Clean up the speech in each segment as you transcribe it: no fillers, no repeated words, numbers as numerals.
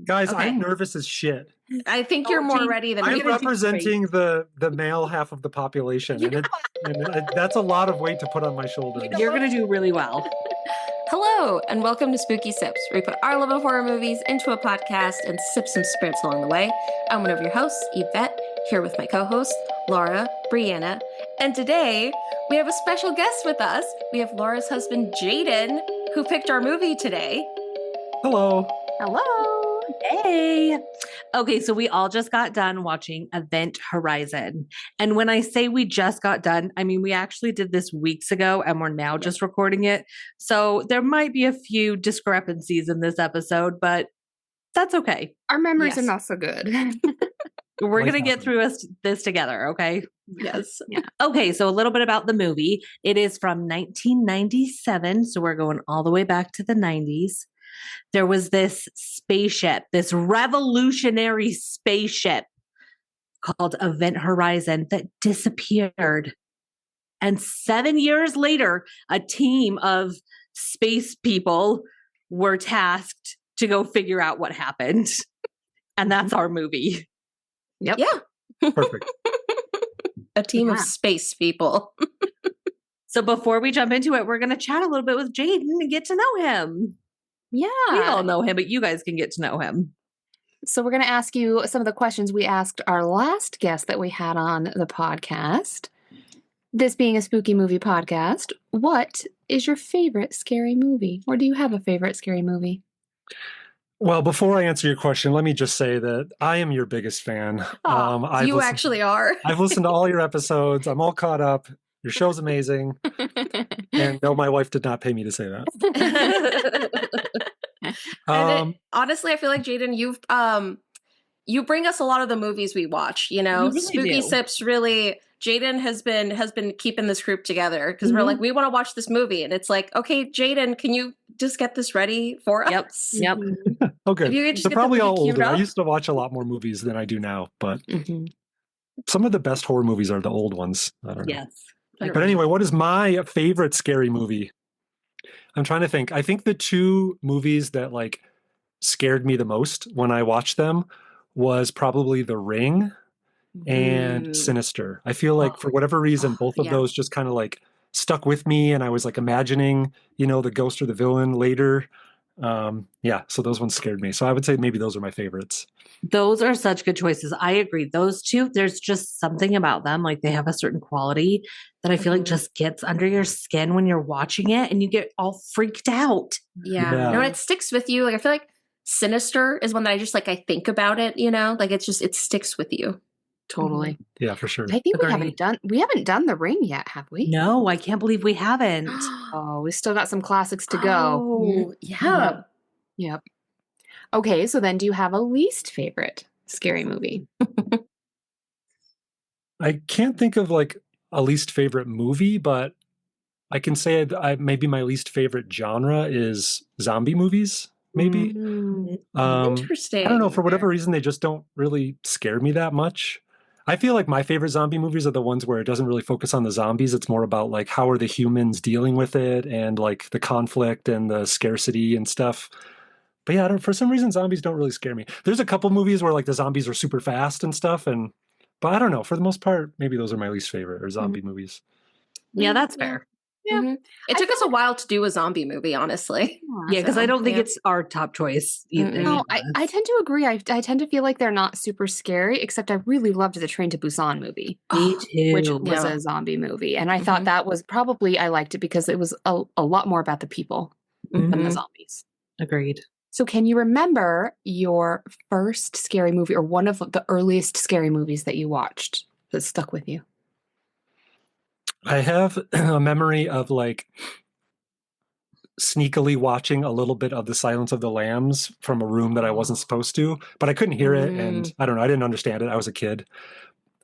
Guys, Okay. I'm nervous as shit. I think you're more ready than I'm me. representing the male half of the population, and that's a lot of weight to put on my shoulders. You're going to do really well. Hello, and welcome to Spooky Sips, where we put our love of horror movies into a podcast and sip some spirits along the way. I'm one of your hosts, Yvette, here with my co-hosts, Laura, Brianna, and today we have a special guest with us. We have Laura's husband, Jaden, who picked our movie today. Hello. Hello. Hey. Okay, so we all just got done watching Event Horizon. And when I say we just got done, I mean we actually did this weeks ago and we're now just recording it. So there might be a few discrepancies in this episode, but that's okay. Our memories are not so good. We're going to get through this together, okay? Yes. Yeah. Okay, so a little bit about the movie. It is from 1997, so we're going all the way back to the 90s. There was this spaceship, this revolutionary spaceship called Event Horizon that disappeared. And 7 years later, a team of space people were tasked to go figure out what happened. And that's our movie. Yep. Yeah. Perfect. A team of space people. So before we jump into it, we're going to chat a little bit with Jaden and get to know him. Yeah. We all know him, but you guys can get to know him. So we're going to ask you some of the questions we asked our last guest that we had on the podcast. This being a spooky movie podcast, what is your favorite scary movie? Or do you have a favorite scary movie? Well, before I answer your question, let me just say that I am your biggest fan. You actually are. I've listened to all your episodes. I'm all caught up. Your show's amazing. And no, my wife did not pay me to say that. Honestly, I feel like Jaden, you bring us a lot of the movies we watch. You know, really Spooky Sips really. Jaden has been keeping this group together because we're like, we want to watch this movie, and it's like, okay, Jaden, can you just get this ready for us? Yep. Okay. If you could just They're get probably the all movie older. queued I up. used to watch a lot more movies than I do now, but some of the best horror movies are the old ones. I don't know. Yes. But anyway, what is my favorite scary movie? I'm trying to think. I think the two movies that like scared me the most when I watched them was probably The Ring and Sinister. I feel like for whatever reason, both of those just kind of like stuck with me, and I was like imagining, the ghost or the villain later. So those ones scared me. So I would say maybe those are my favorites. Those are such good choices. I agree. Those two, there's just something about them. Like they have a certain quality that I feel like just gets under your skin when you're watching it and you get all freaked out. Yeah. No, it sticks with you. Like I feel like Sinister is one that I just like, I think about it, like it sticks with you. Totally. Yeah, for sure. I think we haven't done The Ring yet, have we? No, I can't believe we haven't. Oh, we still got some classics to go. Oh, yeah. Yep. Okay, so then do you have a least favorite scary movie? I can't think of like a least favorite movie, but I can say maybe my least favorite genre is zombie movies, maybe. Interesting. I don't know. For whatever reason, they just don't really scare me that much. I feel like my favorite zombie movies are the ones where it doesn't really focus on the zombies. It's more about like how are the humans dealing with it and like the conflict and the scarcity and stuff. But yeah, for some reason, zombies don't really scare me. There's a couple movies where like the zombies are super fast and stuff. But I don't know. For the most part, maybe those are my least favorite or zombie movies. Yeah, that's fair. Yeah. It took us a while to do a zombie movie, honestly. Yeah, because I don't think it's our top choice either. No, I tend to agree. I tend to feel like they're not super scary, except I really loved the Train to Busan movie. Me too. Which was a zombie movie. And I thought that was I liked it because it was a lot more about the people than the zombies. Agreed. So can you remember your first scary movie or one of the earliest scary movies that you watched that stuck with you? I have a memory of like sneakily watching a little bit of The Silence of the Lambs from a room that I wasn't supposed to, but I couldn't hear it. And I don't know, I didn't understand it. I was a kid.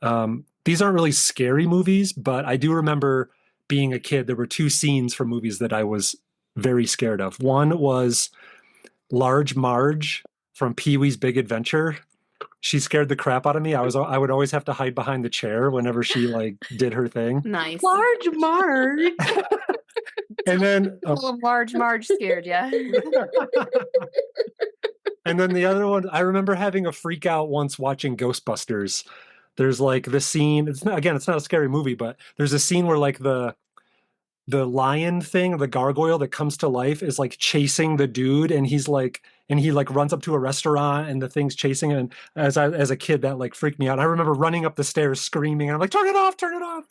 These aren't really scary movies, but I do remember being a kid. There were two scenes from movies that I was very scared of. One was Large Marge from Pee-wee's Big Adventure. She scared the crap out of me. I would always have to hide behind the chair whenever she like did her thing. Nice. Large Marge. And then Large Marge scared you. And then the other one, I remember having a freak out once watching Ghostbusters. There's like the scene, it's not a scary movie, but there's a scene where like the lion thing, the gargoyle that comes to life is like chasing the dude and he like runs up to a restaurant and the thing's chasing him. And as a kid, that like freaked me out. I remember running up the stairs screaming and I'm like, turn it off, turn it off.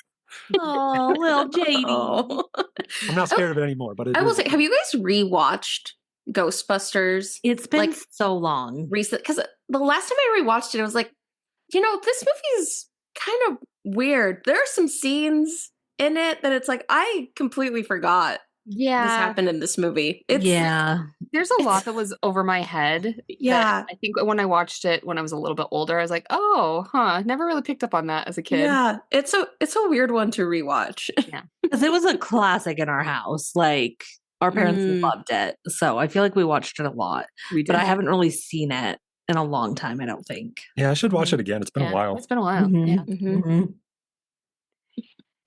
Oh, little JD. Oh. I'm not scared of it anymore, but I will say, have you guys rewatched Ghostbusters? It's been Like, so long. recent? Because the last time I rewatched it, I was like, this movie is kind of weird. There are some scenes in it that it's like, I completely forgot this happened in this movie. There's a lot that was over my head. Yeah. I think when I watched it when I was a little bit older, I was like, oh, never really picked up on that as a kid. Yeah. It's a weird one to rewatch. Yeah. Because it was a classic in our house. Like, our parents loved it. So I feel like we watched it a lot. We did. But I haven't really seen it in a long time, I don't think. Yeah, I should watch it again. It's been a while. It's been a while. Mhm. Yeah. Mm-hmm.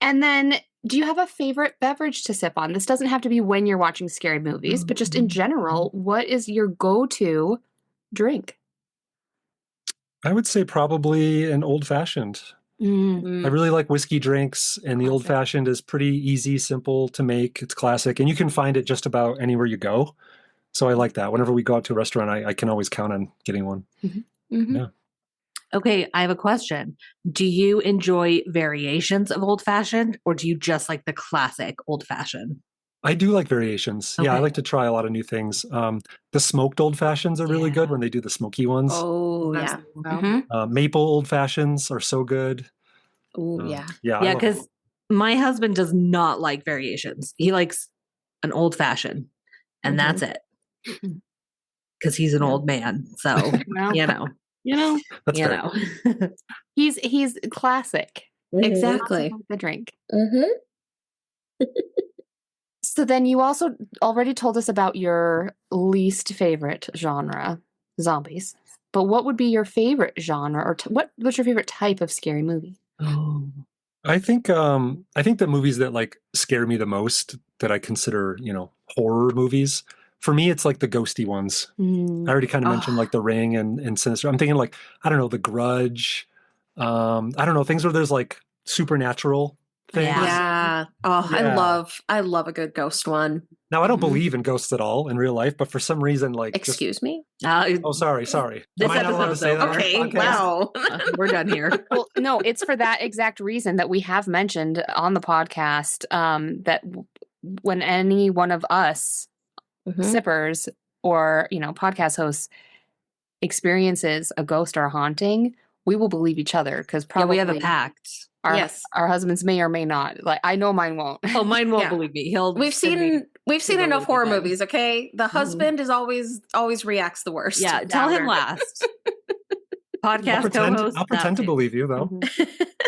And then, do you have a favorite beverage to sip on? This doesn't have to be when you're watching scary movies, but just in general, what is your go-to drink? I would say probably an old fashioned. I really like whiskey drinks, and the old fashioned is pretty easy, simple to make. It's classic, and you can find it just about anywhere you go. So I like that. Whenever we go out to a restaurant, I can always count on getting one. Yeah. Okay, I have a question. Do you enjoy variations of old fashioned, or do you just like the classic old fashioned? I do like variations. Yeah, I Okay. like to try a lot of new things. The smoked old fashions are really good when they do the smoky ones. Oh, yeah. Maple old fashions are so good. Oh, yeah. Yeah, I Yeah, love because them. my husband does not like variations. He likes an old fashioned, and that's it. Because he's an old man. So, Well, you know, That's you fair. know. he's classic. Exactly. The drink. Mm-hmm. So then you also already told us about your least favorite genre, zombies. But what would be your favorite genre, or what's your favorite type of scary movie? Oh. I think the movies that like scare me the most that I consider, horror movies. For me, it's like the ghosty ones. I already kind of mentioned like The Ring and Sinister. I'm thinking like, I don't know, The Grudge. I don't know, things where there's like supernatural things. Yeah. Oh, Yeah. I love a good ghost one. Now, I don't believe in ghosts at all in real life, but for some reason, like, Excuse me? oh, sorry. This Am I not allowed to episode's say that? on Okay, our podcast? wow. We're done here. Well, no, it's for that exact reason that we have mentioned on the podcast that when any one of us sippers or podcast hosts experiences a ghost or a haunting, we will believe each other because Yeah, probably we have a pact. our husbands may or may not. Like, I know mine won't. Oh, mine won't Yeah. believe me. We've seen enough horror movies, okay? The husband is always reacts the worst. Yeah, tell him last. Podcast co-host. I'll pretend to believe you, though.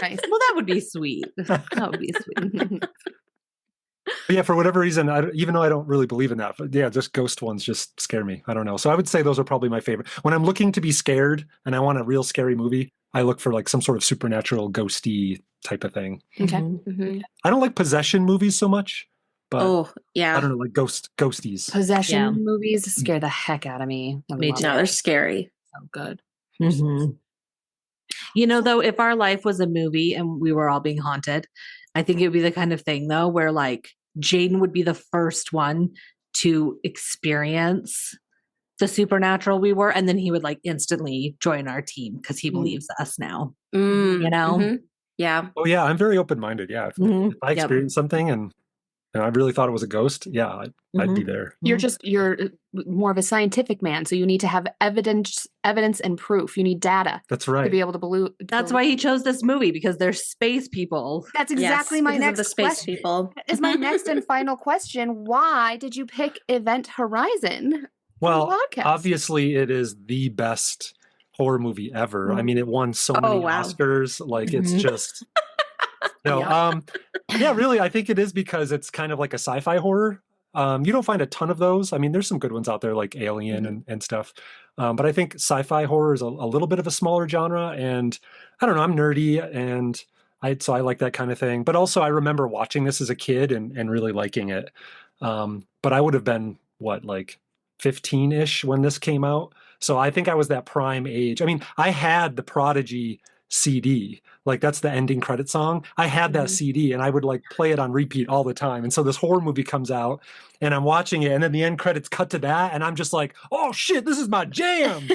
Nice. Well, that would be sweet. That would be sweet. But yeah, for whatever reason, even though I don't really believe in that, but yeah, just ghost ones just scare me. I don't know. So I would say those are probably my favorite. When I'm looking to be scared and I want a real scary movie, I look for like some sort of supernatural, ghosty type of thing. Okay. Mm-hmm. I don't like possession movies so much, but Oh, yeah. I don't know, like ghosties. Possession movies scare the heck out of me. I Me love too. No, it. they're scary. So good. Mhm. Though, if our life was a movie and we were all being haunted, I think it would be the kind of thing, though, where like Jaden would be the first one to experience the supernatural we were, and then he would like instantly join our team because he believes us now. Mm-hmm. Yeah. Oh yeah, I'm very open-minded. Yeah, if I experience something and I really thought it was a ghost, yeah, I'd be there. You're more of a scientific man, so you need to have evidence and proof. You need data That's to right. be able to believe. That's why he chose this movie, because they're space people. That's exactly Yes, my because of next the space question. people. Is my next and final question: why did you pick Event Horizon? Well, for the podcast? obviously, it is the best horror movie ever. I mean, it won so many wow. Oscars. Like, it's just yeah, really. I think it is because it's kind of like a sci-fi horror. You don't find a ton of those. I mean, there's some good ones out there like Alien and stuff. But I think sci-fi horror is a little bit of a smaller genre. And I don't know, I'm nerdy and so I like that kind of thing. But also I remember watching this as a kid and really liking it. But I would have been like 15-ish when this came out. So I think I was that prime age. I mean, I had the Prodigy CD. Like that's the ending credit song. I had that CD and I would like play it on repeat all the time. And so this horror movie comes out and I'm watching it and then the end credits cut to that and I'm just like, oh shit, this is my jam.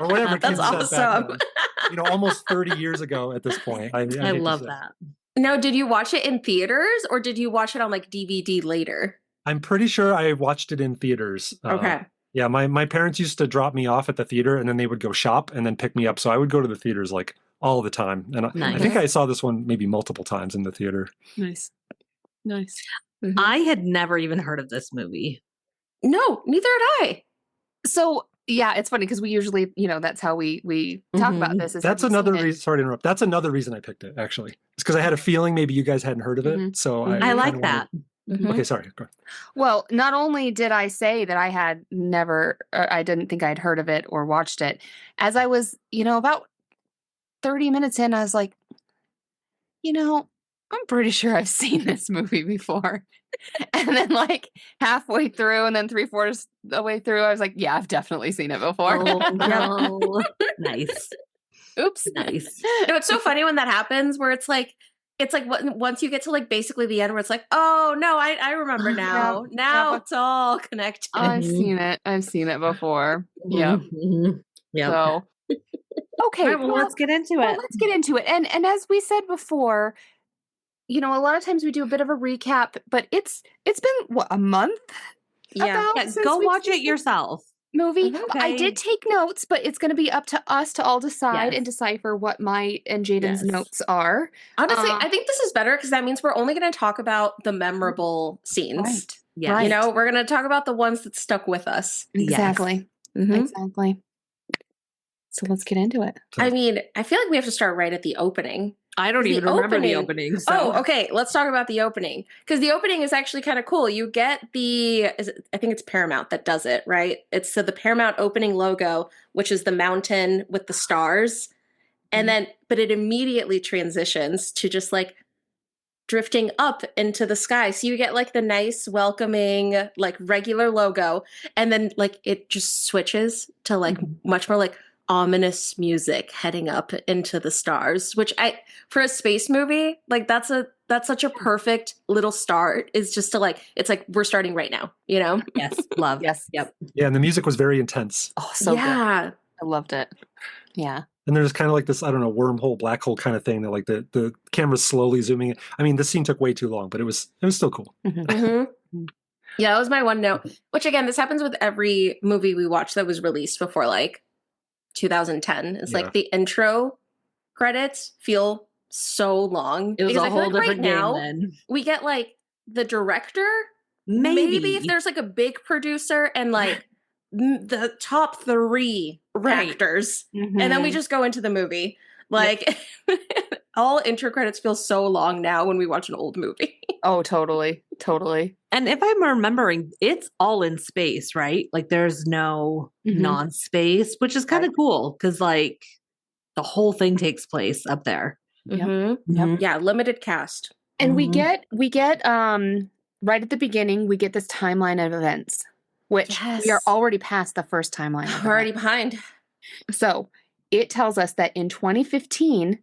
Or whatever That's kids said back awesome. then. Almost 30 years ago at this point. I I hate to love say. that. Now, did you watch it in theaters or did you watch it on like DVD later? I'm pretty sure I watched it in theaters. Okay. Yeah, my parents used to drop me off at the theater and then they would go shop and then pick me up. So I would go to the theaters like all the time. And I think I saw this one maybe multiple times in the theater. Nice. Mhm. I had never even heard of this movie. No, neither had I. So yeah, it's funny because we usually, that's how we talk about this. Is That's another reason. Sorry to interrupt. That's another reason I picked it. Actually, it's because I had a feeling maybe you guys hadn't heard of it. So I like that. Okay, sorry. Go ahead. Well, not only did I say that I had never, I didn't think I'd heard of it or watched it, as I was, about 30 minutes in, I was like, I'm pretty sure I've seen this movie before. And then like halfway through and then 3/4 the way through, I was like, yeah, I've definitely seen it before. Oh, no. Nice. Oops. Nice. No, it's so funny when that happens where it's like once you get to like basically the end where it's like, oh no, I remember now. Now it's all connected. I've seen it. I've seen it before. Yeah. Yeah. So okay. All right, well, let's get into it. Let's get into it. And as we said before, a lot of times we do a bit of a recap, but it's been a month? Yeah. Yeah, go watch it yourself. Movie. Mhm. I did take notes, but it's going to be up to us to all decide and decipher what my and Jaden's notes are. Honestly, I think this is better because that means we're only going to talk about the memorable scenes. Right. Yeah. We're going to talk about the ones that stuck with us. Exactly. Mhm. Exactly. So let's get into it. I mean, I feel like we have to start right at the opening. I don't even remember the opening. So. Oh, okay. Let's talk about the opening. Because the opening is actually kind of cool. You get I think it's Paramount that does it, right? It's the Paramount opening logo, which is the mountain with the stars. And then, but it immediately transitions to just like drifting up into the sky. So you get like the nice, welcoming, like regular logo. And then like it just switches to like much more like ominous music heading up into the stars, which for a space movie, like that's such a perfect little start. Is just to like, it's like we're starting right now, Yes, love. Yes. Yep. Yeah, and the music was very intense. Oh, so good. yeah. I loved it. Yeah. And there's kind of like this, I don't know, wormhole, black hole kind of thing that like the camera's slowly zooming in. I mean, this scene took way too long, but it was still cool. Mm-hmm. Yeah, that was my one note, which again, this happens with every movie we watch that was released before like 2010. It's like the intro credits feel so long. It was because a I feel whole like different right game now, then. We get like the director, Maybe if there's like a big producer and like the top 3 actors, and then we just go into the movie. Like all intro credits feel so long now when we watch an old movie. Oh, totally. And if I'm remembering, it's all in space, right? Like there's no non-space, which is kind of cool because like the whole thing takes place up there. Yeah, limited cast. And we get right at the beginning, we get this timeline of events, which we are already past the first timeline. We're already behind. So it tells us that in 2015,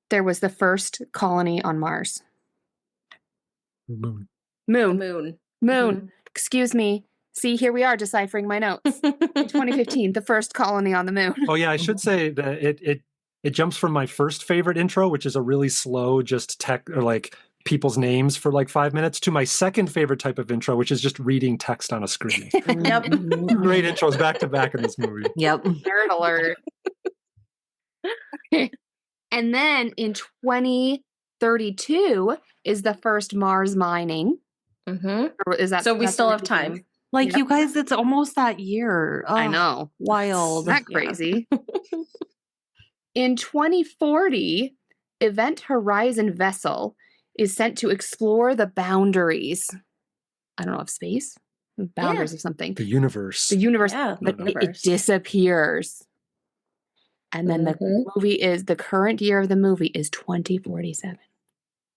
there was the first colony on Mars. Moon. Excuse me. See, here we are deciphering my notes. In 2015, the first colony on the moon. Oh yeah, I should say that it jumps from my first favorite intro, which is a really slow, just tech or like people's names for like 5 minutes, to my second favorite type of intro, which is just reading text on a screen. Yep. Great intros back to back in this movie. Yep. Nerd alert. And then in 2032 is the first Mars mining. Or is that so? We still have time. Like you guys, it's almost that year. Oh, I know. Wild. Isn't that crazy? In 2040, Event Horizon vessel is sent to explore the boundaries. I don't know, of space? Boundaries of something. The universe. The universe. Yeah, but the it universe. disappears. And then the movie the current year of the movie is 2047.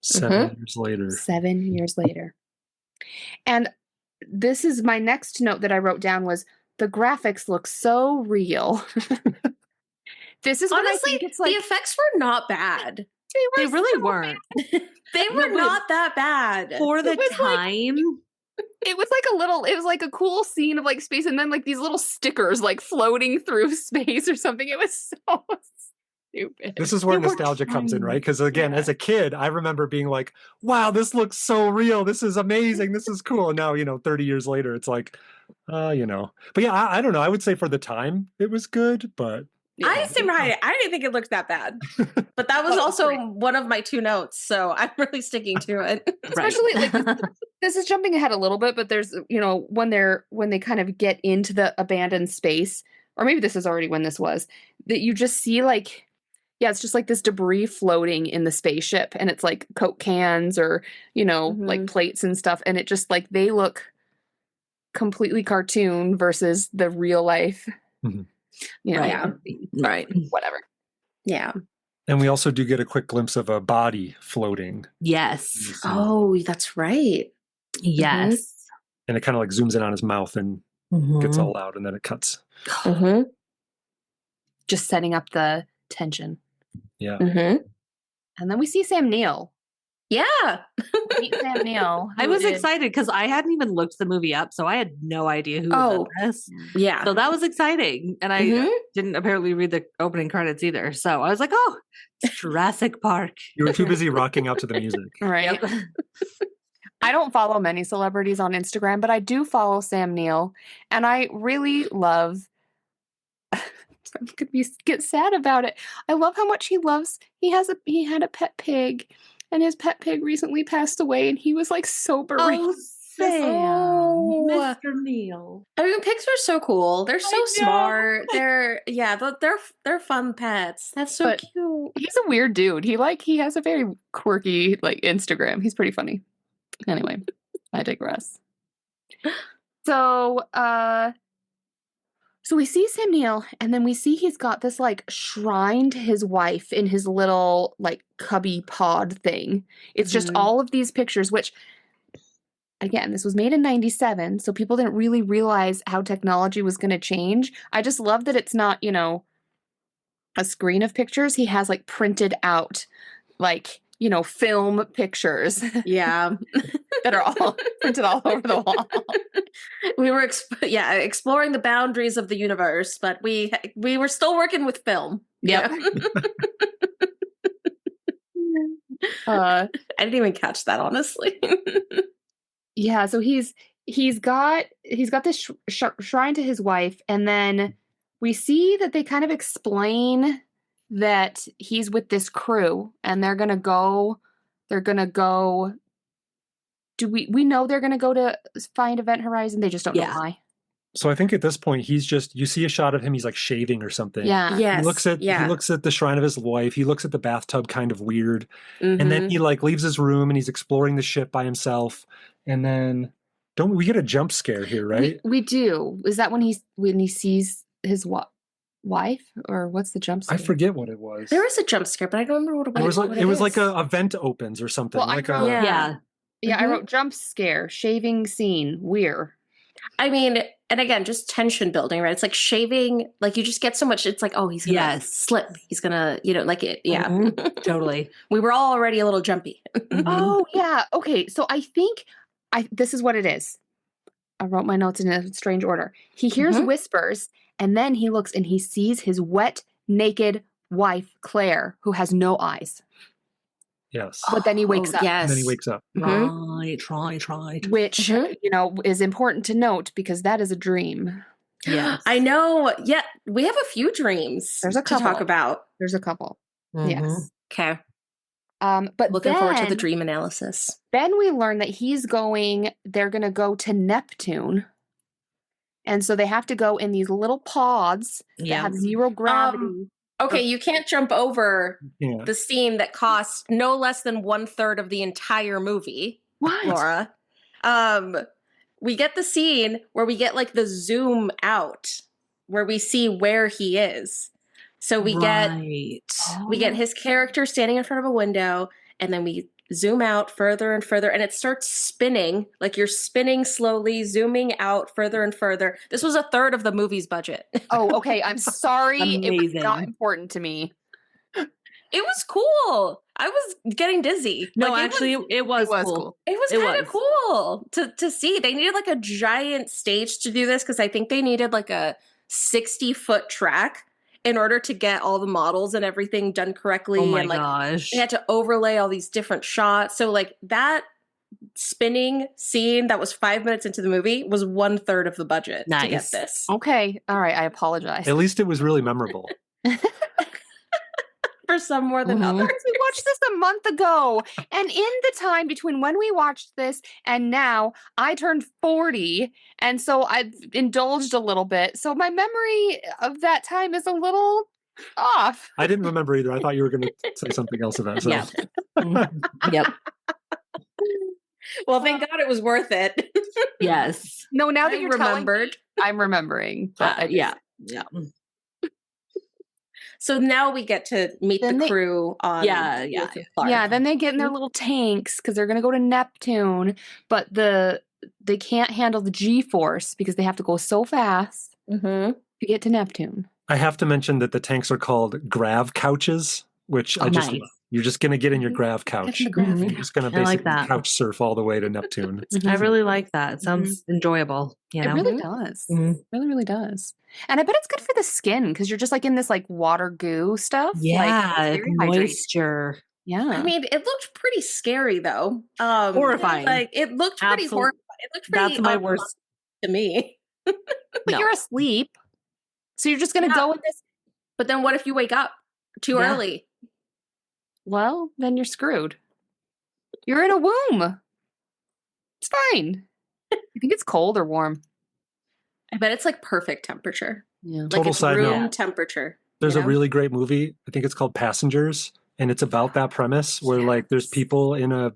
7 years later. 7 years later. And this is my next note that I wrote down was the graphics look so real. This is when I Honestly, think it's like the effects were not bad. They really weren't. They were not that bad. For the was like- time. it was like a cool scene of like space and then like these little stickers like floating through space or something. It was so stupid. This is where They were nostalgia comes in, tiny. right? Because again, as a kid, I remember being like, wow, this looks so real. This is amazing. This is cool. And now, 30 years later, it's like, But yeah, I don't know. I would say for the time, it was good, but. I seem right. I didn't think it looked that bad. But that was also one of my 2 notes. So I'm really sticking to it. Especially like this is jumping ahead a little bit, but there's when they kind of get into the abandoned space, or maybe this is already when this was, that you just see like, yeah, it's just like this debris floating in the spaceship, and it's like Coke cans or like plates and stuff, and it just like they look completely cartoon versus the real life. Mhm. Right. Right. Whatever. Yeah. And we also do get a quick glimpse of a body floating. Yes. Oh, that's right. Yes. And it kind of like zooms in on his mouth and gets all loud, and then it cuts. Mm-hmm. Just setting up the tension. Yeah. Mm-hmm. And then we see Sam Neill. Yeah. Meet Sam Neill. I who was is- excited because I hadn't even looked the movie up, so I had no idea who Oh. was in this. Yeah. So that was exciting. And I Mhm. didn't apparently read the opening credits either. So I was like, oh, it's Jurassic Park. You were too busy rocking out to the music. Right. I don't follow many celebrities on Instagram, but I do follow Sam Neill, and I really love. I'm gonna get sad about it. I love how much he loves. He had a pet pig, and his pet pig recently passed away, and he was like so bereaved. Oh, Sam. Oh. Mr. Neil. I mean, pigs are so cool. They're so know. smart. They're fun pets. That's so But- cute. He's a weird dude. He has a very quirky like Instagram. He's pretty funny. Anyway, I digress. So we see Sam Neill, and then we see he's got this like shrine to his wife in his little like cubby pod thing. It's just Mhm. all of these pictures, which again, this was made in 97, so people didn't really realize how technology was going to change. I just love that it's not, a screen of pictures. He has like printed out like, film pictures Yeah. that are all printed all over the wall. We were exploring the boundaries of the universe, but we were still working with film. Yep. I didn't even catch that, honestly. Yeah, so he's got this shrine to his wife, and then we see that they kind of explain that he's with this crew, and they're gonna go. Do we know they're gonna go to find Event Horizon? They just don't know Yeah. why. So I think at this point, you see a shot of him, he's like shaving or something. Yeah. Yes. He looks at the shrine of his wife. He looks at the bathtub kind of weird. Mhm. And then he like leaves his room and he's exploring the ship by himself. And then don't we get a jump scare here, right? We do. Is that when he sees his wife, or what's the jump scare? I forget what it was. There was a jump scare, but I don't remember what it was. It was like a vent opens or something. Well, I like wrote- Yeah. Yeah, I Mhm. wrote jump scare, shaving scene, weird. I mean, and again, just tension building, right? It's like shaving, like you just get so much. It's like, oh, he's gonna Yes. slip. He's gonna, like it. Yeah. Totally. We were all already a little jumpy. Oh yeah. Okay. So I think this is what it is. I wrote my notes in a strange order. He hears Mhm. whispers, and then he looks and he sees his wet, naked wife, Claire, who has no eyes. Yes. But then he wakes up. Yes. And then he wakes up. Mhm. Right. Which, Mhm. is important to note because that is a dream. Yes. I know. Yeah, we have a few dreams There's a to talk couple. about. There's a couple. Mhm. Yes. Okay. But Looking forward to the then- dream analysis. Then we learn that they're going to go to Neptune. And so they have to go in these little pods that Yeah. have zero gravity. Okay, you can't jump over Yeah. the scene that costs no less than 1/3 of the entire movie, What? Laura. We get the scene where we get like the zoom out where we see where he is. So we get Right. his character standing in front of a window, and then we zoom out further and further, and it starts spinning, like you're spinning slowly, zooming out further and further. This was a third of the movie's budget. Oh, okay. I'm sorry. It was not Amazing. important to me. It was cool. I was getting dizzy. No, Like, actually, it was cool. cool. it was it kind of was. cool to see. They needed like a giant stage to do this because I think they needed like a 60-foot track in order to get all the models and everything done correctly. Oh my and like gosh. they had to overlay all these different shots. So like that spinning scene that was 5 minutes into the movie was 1/3 of the budget to get Nice. this. Okay. All right. I apologize. At least it was really memorable. For some more than Mhm. others. We watched this a month ago. And in the time between when we watched this and now, I turned 40. And so I've indulged a little bit. So my memory of that time is a little off. I didn't remember either. I thought you were going to say something else about it. So. Yeah. Yep. Well, thank God it was worth it. Yes. No, now that I you're telling me, remembered. I'm remembering. But Yeah. Yeah. So now we get to meet Then the they- crew on Yeah, yeah, Lewis and Clark. yeah, then they get in their little tanks because they're going to go to Neptune, but they can't handle the G-force because they have to go so fast Mm-hmm. to get to Neptune. I have to mention that the tanks are called grav couches, which I just Nice. love. You're just going to get in your Mhm. grav couch. the grav Mhm. You're just going to I like basically that. couch surf all the way to Neptune. I really like that. It sounds enjoyable. You know? It really does. Mhm. Really, really does. And I bet it's good for the skin because you're just like in this like water goo stuff. Like, Yeah, it's very hydrating. moisture. Yeah. I mean, it looked pretty scary though. Horrifying. Like it looked pretty Absolute- horrifying. It looked pretty That's my worst. to me. but no. you're asleep. So you're just going to Yeah. go in this. But then what if you wake up too Yeah. early? Well, then you're screwed. You're in a womb. It's fine. You think it's cold or warm? I bet it's like perfect temperature. Yeah. Like Total it's side room note. temperature. There's you a know? really great movie. I think it's called Passengers. And it's about that premise where like there's people in a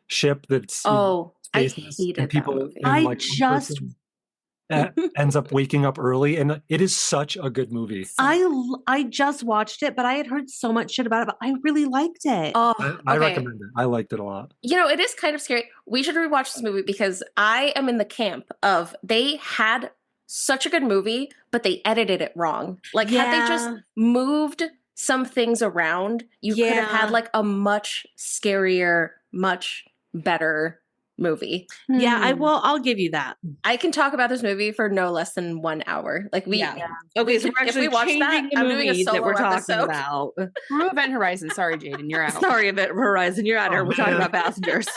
ship that's Oh, I spaceless, hated and people that movie. and, I like, one just- person, ends up waking up early, and it is such a good movie. I just watched it, but I had heard so much shit about it, but I really liked it. Oh, I okay. recommend it. I liked it a lot. You know, it is kind of scary. We should rewatch this movie because I am in the camp of they had such a good movie, but they edited it wrong. Like, had they just Yeah. moved some things around, you could have Yeah. had like a much scarier, much better movie. Yeah, Hmm. I'll give you that. I can talk about this movie for no less than 1 hour. Like we, Yeah. Okay, so we're If actually we watch changing that, the I'm doing a movies that solo we're talking episode. about. Through Event Horizon. Sorry, Jaden, you're out. Sorry, Event Horizon, you're out here. Oh, We're talking man. about Passengers.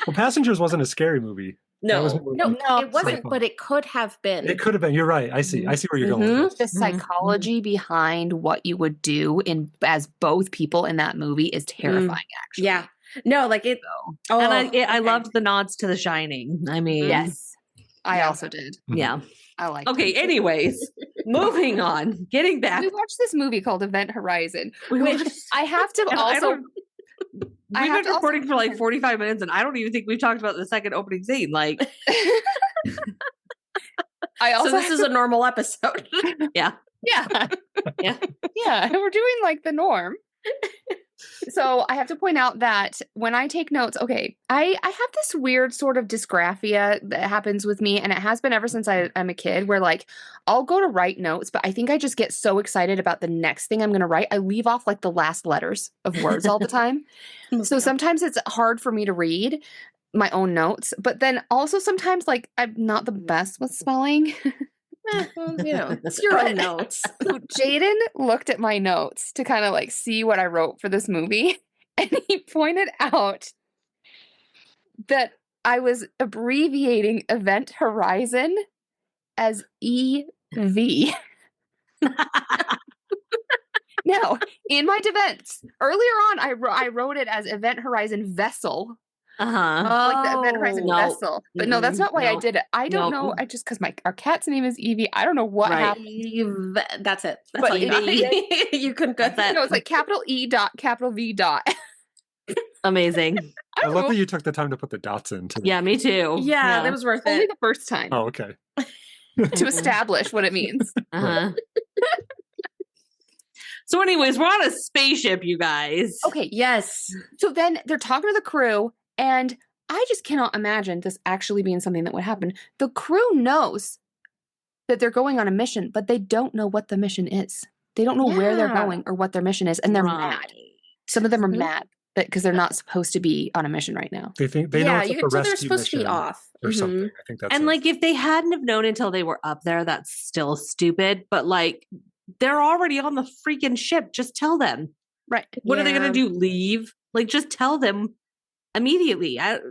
Well, Passengers wasn't a scary movie. That was No, more no, like it wasn't, sci-fi. but it could have been. It could have been. You're right. I see. I see where you're going. Mhm. With this. The psychology behind what you would do in as both people in that movie is terrifying. Actually, Yeah. No, like it. So, Oh, and I okay. loved the nods to The Shining. I mean, yes, I Yeah. also did. yeah. I like. Okay, anyways, moving on. Getting back. We watched this movie called Event Horizon, We which watched- I have to and I also. don't- I We've have been to also recording for like mention- 45 minutes, and I don't even think we've talked about the second opening scene. Like, I also So this is a normal episode. yeah. yeah. Yeah. Yeah. We're doing like the norm. So I have to point out that when I take notes, okay, I have this weird sort of dysgraphia that happens with me, and it has been ever since I'm a kid, where like I'll go to write notes, but I think I just get so excited about the next thing I'm going to write, I leave off like the last letters of words all the time. So sometimes it's hard for me to read my own notes, but then also sometimes like I'm not the best with spelling. Well, you know, it's your own notes. So Jaden looked at my notes to kind of like see what I wrote for this movie, and he pointed out that I was abbreviating Event Horizon as EV. Now, in my defense, earlier on, I wrote it as Event Horizon Vessel, Uh-huh. like the Event Horizon no. Vessel. But no, that's Mm-mm. not why I No. did it. I don't No. know. I just because our cat's name is Evie. I don't know what Right. happened. That's it. That's But all you got. Evie. You couldn't go. That's it. No, it's like capital E dot capital V dot. Amazing. I I don't love know. that you took the time to put the dots in. Too. Yeah, me too. Yeah, that was worth Only it. the first time Oh, okay. to establish what it means. Uh-huh. So anyways, we're on a spaceship, you guys. Okay. Yes. So then they're talking to the crew, and I just cannot imagine this actually being something that would happen. The crew knows that they're going on a mission, but they don't know what the mission is. They don't know where they're Yeah. going or what their mission is, and they're mad. Some of them are mad because they're not supposed to be on a mission right now. They think they know Yeah, it's you like could a tell they're rescue supposed to be mission off. or Mhm. something. I think that's And it. like, if they hadn't have known until they were up there, that's still stupid. But like, they're already on the freaking ship. Just tell them. Right. What are they Yeah. going to do? Leave? Like, just tell them immediately. Shut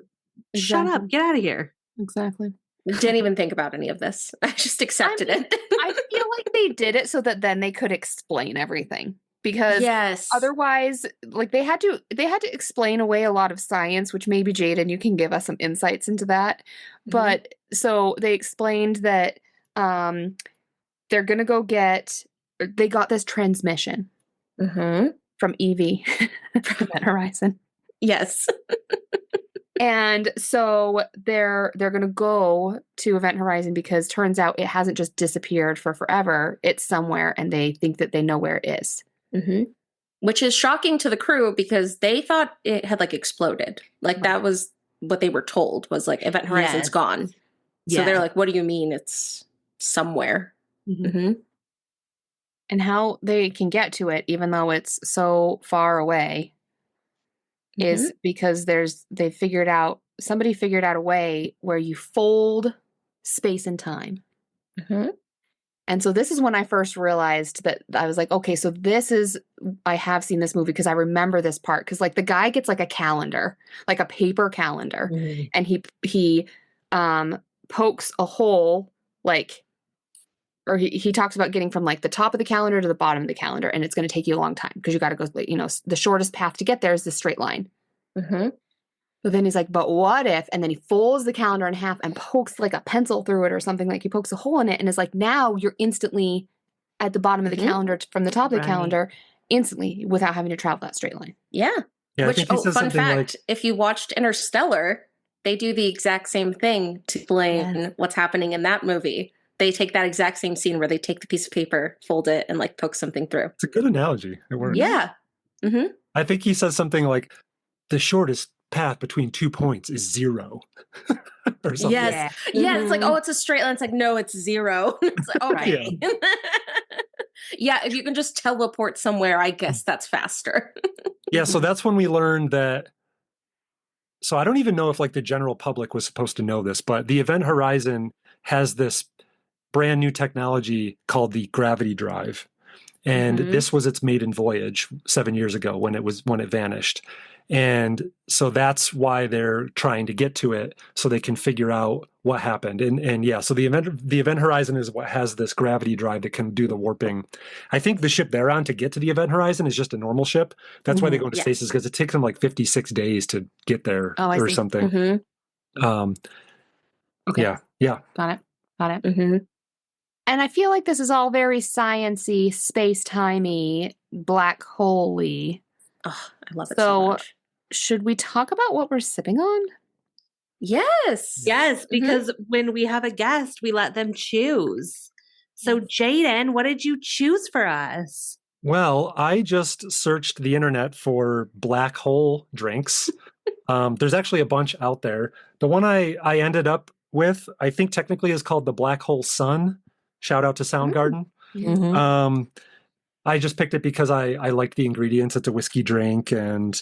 Exactly. up. Get out of here. Exactly. Didn't even think about any of this. I just accepted it. I feel like they did it so that then they could explain everything. Because Yes. otherwise, like they had to explain away a lot of science, which maybe Jaden, you can give us some insights into that. But so they explained that they're gonna go they got this transmission from Evie from Event Horizon. Yes. And so they're gonna go to Event Horizon because turns out it hasn't just disappeared for forever. It's somewhere, and they think that they know where it is. Which is shocking to the crew because they thought it had like exploded. Like that was what they were told, was like Event Horizon's Yes. gone. So they're like, what do you mean it's somewhere? And how they can get to it, even though it's so far away, is because somebody figured out a way where you fold space and time. And so this is when I first realized that I was like, okay, so I have seen this movie because I remember this part. Because like the guy gets like a calendar, like a paper calendar, and he pokes a hole, like, or he talks about getting from like the top of the calendar to the bottom of the calendar, and it's going to take you a long time because you got to go, the shortest path to get there is the straight line. But then he's like, but what if? And then he folds the calendar in half and pokes like a pencil through it or something, like he pokes a hole in it and is like, now you're instantly at the bottom of the calendar from the top of the calendar instantly without having to travel that straight line. Yeah. Yeah, Which, I think he says fun something fact, like, if you watched Interstellar, they do the exact same thing to explain what's happening in that movie. They take that exact same scene where they take the piece of paper, fold it, and like poke something through. it's a good analogy. It works. Yeah. I think he says something like, the shortest path between 2 points is 0. Or something. Yes. Yeah. It's like, oh, it's a straight line. It's like, no, it's 0. It's like, okay. Yeah. If you can just teleport somewhere, I guess that's faster. Yeah. So that's when we learned that. So I don't even know if like the general public was supposed to know this, but the Event Horizon has this brand new technology called the gravity drive. And this was its maiden voyage 7 years ago when it vanished. And so that's why they're trying to get to it so they can figure out what happened. And yeah, so the Event Horizon is what has this gravity drive that can do the warping. I think the ship they're on to get to the Event Horizon is just a normal ship. That's why they go into stasis, because it takes them like 56 days to get there or something. Okay. Yeah. Got it. And I feel like this is all very science-y, space-timey, black hole-y. Oh, I love it so much. Should we talk about what we're sipping on? Yes. Yes, because when we have a guest, we let them choose. So Jaden, what did you choose for us? Well, I just searched the internet for black hole drinks. There's actually a bunch out there. The one I ended up with, I think technically is called the Black Hole Sun. Shout out to Soundgarden. I just picked it because I liked the ingredients. It's a whiskey drink, and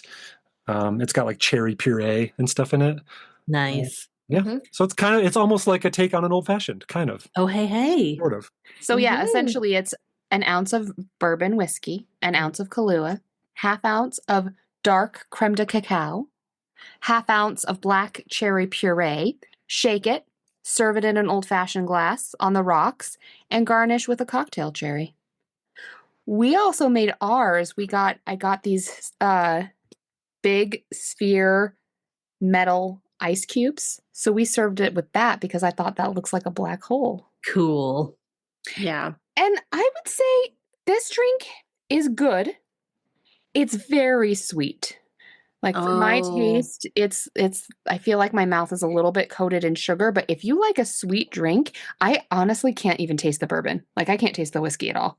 it's got like cherry puree and stuff in it. Nice. Yeah. So it's almost like a take on an old fashioned, kind of. Oh, hey. Sort of. So yeah, essentially it's an ounce of bourbon whiskey, an ounce of Kahlua, half ounce of dark creme de cacao, half ounce of black cherry puree, shake it, serve it in an old-fashioned glass on the rocks, and garnish with a cocktail cherry. We also made ours. I got these big sphere metal ice cubes. So we served it with that because I thought that looks like a black hole. Cool. Yeah. And I would say this drink is good. It's very sweet. Like for my taste, it's I feel like my mouth is a little bit coated in sugar, but if you like a sweet drink, I honestly can't even taste the bourbon. Like I can't taste the whiskey at all.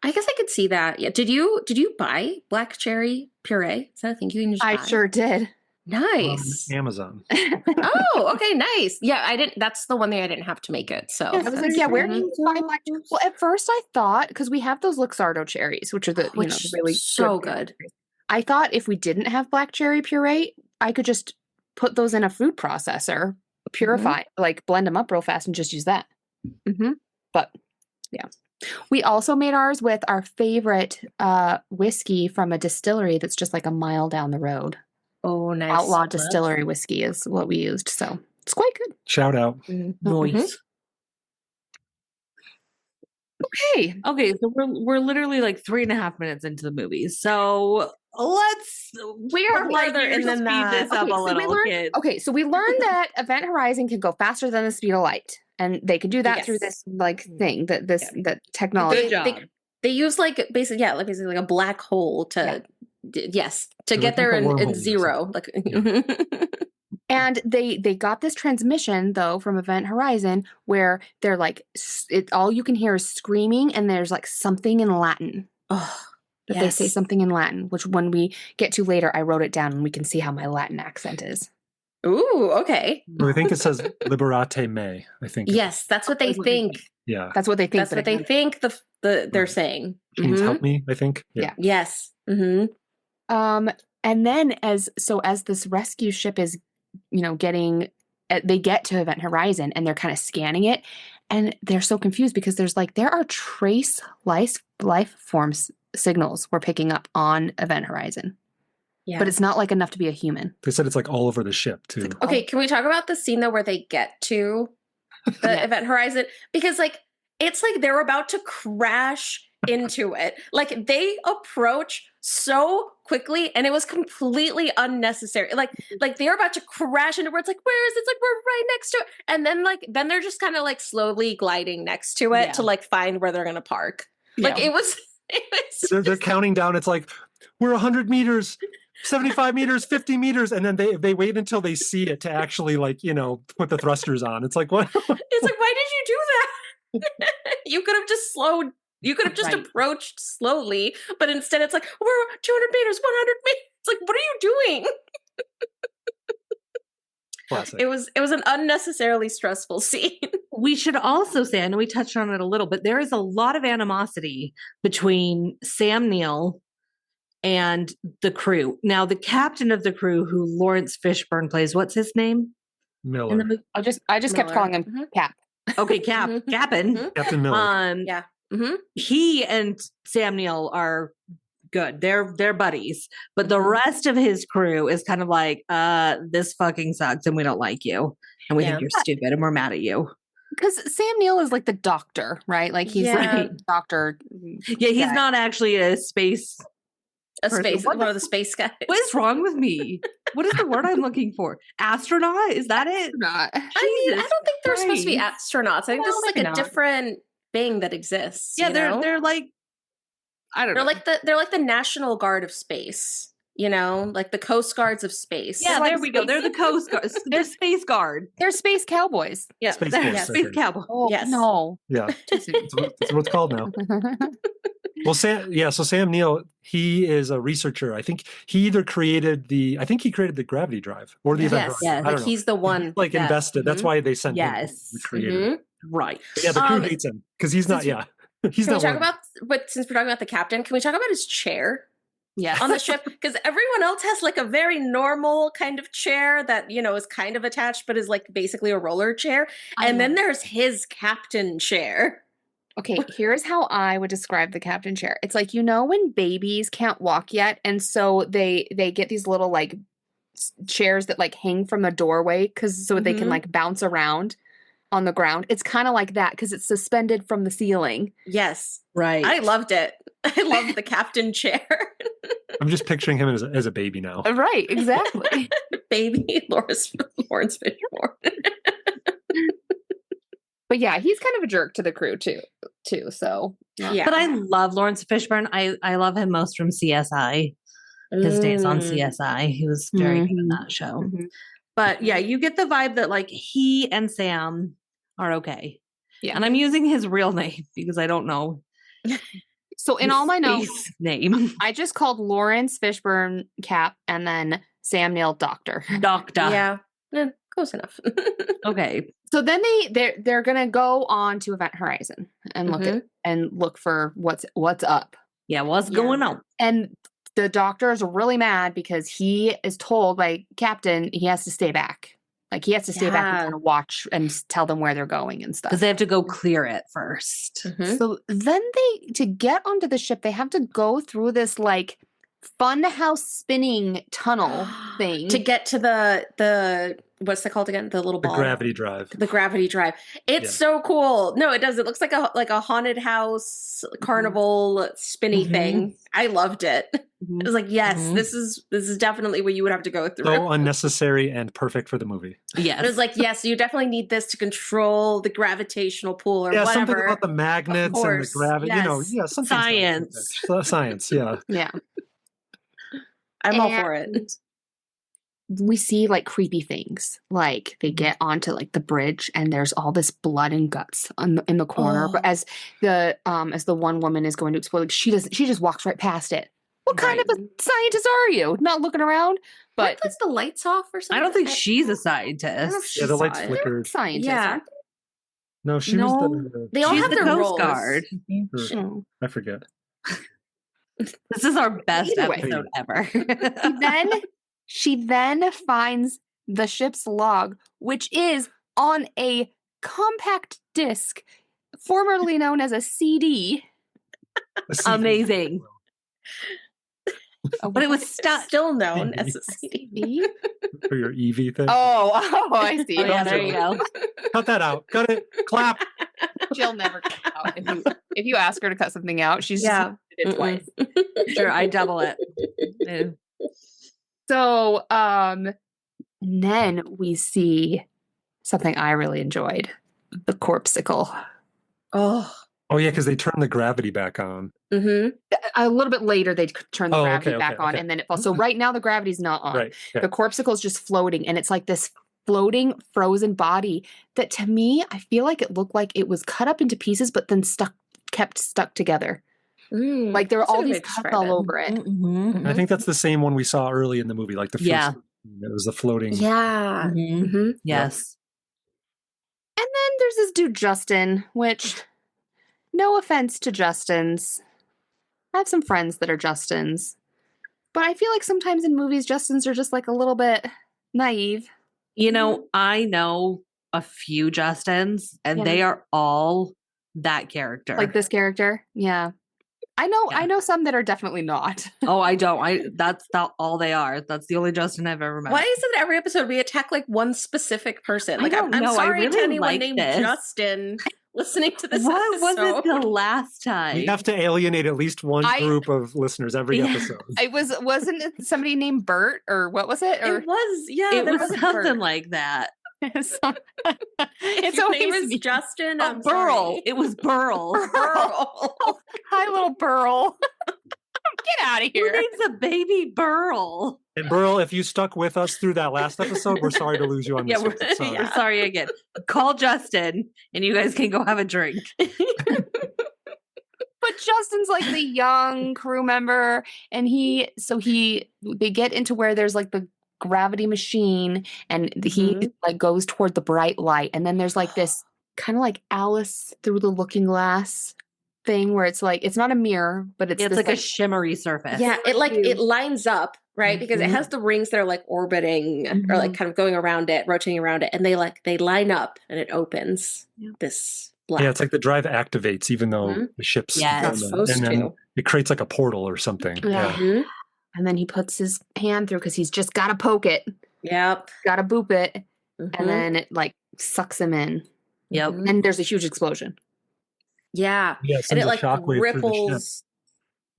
I guess I could see that. Yeah. Did you buy Black Cherry Puree? Is that a thing you can just I buy? sure did. Nice. Amazon. Oh, okay, nice. Yeah, I didn't. That's the one thing I didn't have to make it. So I was like, yeah, where do Mhm. you buy black? Well, at first I thought because we have those Luxardo cherries, which are the Which the really so good. good. I thought if we didn't have black cherry puree, I could just put those in a food processor, purify, like blend them up real fast, and just use that. But yeah, we also made ours with our favorite whiskey from a distillery that's just like a mile down the road. Oh, nice. Outlaw Distillery whiskey is what we used, so it's quite good. Shout out. Noise. Okay. Okay, so we're literally like 3.5 minutes into the movie. So let's We are like further in speed than that. this up a little, kids. Okay, so we learned that Event Horizon can go faster than the speed of light, and they could do that through this like thing that technology. Good job. They use like basically like a black hole to to They're get like there a wormhole in or zero. Like And they got this transmission though from Event Horizon where they're like all you can hear is screaming, and there's like something in Latin. That they say something in Latin, which when we get to later, I wrote it down and we can see how my Latin accent is. Ooh, okay. I think it says Liberate Me. I think. Yes, that's what they think. Yeah. That's what they think. That's what they think they're saying. Which means help me, I think. Yeah. Yes. And then as this rescue ship is, getting, they get to Event Horizon and they're kind of scanning it, and they're so confused because there are trace life forms signals we're picking up on Event Horizon. Yeah. But it's not like enough to be a human. They said it's like all over the ship too. Okay, can we talk about the scene though where they get to the Event Horizon? Because it's like they're about to crash into it. Like they approach so quickly and it was completely unnecessary. Like they're about to crash into where it's like, where is it? It's like we're right next to it. And then they're just kind of like slowly gliding next to it to like find where they're gonna park. Like it was they're counting down. It's like we're 100 meters, 75 meters, 50 meters, and then they wait until they see it to actually put the thrusters on. It's like what? It's like, why did you do that? You could have just slowed. You could have just approached slowly, but instead it's like we're 200 meters, 100 meters. It's like, what are you doing? Classic. It was an unnecessarily stressful scene. We should also say, I know we touched on it a little, but there is a lot of animosity between Sam Neill and the crew. Now, the captain of the crew, who Lawrence Fishburne plays, what's his name? Miller. I just kept calling him Cap. Okay, Captain. Captain Miller. He and Sam Neill are good. They're buddies. But the rest of his crew is kind of like, this fucking sucks and we don't like you. And we think you're stupid and we're mad at you. Because Sam Neill is like the doctor, right? Like he's like doctor. Yeah, he's not actually a space. One of the space guys. What is wrong with me? What is the word I'm looking for? Astronaut? Is that it? Not. I mean, I don't think they're supposed to be astronauts. I think this is like a different thing that exists. Yeah, they're like, I don't know. They're like the National Guard of space. Like the Coast Guards of space. Yeah, there we go. They're the Coast Guard. They're Space Guard. They're space cowboys. Yeah, Space Cowboy. Oh, yes. No. Yeah, that's what it's called now. Well, so Sam Neill, he is a researcher. I think he created the gravity drive or the event. Yeah, like he's the one invested. That's why they sent him. The creator. Right. But yeah, the crew hates him because he's not. He's not. But since we're talking about the captain, can we talk about his chair? Yeah. On the ship, because everyone else has like a very normal kind of chair that is kind of attached, but is like basically a roller chair. And then there's his captain chair. Okay, here's how I would describe the captain chair. It's like, when babies can't walk yet, and so they get these little like chairs that like hang from a doorway so they can like bounce around on the ground. It's kind of like that because it's suspended from the ceiling. Yes. Right. I loved it. I loved the captain chair. I'm just picturing him as a baby now. Right, exactly. Baby Lawrence Fishburne. But yeah, he's kind of a jerk to the crew too. So yeah. But I love Lawrence Fishburne. I love him most from CSI. His days on CSI. He was very good in that show. But yeah, you get the vibe that like he and Sam are okay. Yeah. And I'm using his real name because I don't know So in all my notes, Space name. I just called Lawrence Fishburne Cap and then Sam Neill Doctor. Doctor. Yeah, close enough. Okay. So then they're gonna go on to Event Horizon and look for what's up. Yeah, what's going on? And the doctor is really mad because he is told by Captain he has to stay back. Like he has to stay back and kind of watch and tell them where they're going and stuff. Because they have to go clear it first. So then to get onto the ship, they have to go through this like fun house spinning tunnel thing to get to the what's that called again? The little ball. The gravity drive. The gravity drive. It's so cool. No, it does. It looks like a haunted house carnival spinny thing. I loved it. It was like, yes, this is definitely what you would have to go through. So unnecessary and perfect for the movie. Yes. It was like, yes, you definitely need this to control the gravitational pull or whatever. Something about the magnets and the gravity. Yes. Something science. Science, yeah. Yeah. I'm all for it. We see like creepy things. Like they get onto like the bridge and there's all this blood and guts in the corner. But as the one woman is going to explode, like she just walks right past it. What kind of a scientist are you? Not looking around. But puts the lights off or something. I don't think she's a scientist. Yeah, the lights flickered. Scientist. Yeah. No, she was they all she's have the their Coast roles. Guard. I forget. This is our best Anyway. episode ever. She then finds the ship's log, which is on a compact disc, formerly known as a CD. Amazing. But it was still known as a CD. For your EV thing. Oh, I see. Oh, yeah, there you go. Cut that out. Cut it. Clap. She'll never cut it out. If you ask her to cut something out, she's just did it twice. Sure, I double it. So, then we see something I really enjoyed: the corpsicle. Oh yeah, because they turn the gravity back on. A little bit later, they turn the gravity back on, okay. and then it falls. So right now, the gravity's not on. Right. Okay. The corpsicle is just floating, and it's like this floating, frozen body that, to me, I feel like it looked like it was cut up into pieces, but then kept stuck together. Like there were all these cuts all over it. I think that's the same one we saw early in the movie, like the first. It was the floating. Yeah. Yes. And then there's this dude Justin, which, no offense to Justins, I have some friends that are Justins, but I feel like sometimes in movies Justins are just like a little bit naive. You know, I know a few Justins, and they are all that character. Like this character. Yeah. I know some that are definitely not. Oh, I don't. That's not all they are. That's the only Justin I've ever met. Why is it every episode we attack like one specific person? Like I'm know. sorry really to anyone like named this. Justin listening to this What episode. was it the last time? We have to alienate at least one group of listeners every episode. Wasn't it somebody named Bert or what was it? Or It was, yeah. It there was a something Bert. like that. If It's your always name is me. Justin. I'm Burl. sorry. It was Burl. Burl. Hi, little Burl. Get out of Who here. names a baby Burl? And Burl, if you stuck with us through that last episode, we're sorry to lose you on this one. Sorry. We're sorry again. Call Justin, and you guys can go have a drink. But Justin's like the young crew member, and they get into where there's like the gravity machine, and he like goes toward the bright light, and then there's like this kind of like Alice through the looking glass thing where it's like it's not a mirror, but it's Like a shimmery surface. Yeah, it lines up, right? Because it has the rings that are like orbiting or like kind of going around it, rotating around it, and they line up and it opens this black. Yeah, it's like the drive activates even though the ship's Not supposed and then to. it creates like a portal or something. Yeah. And then he puts his hand through because he's just got to poke it. Yep. Got to boop it. And then it like sucks him in. Yep. And there's a huge explosion. Yeah. Yeah, And it sends a like shockwave through the ship. ripples,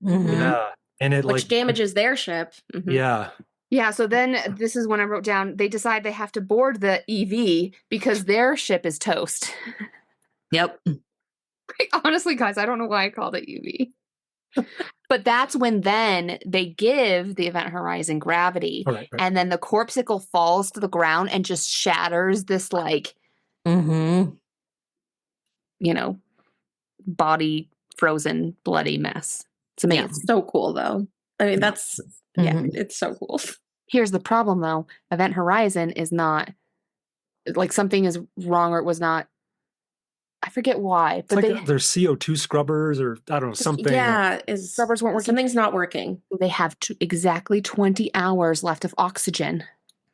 Yeah. And it which like damages their ship. Yeah. Yeah, so then this is when I wrote down, they decide they have to board the EV because their ship is toast. Yep. Honestly, guys, I don't know why I called it EV. But that's when then they give the Event Horizon gravity. Right. And then the corpsicle falls to the ground and just shatters this like, Mm-hmm. body frozen, bloody mess. It's amazing. It's so cool, though. I mean, that's, it's so cool. Here's the problem, though. Event Horizon is not, like, something is wrong or it was not, I forget why, but it's like there's CO2 scrubbers or I don't know, something. Yeah, scrubbers weren't working. Something's not working. They have exactly 20 hours left of oxygen.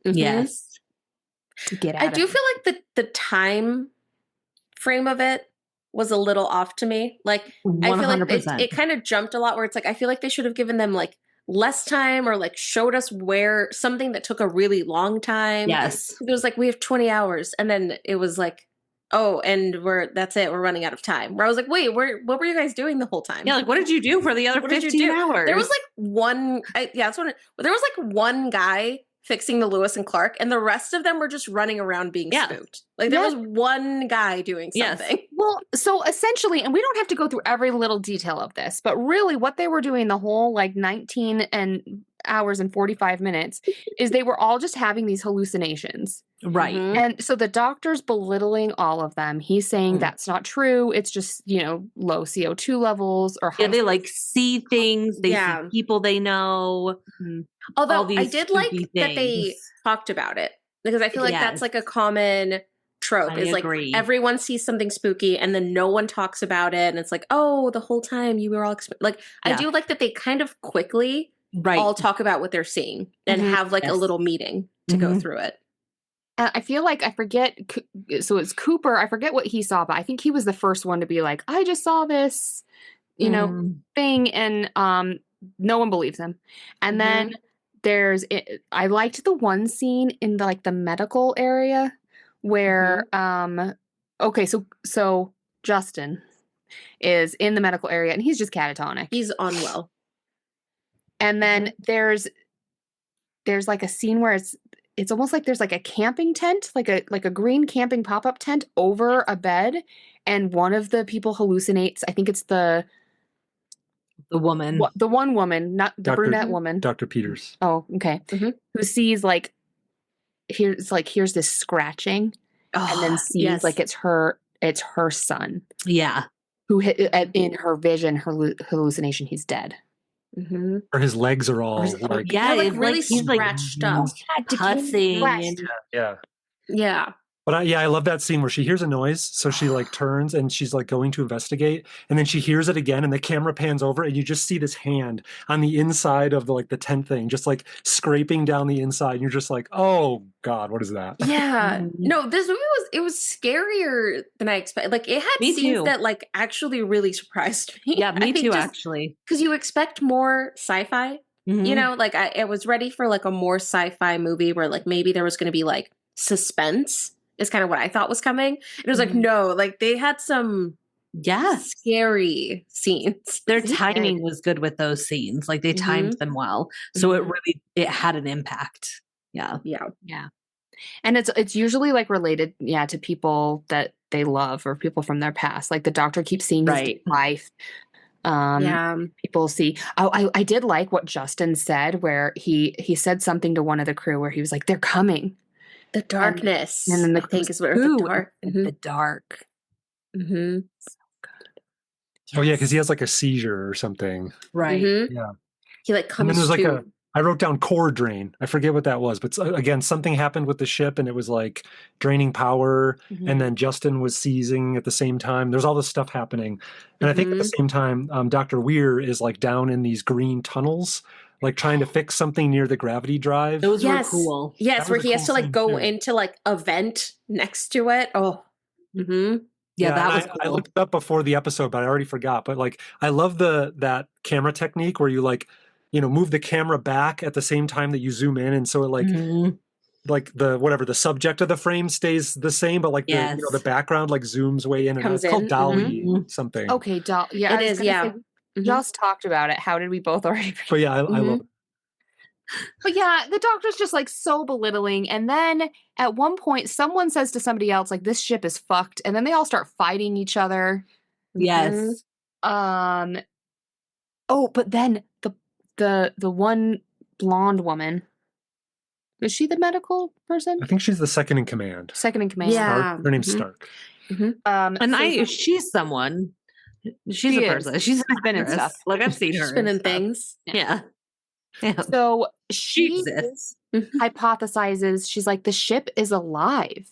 Yes. To get out I of do it. feel like the time frame of it was a little off to me. Like, I feel like 100%. it kind of jumped a lot where it's like, I feel like they should have given them like less time or like showed us where something that took a really long time. Yes. It was like, we have 20 hours. And then it was like, oh, and that's it. We're running out of time. Where I was like, wait, what were you guys doing the whole time? Yeah, like, what did you do for the other What did you 15 do? hours? There was like there was like one guy fixing the Lewis and Clark, and the rest of them were just running around being spooked. Like there was one guy doing something. Well, so essentially, and we don't have to go through every little detail of this, but really what they were doing the whole like 19 hours and 45 minutes is they were all just having these hallucinations. Right. And so the doctor's belittling all of them. He's saying that's not true. It's just, low CO2 levels or high. Yeah, they like see things. They see people they know. Although I did like that they talked about it because I feel like that's like a common trope is like everyone sees something spooky and then no one talks about it. And it's like, oh, the whole time you were all I do like that they kind of quickly all talk about what they're seeing and have like a little meeting to go through it. I feel like I forget. So it's Cooper. I forget what he saw, but I think he was the first one to be like, I just saw this, thing. And no one believes him. And then I liked the one scene in the medical area where, so Justin is in the medical area and he's just catatonic. He's unwell. And then there's like a scene where it's almost like there's like a camping tent, like a green camping pop-up tent over a bed. And one of the people hallucinates. I think it's the woman, the one woman, not the brunette woman, Dr. Peters. Oh, okay. Who sees here's this scratching and then sees like it's her son. Yeah. Who in her vision, her hallucination, he's dead. Or his legs are all really scratched up, pussing. Yeah. But I love that scene where she hears a noise, so she turns and she's going to investigate, and then she hears it again, and the camera pans over, and you just see this hand on the inside of the tent thing, just scraping down the inside, and you're just like, oh God, what is that? Yeah, no, this movie was scarier than I expected. Like it had scenes that actually really surprised me. Yeah, me too, actually, because you expect more sci-fi. I was ready for a more sci-fi movie where maybe there was going to be suspense. Is kind of what I thought was coming. And it was no, they had some scary scenes. Their timing was good with those scenes. They timed them well. So it had an impact. Yeah. And it's usually related, to people that they love or people from their past. The doctor keeps seeing his life. People see. Oh, I did like what Justin said, where he said something to one of the crew where he was like, "They're coming." The darkness, and then I think is what the dark. The dark. So good. Oh yeah, because he has a seizure or something. Right. Yeah. He comes. And then there's I wrote down core drain. I forget what that was, but again, something happened with the ship, and it was draining power, and then Justin was seizing at the same time. There's all this stuff happening, and I think at the same time, Dr. Weir is down in these green tunnels. Trying to fix something near the gravity drive. Those were cool. Yes, where he has to go into a vent next to it. Oh. Yeah, that was cool. I looked it up before the episode, but I already forgot. But I love that camera technique where you move the camera back at the same time that you zoom in, and so it the subject of the frame stays the same, but the background zooms way in and out. It's called dolly something. Okay, yeah, it is. Yeah. Just talked about it. How did we both already? But yeah, I love it. But yeah, the doctor's just so belittling. And then at one point, someone says to somebody else, this ship is fucked. And then they all start fighting each other. Yes. Oh, but then the one blonde woman, is she the medical person? I think she's the second in command. Second in command. Yeah. Her name's Stark. And she's someone She's She a is. person. She's an She's been in actress. stuff. Like I've seen her. She's been in stuff. things. Yeah. Yeah. So She she exists. hypothesizes, she's like, the ship is alive.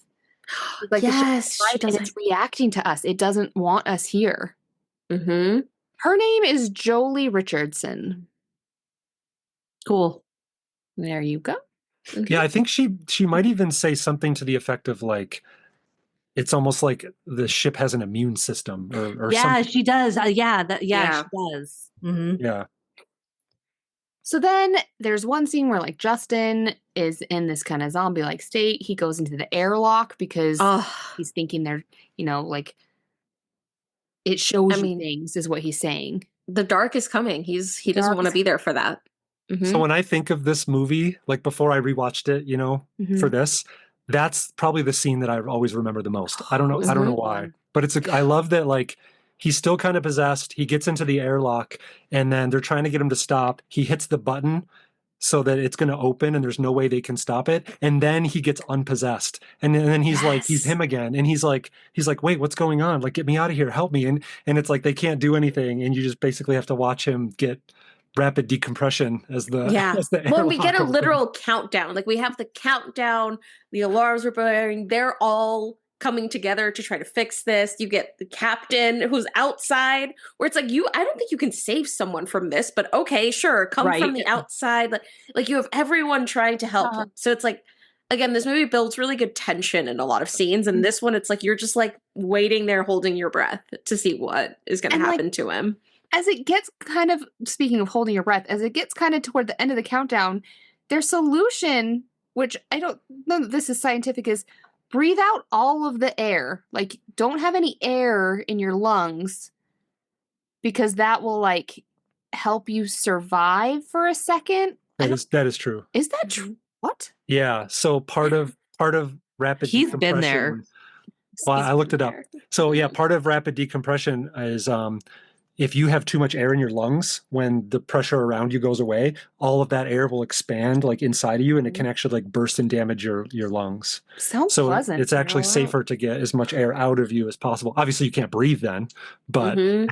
Like the ship Yes, is she alive does. and it's reacting to us. It doesn't want us here. Mm-hmm. Her name is Jolie Richardson. Cool. There you go. Yeah, I think she might even say something to the effect of like, it's almost like the ship has an immune system or Yeah, something. she does. Yeah, Yeah. she does. Mm-hmm. Yeah. So then there's one scene where like Justin is in this kind of zombie-like state. He goes into the airlock because Oh, he's thinking they're, like it shows I you mean- things is what he's saying. the dark is coming. He doesn't Dark want to is- be there for that. Mm-hmm. So when I think of this movie, like before I rewatched it, for this, that's probably the scene that I always remember the most. I don't know Mhm. why, but I love that like he's still kind of possessed. He gets into the airlock and then they're trying to get him to stop. He hits the button so that it's going to open and there's no way they can stop it. And then he gets unpossessed. And then he's like, he's Yes. him again. And he's like, wait, what's going on? Like, get me out of here. Help me. And it's like, they can't do anything. And you just basically have to watch him get rapid decompression as the, Yeah. as the Well, we get a airlock literal countdown. Like we have the countdown, the alarms are blaring. They're all coming together to try to fix this. You get the captain who's outside where it's like I don't think you can save someone from this, but okay, sure. Come from Right. the outside. Like you have everyone trying to help. So it's like, again, this movie builds really good tension in a lot of scenes. And this one, it's like, you're just like waiting there holding your breath to see what is going to And, like, happen to him. As it gets kind of, speaking of holding your breath, as it gets kind of toward the end of the countdown, their solution, which I don't know that this is scientific, is breathe out all of the air. Like, don't have any air in your lungs because that will, like, help you survive for a second. that is true. Is that true? What? Yeah. So part of rapid He's been there. decompression. Well, I looked it up. So yeah, part of rapid decompression is if you have too much air in your lungs, when the pressure around you goes away, all of that air will expand like inside of you, and it can actually like burst and damage your lungs. Sounds So pleasant. it's actually safer to get as much air out of you as possible. Obviously, you can't breathe then, but Mhm.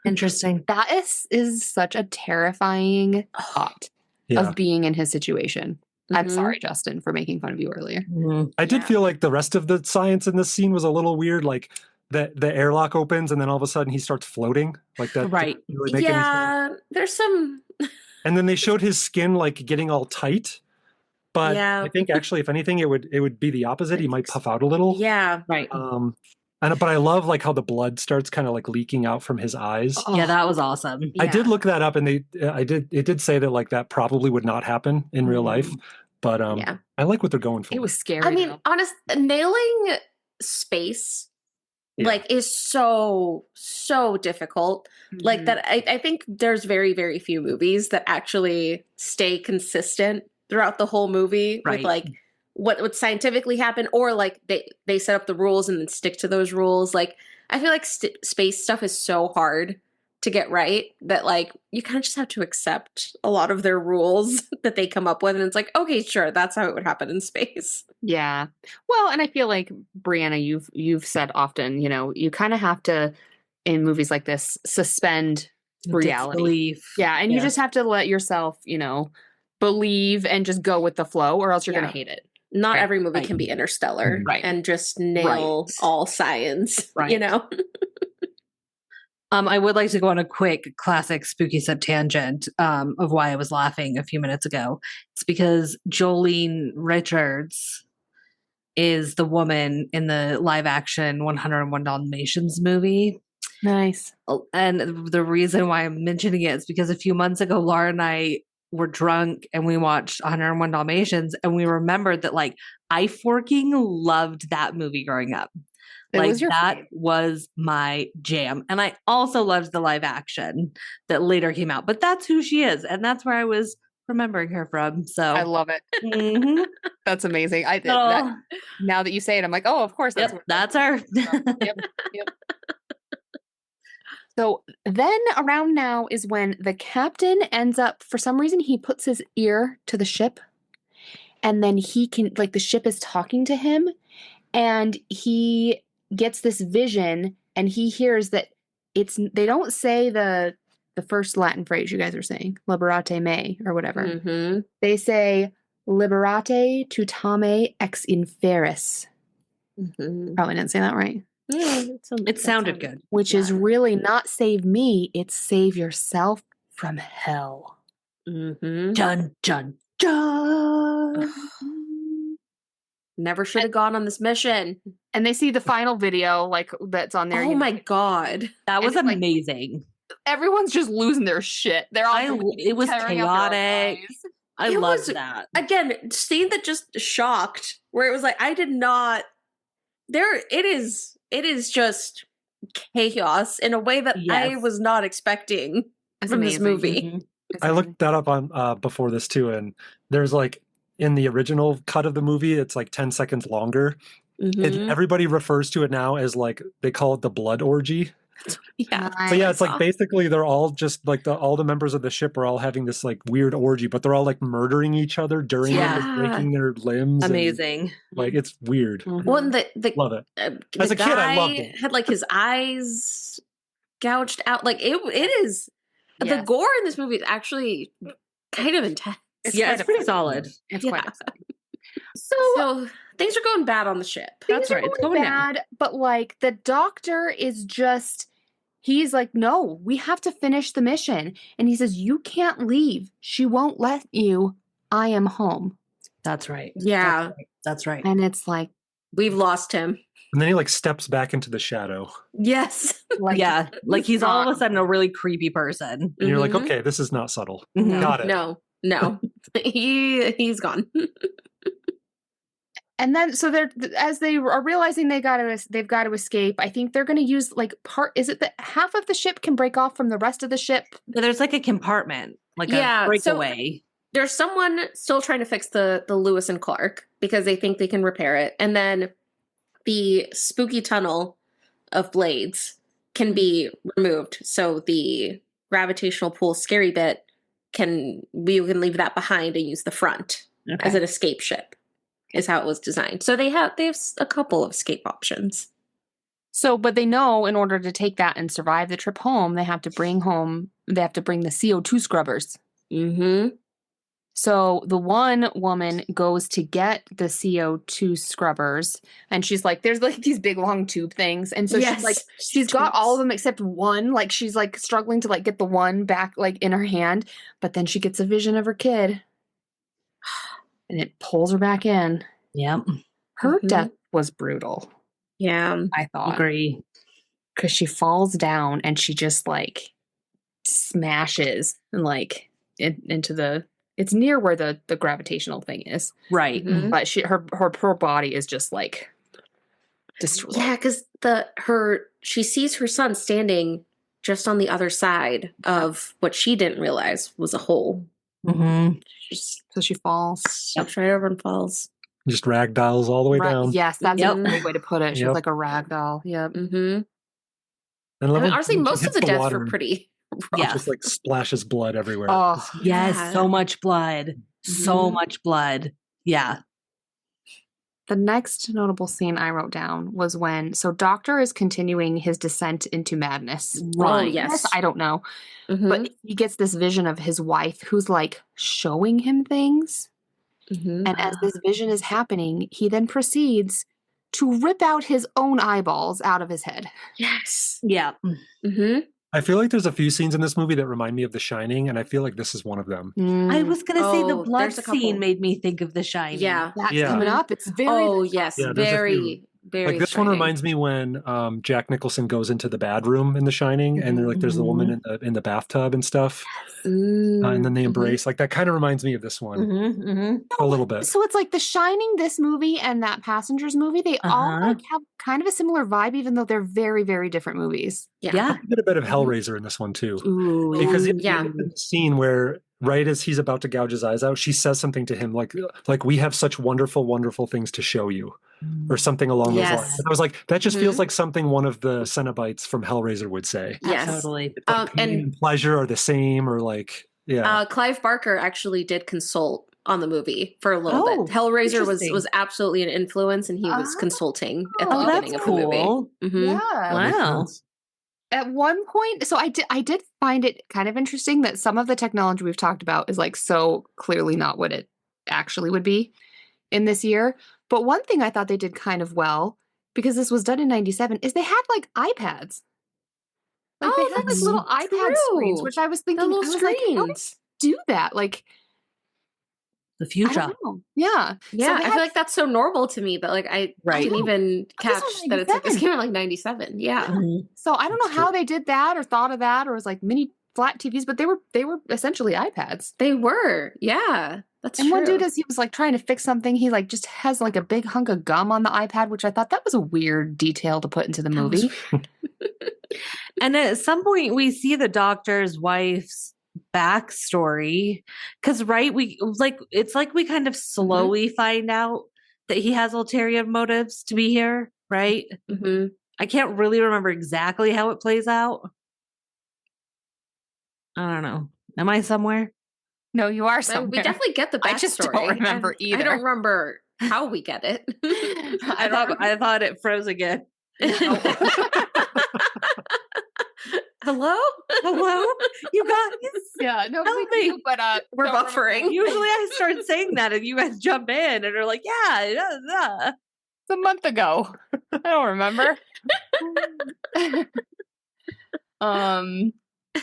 Interesting. That is such a terrifying thought yeah. of being in his situation. I'm Mhm. sorry, Justin, for making fun of you earlier. Mhm. I did Yeah. feel like the rest of the science in this scene was a little weird. Like the airlock opens and then all of a sudden he starts floating like that. Right. Didn't really make any sense. Yeah, there's some. And then they showed his skin like getting all tight. But Yeah. I think actually, if anything, it would be the opposite. He might puff out a little. Yeah. Right. But I love like how the blood starts kind of like leaking out from his eyes. Yeah, that was awesome. I did Yeah. look that up, and it did say that like that probably would not happen in real life. But Yeah. I like what they're going for. It was scary. I mean, though. nailing space Yeah. like is so difficult. Like Mhm. that, I think there's very, very few movies that actually stay consistent throughout the whole movie with Right. like what would scientifically happen, or like they set up the rules and then stick to those rules. Like I feel like space stuff is so hard to get right that like you kind of just have to accept a lot of their rules that they come up with, and it's like, okay, sure, that's how it would happen in space. Yeah. Well, and I feel like Brianna, you've said often, you kind of have to in movies like this suspend reality. Disbelief. Yeah, and you Yeah. just have to let yourself, believe and just go with the flow, or else you're Yeah. going to hate it. Not Right, every movie right. can be Interstellar Right. and just nail Right. all science, Right. I would like to go on a quick classic spooky sub tangent of why I was laughing a few minutes ago. It's because Jolene Richards is the woman in the live action 101 Dalmatians movie. Nice. And the reason why I'm mentioning it is because a few months ago, Laura and I were drunk and we watched 101 Dalmatians, and we remembered that like I forking loved that movie growing up. It Like was your that fave. was my jam. And I also loved the live action that later came out. But that's who she is. And that's where I was remembering her from. So I love it. Mhm. That's amazing. I did Oh, that. Now that you say it, I'm like, oh, of course. yep, that's her. Yep. So then around now is when the captain ends up, for some reason, he puts his ear to the ship, and then he can, like, the ship is talking to him, and he gets this vision, and he hears that they don't say the first Latin phrase you guys are saying, liberate me or whatever. Mm-hmm. They say liberate tutame ex inferis. Mm-hmm. Probably didn't say that right. Yeah, It sounded good. Which is really not save me, it's save yourself from hell. Mm-hmm. Dun, dun, dun. Never should have gone on this mission. And they see the final video, like, that's on there. Oh my God. That was And, like, amazing. Everyone's just losing their shit. They're all It was tearing out their chaotic. eyes. I It loved was- that. Again, scene that just shocked, where it was like, I did not. It is just chaos in a way that I Yes. was not expecting It's from this amazing. movie. Mhm. It's I amazing. looked that up on before this too, and there's like in the original cut of the movie, it's like 10 seconds longer. Mhm. Everybody refers to it now as like they call it the blood orgy. Yeah. So yeah, it's I like saw. basically they're all just like all the members of the ship are all having this like weird orgy, but they're all like murdering each other during it, Yeah. like, breaking their limbs. and, Amazing. like it's weird. Well, and the Love it. the As a kid, I loved guy it. had like his eyes gouged out. Like it is. The Yes. gore in this movie is actually kind of intense. It's Yeah, quite it's pretty upsetting. solid. It's Yeah. quite upsetting. So things are going bad on the ship. That's Things are right. It's going going down. bad, but like the doctor is just, he's like, no, we have to finish the mission. And he says, you can't leave. She won't let you. I am home. That's right. Yeah. That's right. And it's like, We've lost him. And then he like steps back into the shadow, Yes. Yeah. Like he's all of a not- sudden a really creepy person. and you're like, Mhm. okay, this is not subtle. Mhm. Got it. No. He's gone. And then, so they're, as they are realizing they've got to escape, I think they're going to use like is it that half of the ship can break off from the rest of the ship? But there's like a compartment, like Yeah, a so- breakaway. There's someone still trying to fix the Lewis and Clark because they think they can repair it. And then the spooky tunnel of blades can be removed. So the gravitational pull scary bit we can leave that behind and use the front as an escape ship is how it was designed. So they have a couple of escape options. So, but they know in order to take that and survive the trip home, they have to bring the CO2 scrubbers. Mm-hmm. So the one woman goes to get the CO2 scrubbers, and she's like, there's like these big long tube things. And so she's got all of them except one. Like she's like struggling to like get the one back like in her hand, but then she gets a vision of her kid and it pulls her back in. Yep. Her Mhm. death was brutal, Yeah. I thought. Agree. Because she falls down and she just like smashes and like into it's near where the gravitational thing is. Right. Mhm. But her body is just like destroyed. Yeah, because she sees her son standing just on the other side of what she didn't realize was a hole. Mm-hmm. So she falls. Steps right over and falls. Just ragdolls all the way down. Yes, that's Yep. a great way to put it. She's Yep. like a rag doll. Yep. Mm-hmm. And I love mean, when honestly, she most of hits the deaths water, were pretty rough. Yeah. just like splashes blood everywhere. Oh, Yes. Yeah. So much blood. So Mhm. much blood. Yeah. the next notable scene I wrote down was when Doctor is continuing his descent into madness. Right. Oh, yes. I don't know. Mhm. But he gets this vision of his wife who's like showing him things. Mhm. And as this vision is happening, he then proceeds to rip out his own eyeballs out of his head. Yes. Yeah. Mm-hmm. I feel like there's a few scenes in this movie that remind me of The Shining, and I feel like this is one of them. I was going to say the Oh, blood there's a couple. scene made me think of The Shining. Yeah. That's Yeah. coming up. It's very Oh, yes. Yeah, there's a very, very. Like this one striking. reminds me when Jack Nicholson goes into the bad room in The Shining, and they're like, there's the woman in the bathtub and stuff, and then they embrace. Like that kind of reminds me of this one Mm-hmm, mm-hmm. a little bit. So it's like The Shining, this movie, and that Passengers movie, they all like have kind of a similar vibe, even though they're very, very different movies. Yeah. I did a bit of Hellraiser in this one too, Ooh. because yeah. the scene where right as he's about to gouge his eyes out, she says something to him like we have such wonderful, wonderful things to show you, or something along those Yes. lines. And I was like, that just feels like something one of the Cenobites from Hellraiser would say. Yes. Totally. Like pain and pleasure are the same, or like Clive Barker actually did consult on the movie for a little Oh, bit. Hellraiser was interesting. absolutely an influence, and he was consulting at the Oh, beginning that's of the movie. cool. Mhm. Yeah. Wow. At one point, so I did find it kind of interesting that some of the technology we've talked about is like so clearly not what it actually would be in this year. But one thing I thought they did kind of well, because this was done in 97, is they had like iPads. Like they had like little iPad screens, which I was thinking, little I was like, how did screens. they do that? Like The I future. don't know. Yeah. Yeah, So I they feel had, like that's so normal to me, but like I Right. didn't even But this catch was that it's like this 97. came out like 97. Yeah. Mhm. so I don't That's know how true. they did that or thought of that, or it was like mini flat TVs, but they were essentially iPads. They were. Yeah. That's And true. one dude, as he was like trying to fix something, he like just has like a big hunk of gum on the iPad, which I thought that was a weird detail to put into the That was- movie. And at some point, we see the doctor's wife's backstory. Because, right, it's like we kind of slowly find out that he has ulterior motives to be here, right? Mhm. I can't really remember exactly how it plays out. I don't know. Am I somewhere? No, you are But somewhere. we definitely get the backstory. I just don't remember either. I don't remember how we get it. I thought it froze again. Hello? Hello, you guys. Yeah, no, Help we do, me. but We're don't remember. buffering. Usually, I start saying that, and you guys jump in and are like, "Yeah, It's a month ago. I don't remember. I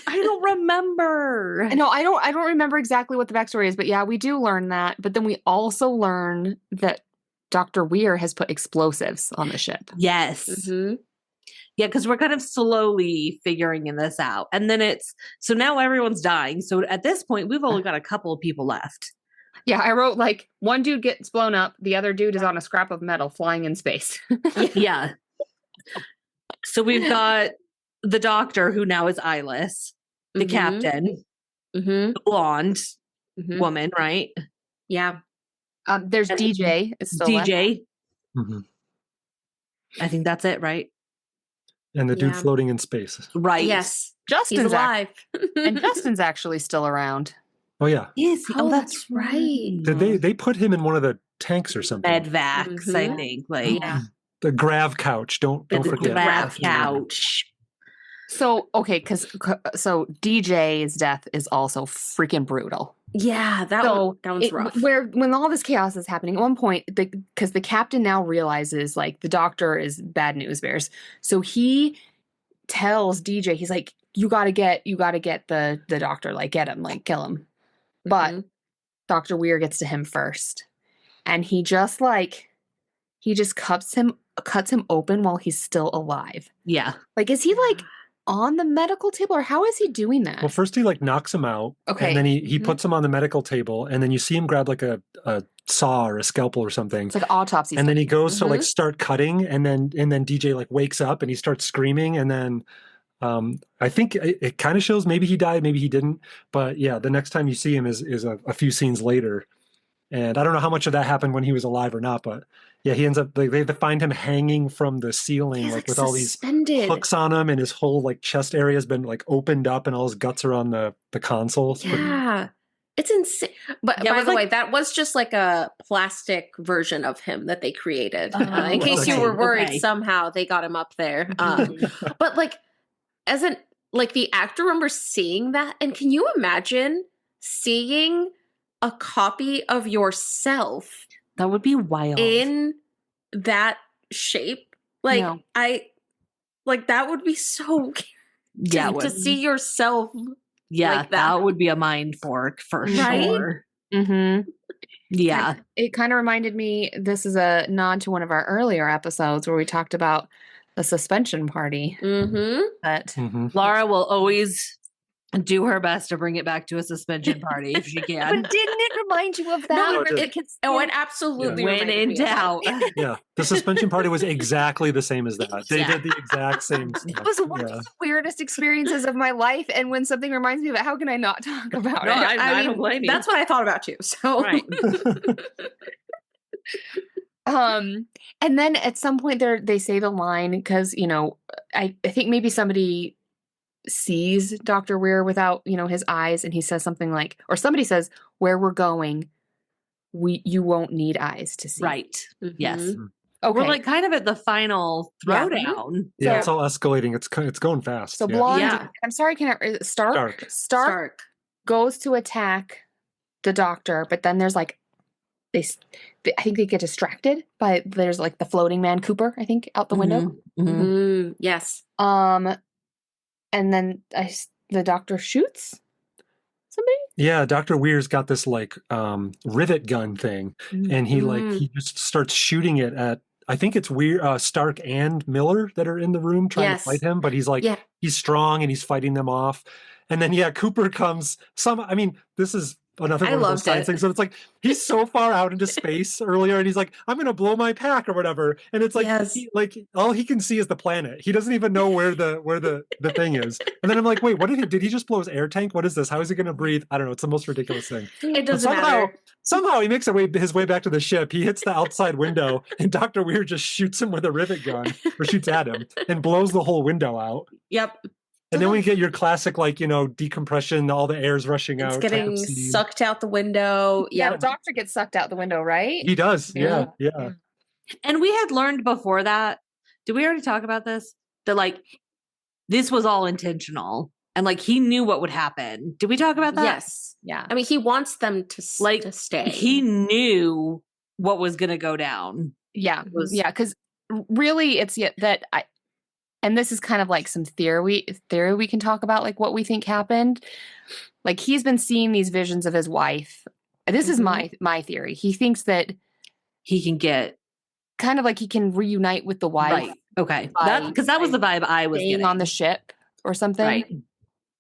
don't remember." No, I don't remember exactly what the backstory is, but yeah, we do learn that. But then we also learn that Dr. Weir has put explosives on the ship. Yes. Mhm. Yeah, because we're kind of slowly figuring this out. And then so now everyone's dying. So at this point, we've only got a couple of people left. Yeah, I wrote like one dude gets blown up, the other dude is on a scrap of metal flying in space. Yeah. So we've got the doctor, who now is eyeless, the Mhm. captain, Mhm. the blonde Mhm. woman, right? Yeah. There's And DJ. Is still left. DJ. Mhm. I think that's it, right? And the dude Yeah. floating in space. Right. Yes. Justin's He's alive. and Justin's actually still around. Oh yeah. Is he? Oh, that's that's right. Did they put him in one of the tanks or something? Medvacs, I Mhm. think. Like Yeah. The grav couch. Don't the forget. grav grav couch. So okay, so DJ's death is also freaking brutal. Yeah, that one's rough. When all this chaos is happening, at one point, because the captain now realizes like the doctor is bad news bears, so he tells DJ, he's like, you gotta get the doctor, like get him, like kill him. But Mhm. Dr. Weir gets to him first, and he just cuts him open while he's still alive. Yeah. Like, is he like on the medical table, or how is he doing that? Well, first he like knocks him out. Okay. And then he Mhm. puts him on the medical table, and then you see him grab like a saw or a scalpel or something. It's like autopsy. And then he goes to like Mhm. start cutting, and then DJ like wakes up and he starts screaming, and then I think it kind of shows maybe he died, maybe he didn't, but yeah, the next time you see him is a few scenes later, and I don't know how much of that happened when he was alive or not, but yeah, he ends up they have to find him hanging from the ceiling, He's, like with all these suspended. hooks on him, and his whole like chest area has been like opened up, and all his guts are on the console. It's pretty- Yeah. It's insane. But Yeah, it by was the like- way, that was just like a plastic version of him that they created. Oh, In case you okay, were worried okay. somehow they got him up there. But like, like the actor remembers seeing that. And can you imagine seeing a copy of yourself That would be wild. in that shape? Like, No. that would be so yeah, it to would. see yourself. Yeah, like that. that would be a mind fork for Right? sure. Mm-hmm. Yeah. It kind of reminded me, this is a nod to one of our earlier episodes where we talked about the suspension party. Mm-hmm. But Mhm. Laura will always do her best to bring it back to a suspension party if she can. But didn't it remind you of that? No, it It absolutely When reminded in me of that. doubt. Yeah, the suspension party was exactly the same as that. They Yeah. did the exact same stuff. It was one of the weirdest experiences of my life, and when something reminds me of it, how can I not talk about No, it? I don't blame you. That's what I thought about too. So Right. And then at some point they say the line, because I think maybe somebody sees Dr. Weir without his eyes, and he says something like, or somebody says, where we're going, you won't need eyes to see. Right. Yes. Mhm. Okay. We're like kind of at the final Yeah. throwdown. Yeah, So- it's all escalating. It's going fast. So yeah. blonde. Yeah. I'm sorry. Stark Stark. goes to attack the doctor, but then there's like I think they get distracted by there's like the floating man Cooper. I think out the window. Yes. And then the doctor shoots somebody. Yeah, Dr. Weir's got this like rivet gun thing, and he just starts shooting it at, I think it's Stark and Miller that are in the room trying to fight him, but he's like he's strong and he's fighting them off. And then Cooper comes this is another one of those science things. So it's like he's so far out into space earlier, and he's like, I'm gonna blow my pack or whatever. And it's like all he can see is the planet. He doesn't even know where the thing is. And then I'm like, wait, what did he just blow his air tank? What is this? How is he gonna breathe? I don't know. It's the most ridiculous thing. It doesn't matter. Somehow he makes his way back to the ship. He hits the outside window, and Dr. Weir just shoots him with a rivet gun, or shoots at him, and blows the whole window out. Yep. And then we get your classic, decompression, all the air's rushing out. It's getting sucked out the window. Yeah, the doctor gets sucked out the window, right? He does. Yeah. And we had learned before that. Did we already talk about this? That this was all intentional. And he knew what would happen. Did we talk about that? Yes. Yeah. I mean, he wants them to stay. He knew what was going to go down. Yeah. Because really it's and this is kind of like some theory we can talk about, what we think happened. He's been seeing these visions of his wife. This is my theory. He thinks that he can get kind of he can reunite with the wife. Right. Okay. Because that was the vibe I was getting on the ship or something. Right.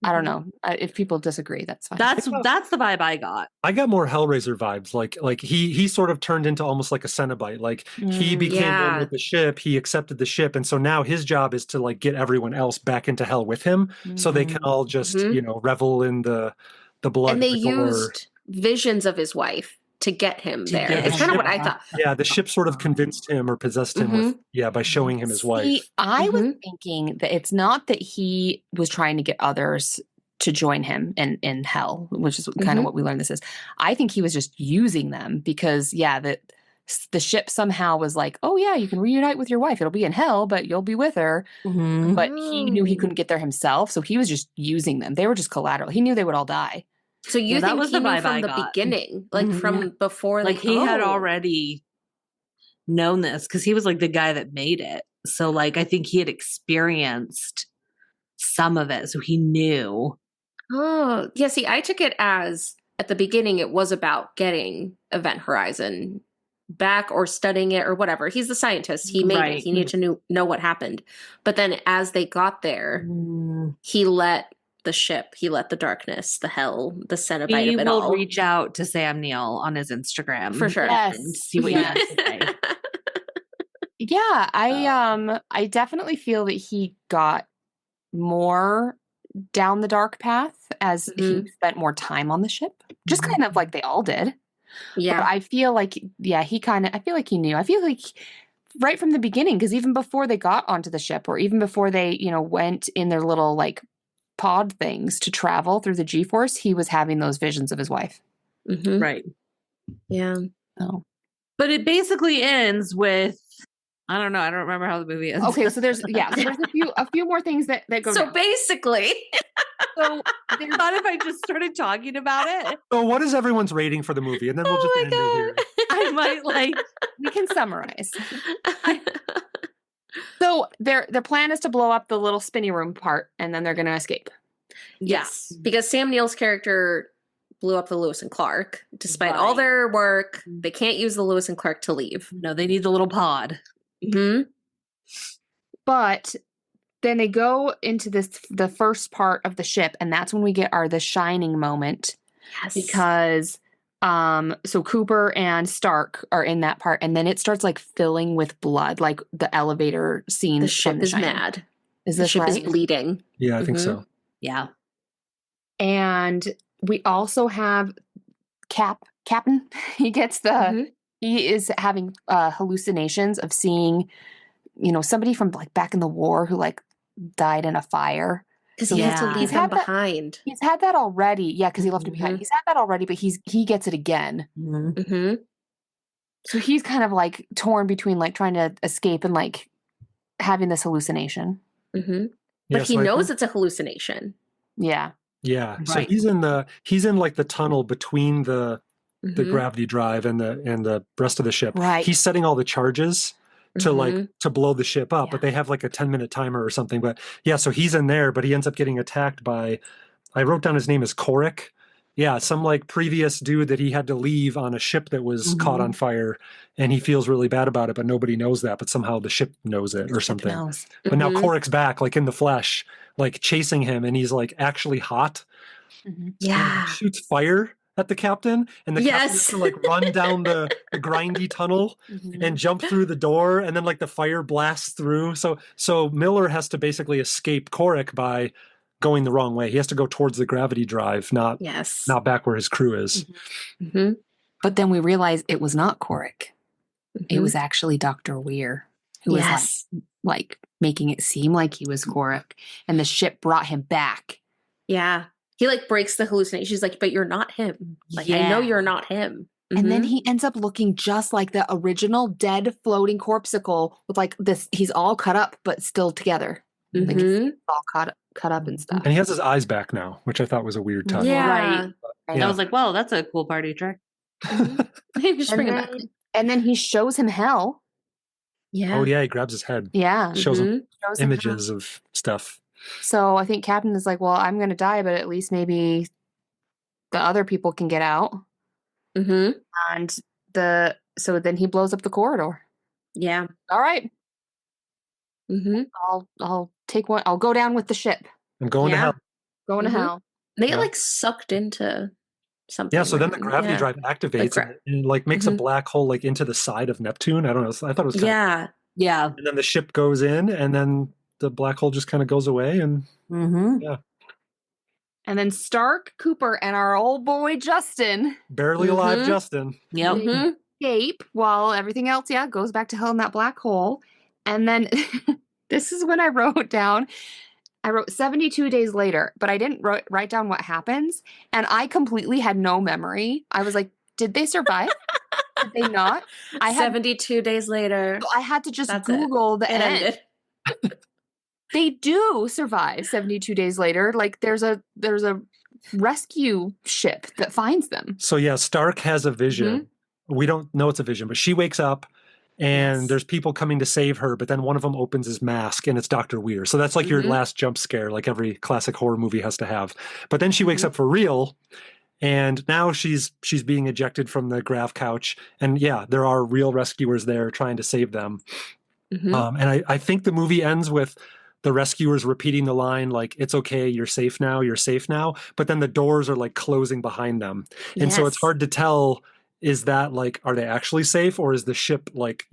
I don't know. If people disagree, that's fine. That's the vibe I got. I got more Hellraiser vibes. Like he sort of turned into almost like a Cenobite. He became one with the ship. He accepted the ship, and so now his job is to get everyone else back into hell with him, so they can all just revel in the blood. And they used visions of his wife to get him there. It's kind of what I thought. Yeah, the ship sort of convinced him or possessed him by showing him his wife. I was thinking that it's not that he was trying to get others to join him in hell, which is kind of what we learned this is. I think he was just using them because, the ship somehow was like, oh, yeah, you can reunite with your wife. It'll be in hell, but you'll be with her. But he knew he couldn't get there himself, so he was just using them. They were just collateral. He knew they would all die. So you think that was he the knew vibe from the beginning, from before, he had already known this because he was the guy that made it. So I think he had experienced some of it, so he knew. Oh, yeah. See, I took it as at the beginning it was about getting Event Horizon back or studying it or whatever. He's the scientist. He made it. He needed to know what happened. But then as they got there, he let the ship, he let the darkness, the hell, the Cenobite of it all. He will reach out to Sam Neill on his Instagram. For sure. Yes. And see what he has to say. Yeah, I definitely feel that he got more down the dark path as he spent more time on the ship. Just kind of like they all did. Yeah. But I feel like, I feel like he knew. I feel like right from the beginning, because even before they got onto the ship or even before they, went in their little pod things to travel through the G-force, he was having those visions of his wife. Right. Yeah. Oh. But it basically ends with, I don't know. I don't remember how the movie ends. Okay, so there's a few more things that go. So down. basically, so I thought if I just started talking about it. So what is everyone's rating for the movie? And then we'll just end it here. I might we can summarize. So their plan is to blow up the little spinny room part, and then they're going to escape. Yes, because Sam Neill's character blew up the Lewis and Clark. Despite all their work, they can't use the Lewis and Clark to leave. No, they need the little pod. But then they go into the first part of the ship, and that's when we get the shining moment. Yes, because so Cooper and Stark are in that part, and then it starts filling with blood, like the elevator scene. The ship is mad. Is the this ship right? is bleeding. Yeah, I think so. Yeah. And we also have Captain. He gets he is having hallucinations of seeing, somebody from back in the war who died in a fire. Because he has to leave them behind. He's had that already. Yeah, because he left it behind. He's had that already, but he gets it again. So he's kind of like torn between like trying to escape and like having this hallucination. Mm-hmm. Yeah, But he so I knows think- it's a hallucination. Yeah. Yeah. So Right. he's in like the tunnel between the Mm-hmm. gravity drive and the rest of the ship. Right. He's setting all the charges to like Mhm. to blow the ship up, Yeah. but they have like a 10-minute timer or something. But yeah, so he's in there, but he ends up getting attacked by, I wrote down his name is Korik. Yeah, some like previous dude that he had to leave on a ship that was caught on fire, and he feels really bad about it, but nobody knows that, but somehow the ship knows it or something. Knows. But now Mhm. Korik's back, like in the flesh, like chasing him, and he's like actually hot. Yeah. Shoots fire at the captain, and the captain has Yes. to like run down the grindy tunnel and jump through the door, and then like the fire blasts through. So Miller has to basically escape Korik by going the wrong way. He has to go towards the gravity drive, Yes. not back where his crew is. Mm-hmm. But then we realized it was not Korik. It Mhm. was actually Dr. Weir who Yes. was like making it seem like he was Korik. And the ship brought him back. Yeah. He like breaks the hallucination. She's like, but you're not him. Like, I know Yeah. you're not him. And then Mhm. he ends up looking just like the original dead floating corpsicle with like this. He's all cut up, but still together. Like Mhm. it's all cut up and stuff. And he has his eyes back now, which I thought was a weird touch. Yeah. Right. Right. I was like, well, that's a cool party trick. Just bring him back. And then he shows him hell. Yeah. Oh yeah, he grabs his head, Yeah. shows him Mhm. Shows him hell. images of stuff. So I think Captain is like, well, I'm going to die, but at least maybe the other people can get out. Mhm. And so then he blows up the corridor. Yeah. All right, Mhm. I'll take one. I'll go down with the ship. I'm going to Yeah. hell. Going to Mhm. hell. They get Yeah. like sucked into something. Yeah, so then the right? gravity Yeah. drive activates Like and like makes a Mhm. black hole like into the side of Neptune. I don't know. I thought it was kind of, Yeah. Yeah. and then the ship goes in, and then the black hole just kind of goes away, and Mm-hmm. And then Stark, Cooper, and our old boy Justin barely alive Mhm. Justin. Yep. Mhm. escape while everything else, goes back to hell in that black hole. And then this is when I wrote 72 days later, but I didn't write down what happens. And I completely had no memory. I was like, did they survive? Did they not? I had 72 days later. to just That's it. Google the It end. ended. They do survive 72 days later. Like there's a rescue ship that finds them. So yeah, Stark has a vision. We don't know it's a vision, but she wakes up and Yes. there's people coming to save her, but then one of them opens his mask and it's Dr. Weir. So that's like your Mhm. last jump scare, like every classic horror movie has to have. But then she wakes up for real, and now she's being ejected from the grav couch. And yeah, there are real rescuers there trying to save them. Mhm. And I think the movie ends with the rescuers repeating the line like, it's okay, you're safe now, but then the doors are like closing behind them. And so it's Yes. hard to tell, is that like, are they actually safe, or is the ship like,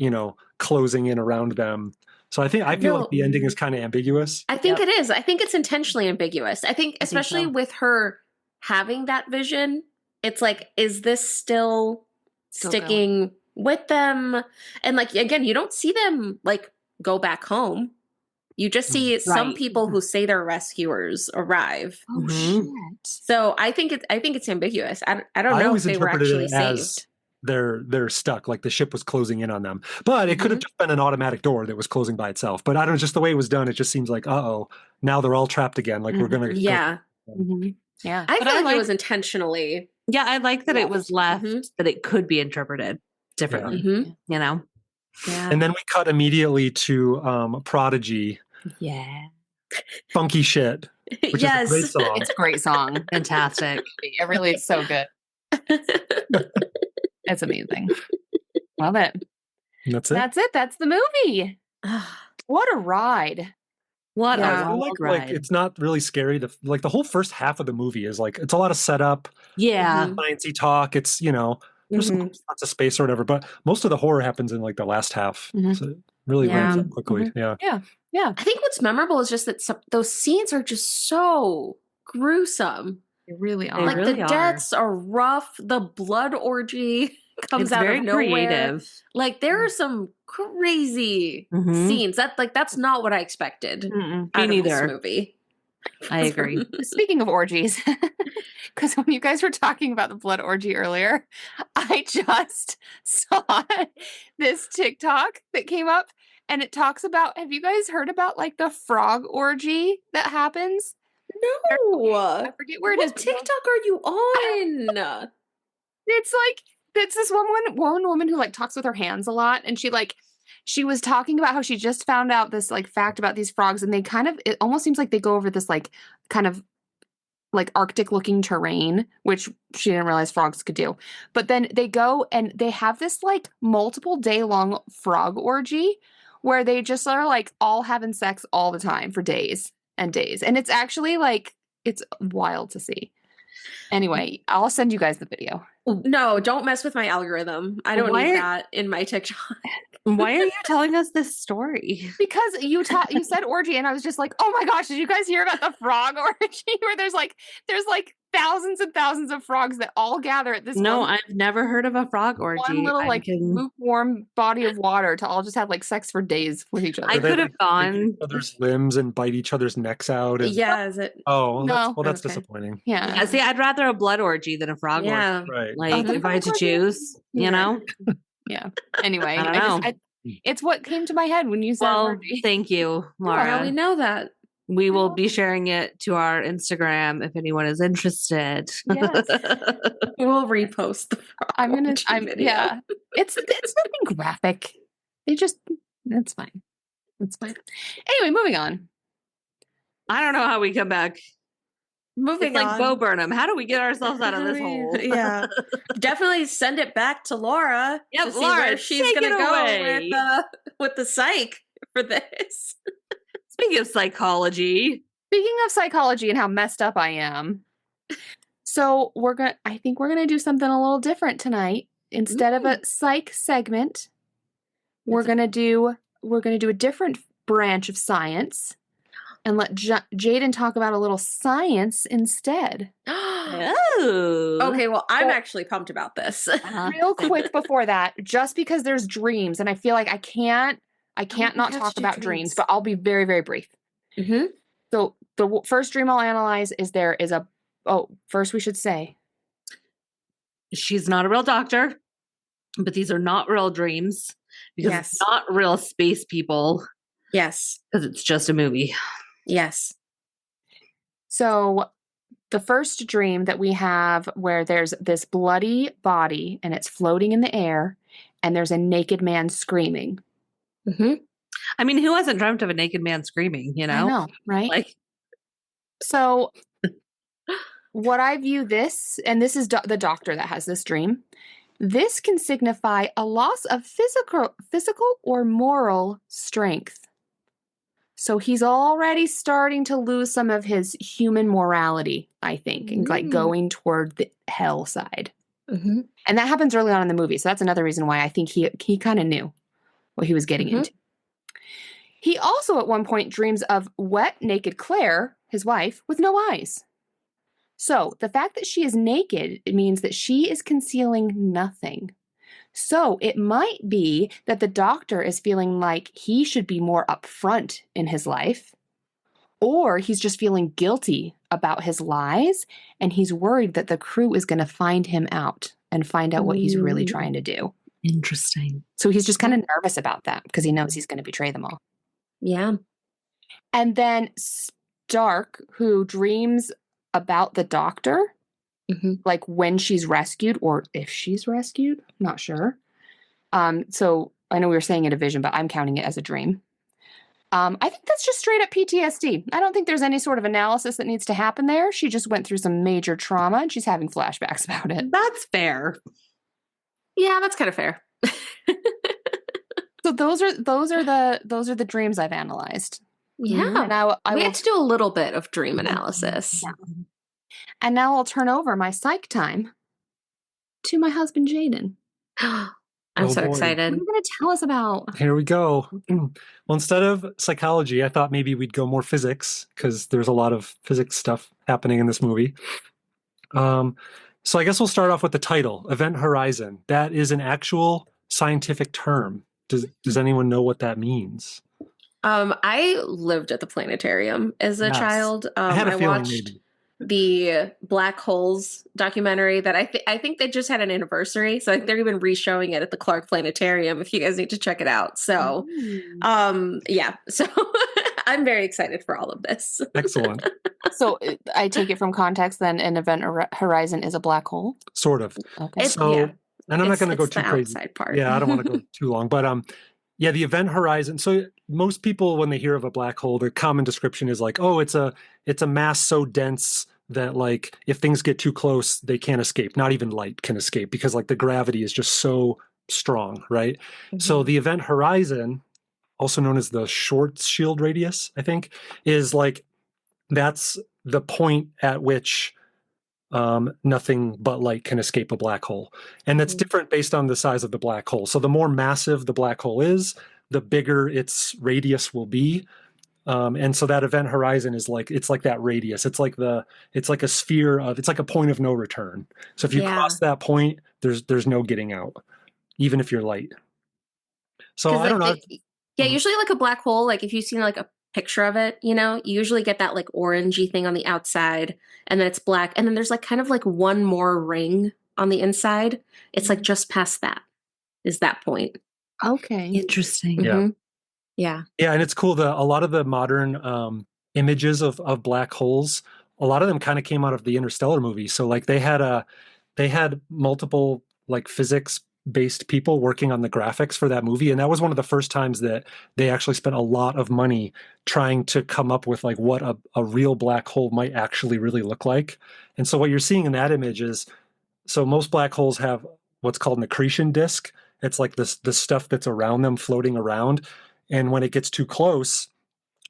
closing in around them? So I feel like No. the ending is kind of ambiguous. I think it is. I think it's intentionally ambiguous. I think especially so. with her having that vision, it's like, is this still sticking with them? And like, again, you don't see them like go back home. You just see some Right. people who say they're rescuers arrive. Oh Mhm. shit. So I think it's ambiguous. I don't I know if always they were interpreted actually it as saved. they're stuck, like the ship was closing in on them. But it could have Mhm. just been an automatic door that was closing by itself. But I don't know, just the way it was done, it just seems like, now they're all trapped again. Like we're gonna Yeah. Yeah. I But feel I like it like- was intentionally. Yeah, I like that it was left Mhm. that it could be interpreted differently. Mhm. You know? Yeah. And then we cut immediately to Prodigy, Yeah. Funky Shit, which Yes. is a great song. It's a great song. Fantastic. It really is so good. It's amazing. Love it. And that's it. That's it. That's the movie. What a ride. What Yeah. a I wild like ride. it's not really scary. The whole first half of the movie is like, it's a lot of setup, Yeah. Mhm. sciencey talk. It's, there's some lots of space or whatever, but most of the horror happens in like the last half. Mhm. So it really Yeah. ramps up quickly. Mhm. Yeah. Yeah. I think what's memorable is just that those scenes are just so gruesome. They really They are. Like really the are. deaths are rough. The blood orgy comes It's out very of nowhere. creative. Like there are some crazy Mhm. scenes. That's not what I expected Mm-mm. out Me of this neither. movie. I agree. Speaking of orgies, because when you guys were talking about the blood orgy earlier, I just saw this TikTok that came up and it talks about, have you guys heard about like the frog orgy that happens? No. I forget where it is. What TikTok are you on? It's like, it's this one woman who like talks with her hands a lot. And she was talking about how she just found out this like fact about these frogs, and they kind of, it almost seems like they go over this like kind of like Arctic looking terrain, which she didn't realize frogs could do. But then they go and they have this like multiple day long frog orgy where they just are like all having sex all the time for days and days. And it's actually like, it's wild to see. Anyway, I'll send you guys the video. No, don't mess with my algorithm. I don't need that in my TikTok. Why are you telling us this story? Because you said orgy, and I was just like, oh my gosh, did you guys hear about the frog orgy where there's like thousands and thousands of frogs that all gather at this No, I've never heard of a frog orgy. one little like lukewarm body of water to all just have like sex for days with each other. I could have gone each other's limbs and bite each other's necks out. And, Yeah, is it? Oh, No. that's Okay. disappointing. Yeah. See, I'd rather a blood orgy than a frog orgy. Yeah. Right. Like, the if I had to frog orgy? choose, you know? Yeah. Anyway, I don't know. it's what came to my head when you said Well, orgy. thank you, Now we Laura. know that. We will be sharing it to our Instagram if anyone is interested. Yes. We will repost the frog video. Yeah. It's nothing graphic. It's fine. It's fine. Anyway, moving on. I don't know how we come back. Moving It's like on. Bo Burnham. How do we get ourselves out of this hole? Yeah. Definitely send it back to Laura. Yep, to see Laura, where she's take gonna it go away. with the psych for this. Speaking of psychology. Speaking of psychology and how messed up I am, so I think we're gonna do something a little different tonight. Instead of a psych segment, we're gonna do a different branch of science and let Jaden talk about a little science instead. Oh. Okay, well, I'm actually pumped about this. Real quick before that, just because there's dreams, and I feel like I can't not have talk to do about dreams, dreams. but I'll be very, very brief. Mm-hmm. So the first dream I'll analyze is first we should say, She's not a real doctor, but these are not real dreams because Yes. it's not real space people Yes. because it's just a movie. Yes. so the first dream that we have where there's this bloody body and it's floating in the air and there's a naked man screaming. Mm-hmm. I mean, who hasn't dreamt of a naked man screaming, you know? I know, right? Like, So what I view this, and this is the doctor that has this dream, this can signify a loss of physical or moral strength. So he's already starting to lose some of his human morality, I think, and like going toward the hell side. Mm-hmm. And that happens early on in the movie. So that's another reason why I think he kind of knew what he was getting into. He also at one point dreams of wet, naked Claire, his wife, with no eyes. So the fact that she is naked, it means that she is concealing nothing. So it might be that the doctor is feeling like he should be more upfront in his life, or he's just feeling guilty about his lies, and he's worried that the crew is going to find him out and find out what he's really trying to do. interesting. So he's just kind of nervous about that because he knows he's going to betray them all. Yeah. And then Stark, who dreams about the doctor, like when she's rescued or if she's rescued, not sure. So I know we were saying it a vision, but I'm counting it as a dream. I think that's just straight up PTSD. I don't think there's any sort of analysis that needs to happen there. She just went through some major trauma and she's having flashbacks about it. That's fair. Yeah, that's kind of fair. So those are the dreams I've analyzed. Yeah. And I We will had to do a little bit of dream analysis. Yeah. And now I'll turn over my psych time to my husband, Jaden. I'm so boy. What are excited. you going to tell us about? Here we go. Well, instead of psychology, I thought maybe we'd go more physics because there's a lot of physics stuff happening in this movie. So I guess we'll start off with the title, Event Horizon. That is an actual scientific term. Does anyone know what that means? I lived at the planetarium as a Yes. child. I had a I feeling watched maybe. the Black Holes documentary that I think they just had an anniversary, so I think they're even re-showing it at the Clark Planetarium. If you guys need to check it out, so yeah, so I'm very excited for all of this. Excellent. So I take it from context, then an event horizon is a black hole. Sort of. Okay. So, Yeah. and I'm not going to go It's too the crazy. outside part. Yeah, I don't want to go too long, but yeah, the event horizon. So most people, when they hear of a black hole, the common description is like, oh, it's a mass so dense that like if things get too close, they can't escape. Not even light can escape because like the gravity is just so strong, right? So the event horizon, also known as the Schwarzschild radius, I think, is like that's the point at which nothing but light can escape a black hole. And that's different based on the size of the black hole. So the more massive the black hole is, the bigger its radius will be. And so that event horizon is like, it's like that radius. It's like a sphere of, it's like a point of no return. So if you cross that point, there's no getting out, even if you're light. So I don't know. Usually like a black hole, like if you've seen like a picture of it, you usually get that like orangey thing on the outside and then it's black. And then there's like kind of like one more ring on the inside. It's like just past that is that point. Okay. Interesting. Yeah. Yeah. Yeah. And it's cool that a lot of the modern images of black holes, a lot of them kind of came out of the Interstellar movie. So like they had multiple like physics based people working on the graphics for that movie. And that was one of the first times that they actually spent a lot of money trying to come up with like what a real black hole might actually really look like. And so what you're seeing in that image is, so most black holes have what's called an accretion disk. It's like the stuff that's around them floating around. And when it gets too close,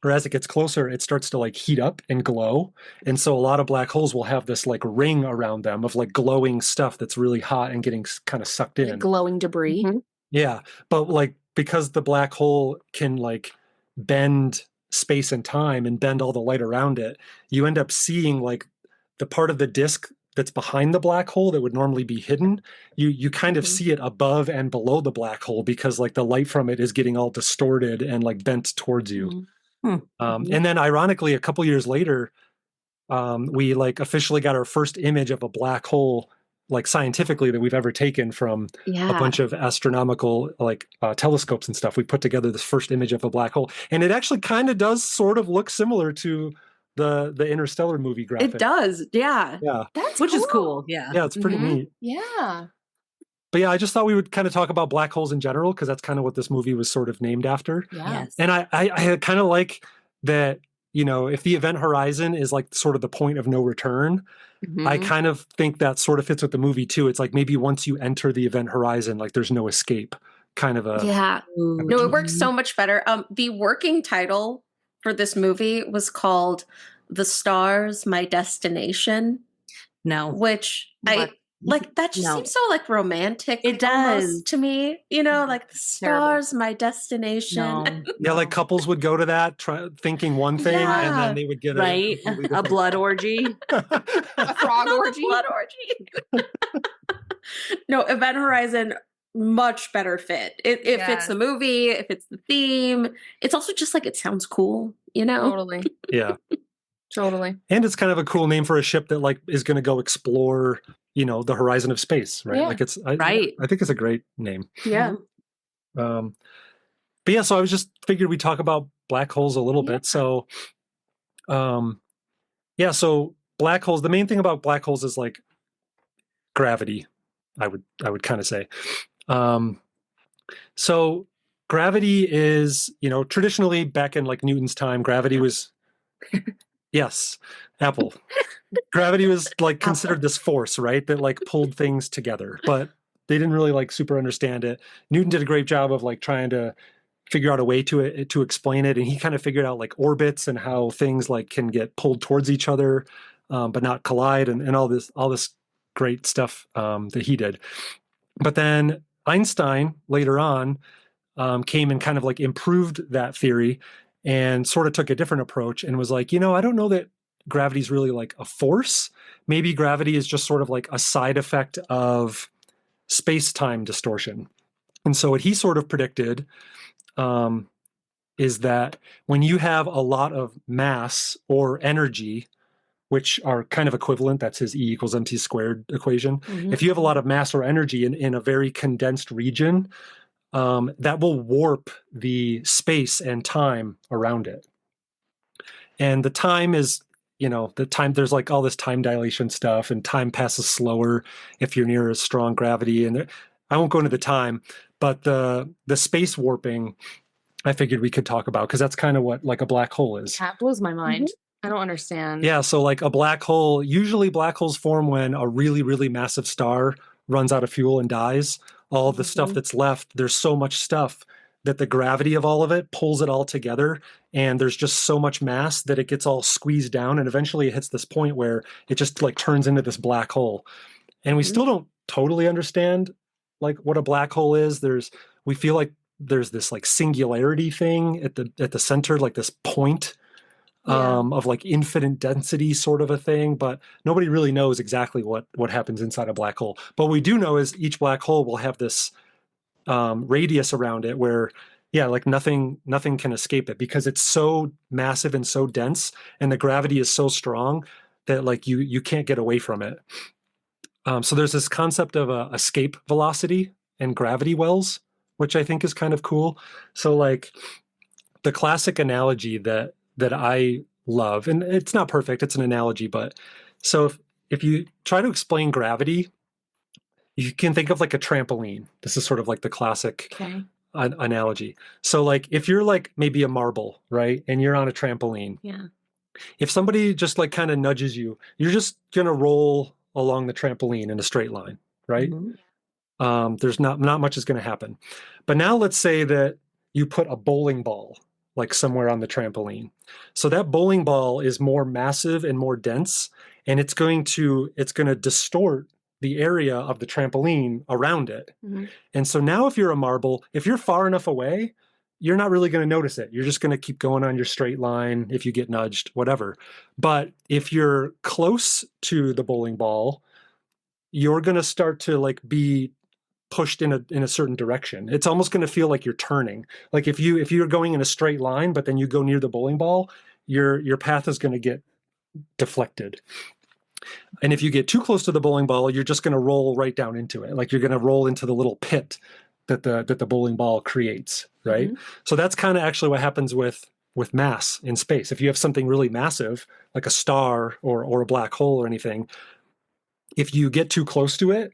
or as it gets closer, it starts to like heat up and glow. And so a lot of black holes will have this like ring around them of like glowing stuff that's really hot and getting kind of sucked in. Like glowing debris. Yeah. But like, because the black hole can like bend space and time and bend all the light around it, you end up seeing like the part of the disk that's behind the black hole that would normally be hidden. You kind of see it above and below the black hole because like the light from it is getting all distorted and like bent towards you. And then ironically, a couple years later, we like officially got our first image of a black hole, like scientifically, that we've ever taken from a bunch of astronomical like telescopes and stuff. We put together this first image of a black hole, and it actually kind of does sort of look similar to the Interstellar movie graphic. It does. Yeah. Yeah. Which is cool. Yeah. Yeah, it's pretty neat. Yeah. But yeah, I just thought we would kind of talk about black holes in general because that's kind of what this movie was sort of named after. Yeah. Yes. And I kind of like that, if the event horizon is like sort of the point of no return, I kind of think that sort of fits with the movie too. It's like maybe once you enter the event horizon, like there's no escape kind of a. Yeah. No, it works so much better. The working title for this movie was called The Stars, My Destination. No. Which that just seems so like romantic. It does to me, like the stars, my destination. No. Yeah, like couples would go to that thinking one thing, and then they would get a blood orgy, a frog orgy, blood orgy. No, Event Horizon, much better fit. It fits the movie. It fits the theme. It's also just like it sounds cool, Totally. Yeah. Totally. And it's kind of a cool name for a ship that like is going to go explore, the horizon of space, right? Yeah. Like I think it's a great name. Yeah. But yeah, so I was just figured we'd talk about black holes a little bit. So, so black holes, the main thing about black holes is like gravity, I would kind of say. So gravity is, traditionally back in like Newton's time, gravity was, yes, Apple. Gravity was like considered this force, right? That like pulled things together, but they didn't really like super understand it. Newton did a great job of like trying to figure out a way to explain it. And he kind of figured out like orbits and how things like can get pulled towards each other, but not collide and all this great stuff that he did. But then Einstein later on came and kind of like improved that theory and sort of took a different approach and was like, I don't know that gravity is really like a force. Maybe gravity is just sort of like a side effect of space-time distortion. And so what he sort of predicted is that when you have a lot of mass or energy, which are kind of equivalent, that's his E equals mc squared equation. Mhm. If you have a lot of mass or energy in a very condensed region, that will warp the space and time around it. And the time is, the time, there's like all this time dilation stuff, and time passes slower if you're near a strong gravity. And I won't go into the time, but the space warping, I figured we could talk about, because that's kind of what like a black hole is. That blows my mind. I don't understand. Yeah, so like a black hole, usually black holes form when a really, really massive star runs out of fuel and dies. All the stuff that's left, there's so much stuff that the gravity of all of it pulls it all together, and there's just so much mass that it gets all squeezed down, and eventually it hits this point where it just like turns into this black hole. And we still don't totally understand like what a black hole is. We feel like there's this like singularity thing at the center, like this point of like infinite density sort of a thing, but nobody really knows exactly what happens inside a black hole. But what we do know is each black hole will have this radius around it where, like nothing can escape it, because it's so massive and so dense, and the gravity is so strong that like you can't get away from it. So there's this concept of escape velocity and gravity wells, which I think is kind of cool. So like the classic analogy that I love, and it's not perfect, it's an analogy, but so if you try to explain gravity, you can think of like a trampoline. This is sort of like the classic analogy. So like if you're like maybe a marble, right? And you're on a trampoline. Yeah. If somebody just like kind of nudges you, you're just going to roll along the trampoline in a straight line, right? There's not much is going to happen. But now let's say that you put a bowling ball like somewhere on the trampoline. So that bowling ball is more massive and more dense, and it's going to distort the area of the trampoline around it. And so now if you're a marble, if you're far enough away, you're not really going to notice it. You're just going to keep going on your straight line if you get nudged, whatever. But if you're close to the bowling ball, you're going to start to like be pushed in a certain direction. It's almost going to feel like you're turning. Like if you're going in a straight line, but then you go near the bowling ball, your path is going to get deflected. And if you get too close to the bowling ball, you're just going to roll right down into it. Like you're going to roll into the little pit that the bowling ball creates, right? So that's kind of actually what happens with mass in space. If you have something really massive, like a star or a black hole or anything, if you get too close to it,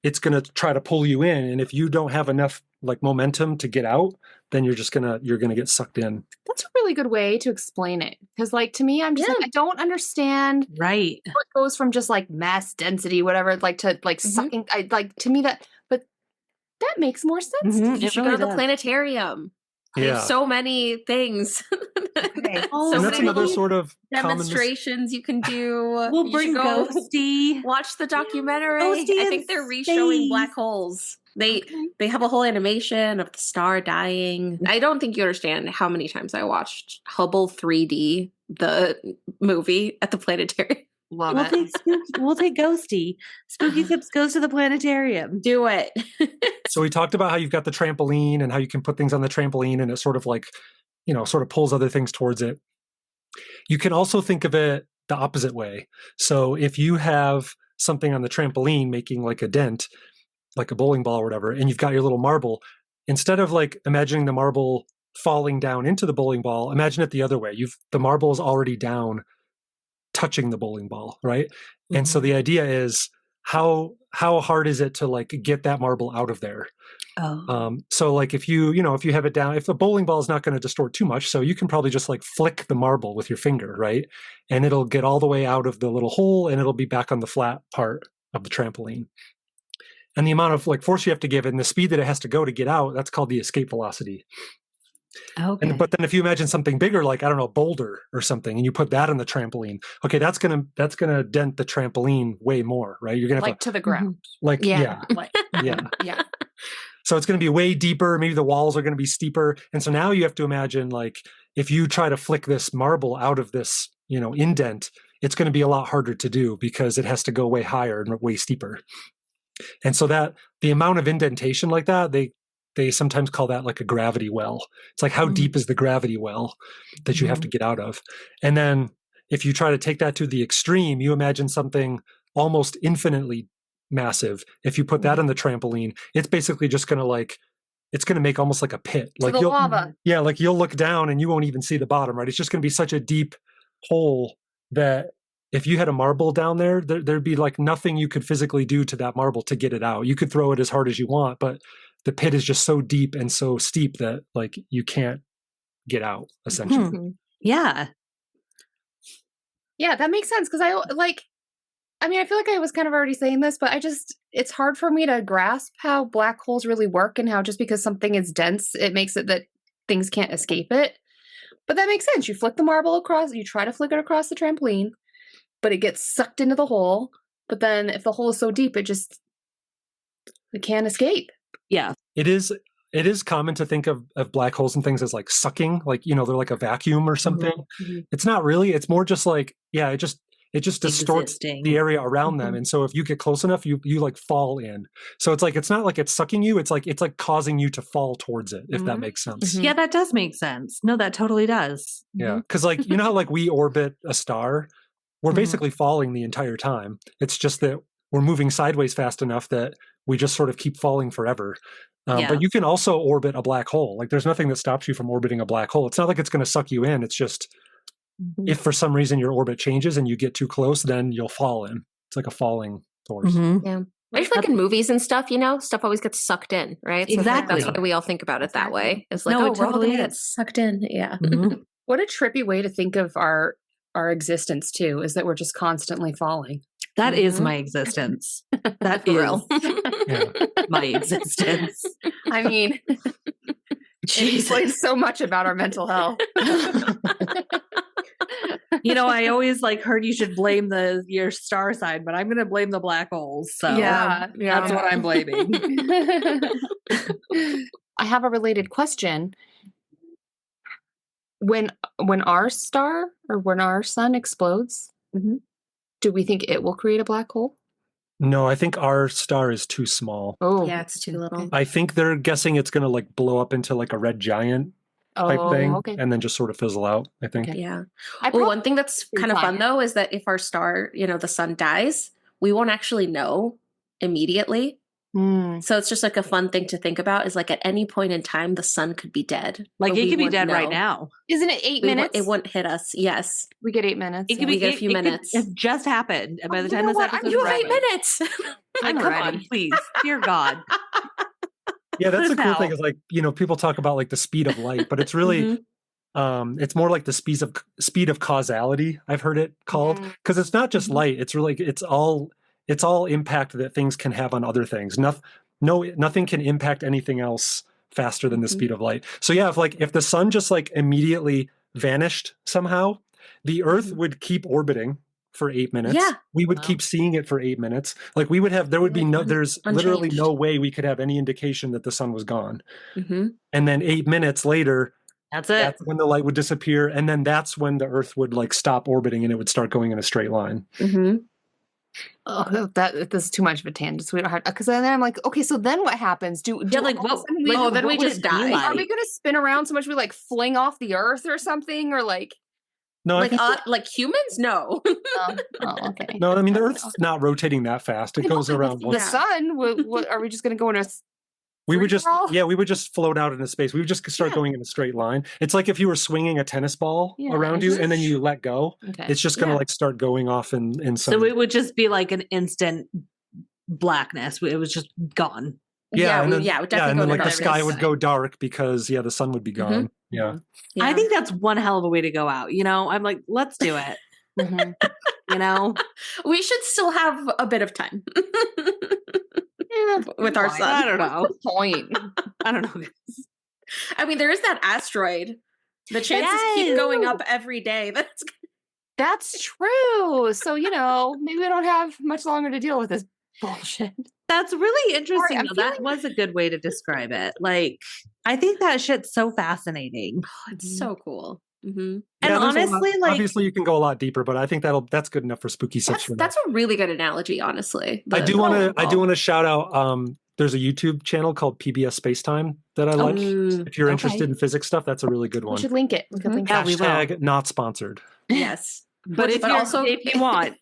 it's going to try to pull you in. And if you don't have enough like momentum to get out, then you're going to get sucked in. That's a really good way to explain it. Because like to me, I'm just like, I don't understand Right. what goes from just like mass density, whatever, like to like sucking. To me that makes more sense. You should go to the planetarium. There's so many things. Okay. And that's another sort of demonstrations you can do. We'll You bring should go Ghosty. watch the documentary. Ghosty I in think they're re-showing space. black holes. They have a whole animation of the star dying. I don't think you understand how many times I watched Hubble 3D, the movie at the planetarium. Love We'll take Ghosty. Spooky Sips goes to the planetarium. Do it. So we talked about how you've got the trampoline and how you can put things on the trampoline, and it sort of like, sort of pulls other things towards it. You can also think of it the opposite way. So if you have something on the trampoline making like a dent, like a bowling ball or whatever, and you've got your little marble, instead of like imagining the marble falling down into the bowling ball, imagine it the other way. The marble is already down, touching the bowling ball, right? And so the idea is how hard is it to like get that marble out of there? So like if you have it down, if the bowling ball is not going to distort too much, so you can probably just like flick the marble with your finger, right? And it'll get all the way out of the little hole, and it'll be back on the flat part of the trampoline. And the amount of like force you have to give it and the speed that it has to go to get out, that's called the escape velocity. Okay. But then if you imagine something bigger, like, I don't know, a boulder or something, and you put that on the trampoline, okay, that's gonna dent the trampoline way more, right? You're gonna have to the ground. yeah. So it's gonna be way deeper. Maybe the walls are gonna be steeper. And so now you have to imagine, like, if you try to flick this marble out of this, indent, it's gonna be a lot harder to do because it has to go way higher and way steeper. And so that the amount of indentation like that, they sometimes call that like a gravity well. It's like, how deep is the gravity well that you have to get out of? And then if you try to take that to the extreme, you imagine something almost infinitely massive. If you put that on the trampoline, it's basically just going to like, it's going to make almost like a pit. To Like the lava. Yeah, like you'll look down and you won't even see the bottom, right? It's just going to be such a deep hole that if you had a marble down there, there'd be like nothing you could physically do to that marble to get it out. You could throw it as hard as you want, but the pit is just so deep and so steep that like you can't get out, essentially. Yeah. Yeah, that makes sense because I feel like I was kind of already saying this, but it's hard for me to grasp how black holes really work and how just because something is dense, it makes it that things can't escape it. But that makes sense. You flick the marble across, you try to flick it across the trampoline, but it gets sucked into the hole. But then if the hole is so deep, it can't escape. Yeah. It is common to think of black holes and things as like sucking, like, they're like a vacuum or something. It's not really. It's more just like, it just distorts the area around them. And so if you get close enough, you like fall in. So it's not like it's sucking you. It's like causing you to fall towards it, if that makes sense. Yeah, that does make sense. No, that totally does. Yeah. Cause like, you know how like we orbit a star, we're basically falling the entire time. It's just that we're moving sideways fast enough that we just sort of keep falling forever. But you can also orbit a black hole. Like there's nothing that stops you from orbiting a black hole. It's not like it's going to suck you in. It's just, if for some reason your orbit changes and you get too close, then you'll fall in. It's like a falling force. Yeah. I feel like in movies and stuff, stuff always gets sucked in, right? So Exactly. that's why we all think about it that way. It's like, No, we're it all totally gonna get is. sucked in. Yeah. What a trippy way to think of our existence too, is that we're just constantly falling. That is my existence. That For is real. my existence. I mean, it explains so much about our mental health. I always heard you should blame your star sign, but I'm going to blame the black holes. So that's what I'm blaming. I have a related question. When our star or when our sun explodes, do we think it will create a black hole? No, I think our star is too small. Oh, Yeah, it's too little. I think they're guessing it's going to like blow up into like a red giant type thing and then just sort of fizzle out, I think. Okay. Yeah. One thing that's kind of fun though is that if our star, the sun dies, we won't actually know immediately. So it's just like a fun thing to think about is like at any point in time, the sun could be dead. Like it could be dead right now. Isn't it 8 minutes? It wouldn't hit us. Yes. We get 8 minutes. It could be a few minutes. It just happened. And by the time this episode you have 8 minutes. Come on, please. Dear God. Yeah, that's the cool thing is like, people talk about like the speed of light, but it's really, it's more like the speed of causality, I've heard it called. Because it's not just light. It's really, it's all impact that things can have on other things. Nothing can impact anything else faster than the speed of light. So yeah, if the sun just like immediately vanished somehow, the Earth would keep orbiting for 8 minutes. Yeah. We would keep seeing it for 8 minutes. Like there's literally no way we could have any indication that the sun was gone. And then 8 minutes later, that's when the light would disappear. And then that's when the Earth would like stop orbiting and it would start going in a straight line. Oh, this is too much of a tangent. So we don't have because then I'm like, okay, so then what happens? Then we just die. Are we gonna spin around so much we like fling off the Earth or something, or like? No, like humans? No. Okay. No, I mean the Earth's not rotating that fast. It goes around the sun. What are we just going to go in a? We would just float out into space. We would just start going in a straight line. It's like if you were swinging a tennis ball around you and then you let go. Okay. It's just going to like start going off in some. So it would just be like an instant blackness. It was just gone. And then like the sky would go dark because the sun would be gone. Yeah. I think that's one hell of a way to go out. I'm like, let's do it. We should still have a bit of time. With our sun. I don't know. Point. I don't know. I mean, there is that asteroid. The chances keep going up every day. That's true. So, maybe we don't have much longer to deal with this bullshit. That's really interesting. That was a good way to describe it. Like, I think that shit's so fascinating. Oh, it's so cool. And honestly, obviously you can go a lot deeper, but I think that's good enough for spooky sips. That's a really good analogy, honestly. I do want to shout out. There's a YouTube channel called PBS Spacetime that I like. Mm, If you're okay. interested in physics stuff, that's a really good We one. should link it. We could link Yeah, it. we will. Hashtag not sponsored. Yes. But if you want,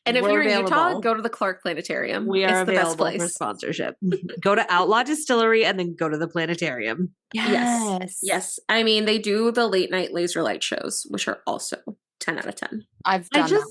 and if we're you're in Utah, available. go to the Clark Planetarium. We are it's the best available for place. sponsorship. Go to Outlaw Distillery and then go to the planetarium. Yes. I mean, they do the late night laser light shows, which are also 10 out of 10. I've done that one.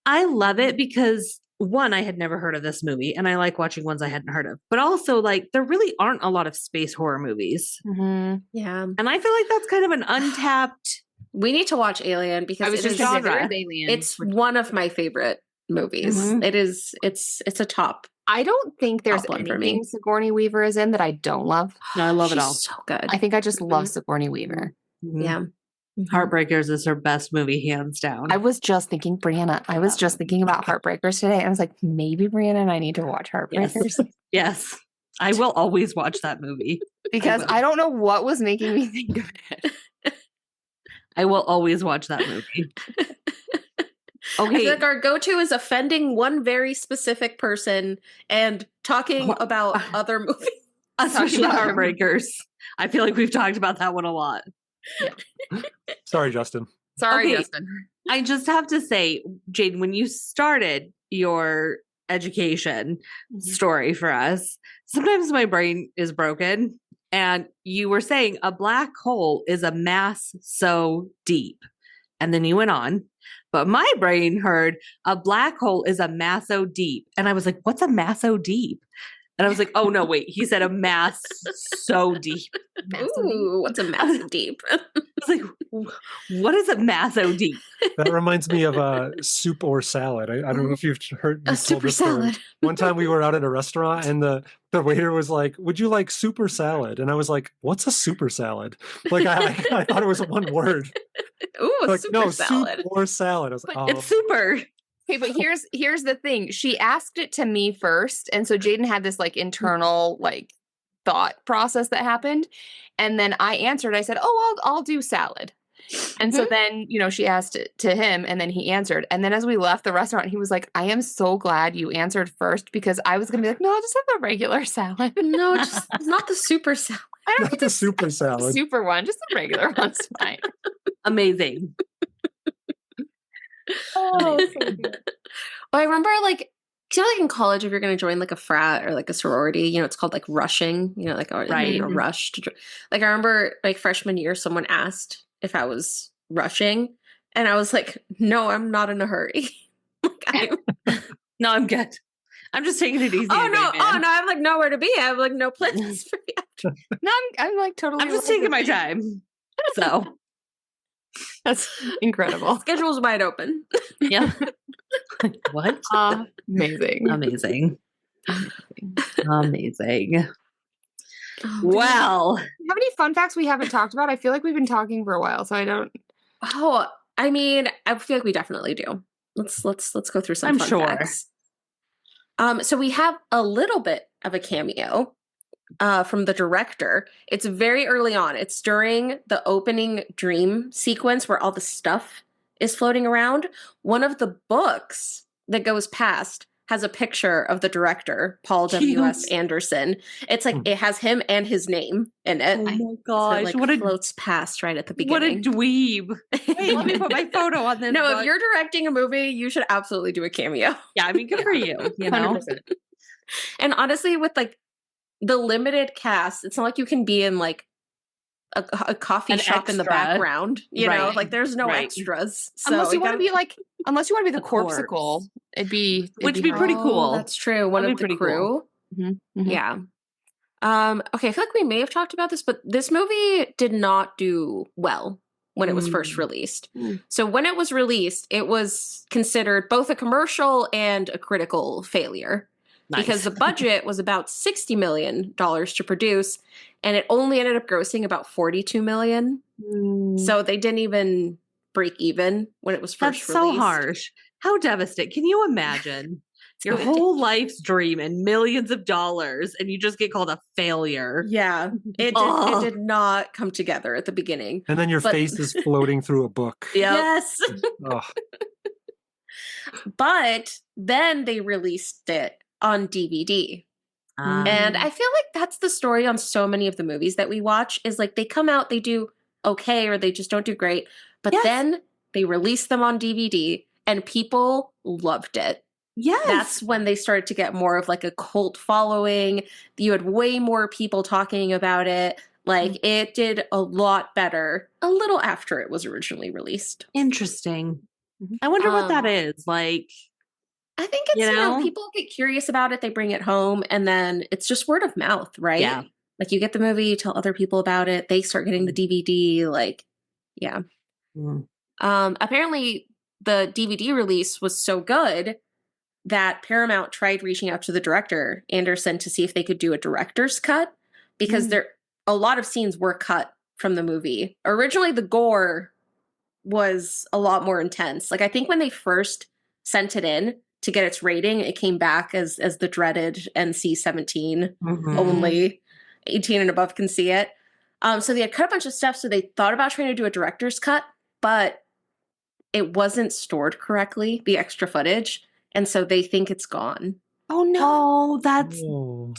I love it because one, I had never heard of this movie and I like watching ones I hadn't heard of, but also like there really aren't a lot of space horror movies. Mm-hmm. Yeah. And I feel like that's kind of an untapped. We need to watch Alien because I was it just is going to say genre. there's Alien. it's one of my favorite movies. Mhm. It is it's a top. I don't think there's Top one for me. anything Sigourney Weaver is in that I don't love. No, I love it She's all. so good. I think I just love Mhm. Sigourney Weaver. Mhm. Yeah. Heartbreakers is her best movie, hands down. I was just thinking, Brianna, I was just thinking about Heartbreakers today. I was like, maybe Brianna and I need to watch Heartbreakers. Yes. I will always watch that movie. Because I don't know what was making me think of it. I will always watch that movie. I Okay. feel like our go-to is offending one very specific person and talking about other movies. Especially about Heartbreakers. I feel like we've talked about that one a lot. Sorry, Justin. Sorry, Okay. Justin. I just have to say, Jaden, when you started your education story for us, sometimes my brain is broken. And you were saying a black hole is a mass so deep. And then you went on. But my brain heard a black hole is a mass so deep. And I was like, what's a mass so deep? And I was like, oh, no, wait. He said a mass so deep. Ooh, what's a massive deep? I was like, what is a mass so deep? That reminds me of soup or salad. I don't know if you've heard A you've told super this story. salad. One time we were out at a restaurant and the waiter was like, "Would you like soup or salad?" And I was like, "What's a super salad?" Like I thought it was one word. Ooh, a Like, super no, salad. soup or salad. I was like, But "Oh, It's super. Okay, but here's the thing. She asked it to me first, and so Jaden had this like internal like thought process that happened, and then I answered. I said, "Oh, I'll do salad." And so then she asked it to him, and then he answered. And then as we left the restaurant, he was like, "I am so glad you answered first because I was gonna be like, no, I'll just have the regular salad. No, just not the super salad. I don't not need the super salad." super one, just the regular one's fine." Amazing. Oh, so good. Well, I remember like in college, if you're going to join like a frat or like a sorority, it's called like rushing, like Right. a rush to like, I remember like freshman year, someone asked if I was rushing and I was like, no, I'm not in a hurry. No, I'm good. I'm just taking it easy. Oh today, no, man. I have like nowhere to be. I have like no plans for you. No, I'm like totally. I'm just taking my time. So, That's incredible. Schedule's wide open. yeah. What? Amazing. Amazing. Amazing. Well, Do you have any fun facts we haven't talked about? I feel like we've been talking for a while, so I don't. Oh, I mean, I feel like we definitely do. Let's go through some I'm fun sure. facts. So we have a little bit of a cameo from the director. It's very early on. It's during the opening dream sequence where all the stuff is floating around. One of the books that goes past has a picture of the director, Paul W.S. Cute. Anderson. It's like it has him and his name in it. oh my So gosh, it like what a floats past right at the what a beginning. dweeb! Wait, let me put my photo on this. No, book. if you're directing a movie, you should absolutely do a cameo. yeah, I mean, good for you. You know, 100%. And honestly, with like the limited cast, it's not like you can be in like a coffee An shop in the extra. background. You know, Right. like there's no Right. extras. So Unless you want to gotta- be like, unless you want to be the A corpse. corpsicle, it'd be Which would be hard. pretty Oh, cool. That's true. One That'd of be the pretty crew. cool. Mhm, mhm. Yeah. Okay, I feel like we may have talked about this, but this movie did not do well when it was first released. Mm. So when it was released, it was considered both a commercial and a critical failure because the budget was about $60 million to produce, and it only ended up grossing about $42 million. Mm. So they didn't even break even when it was that's first so released. harsh. How devastating! Can you imagine your So it whole life's dream and millions of dollars, and you just get called a failure? Yeah, it Oh. did not come together at the beginning. And then your But- face is floating through a book. Yep. Yes. Oh, But then they released it on DVD. And I feel like that's the story on so many of the movies that we watch is like they come out, they do okay, or they just don't do great. But then they release them on DVD and people loved it. Yes. That's when they started to get more of like a cult following. You had way more people talking about it. Like it did a lot better a little after it was originally released. Interesting. I wonder what that is. Like, I think it's, you know, people get curious about it. They bring it home and then it's just word of mouth, right? Yeah. Like you get the movie, you tell other people about it. They start getting the DVD. Like, yeah. Apparently the DVD release was so good that Paramount tried reaching out to the director, Anderson, to see if they could do a director's cut because a lot of scenes were cut from the movie. Originally, the gore was a lot more intense. Like, I think when they first sent it in to get its rating, it came back as the dreaded NC-17 only. 18 and above can see it. So they had cut a bunch of stuff, so they thought about trying to do a director's cut, but it wasn't stored correctly, the extra footage. And so they think it's gone. Oh, no. Oh, that's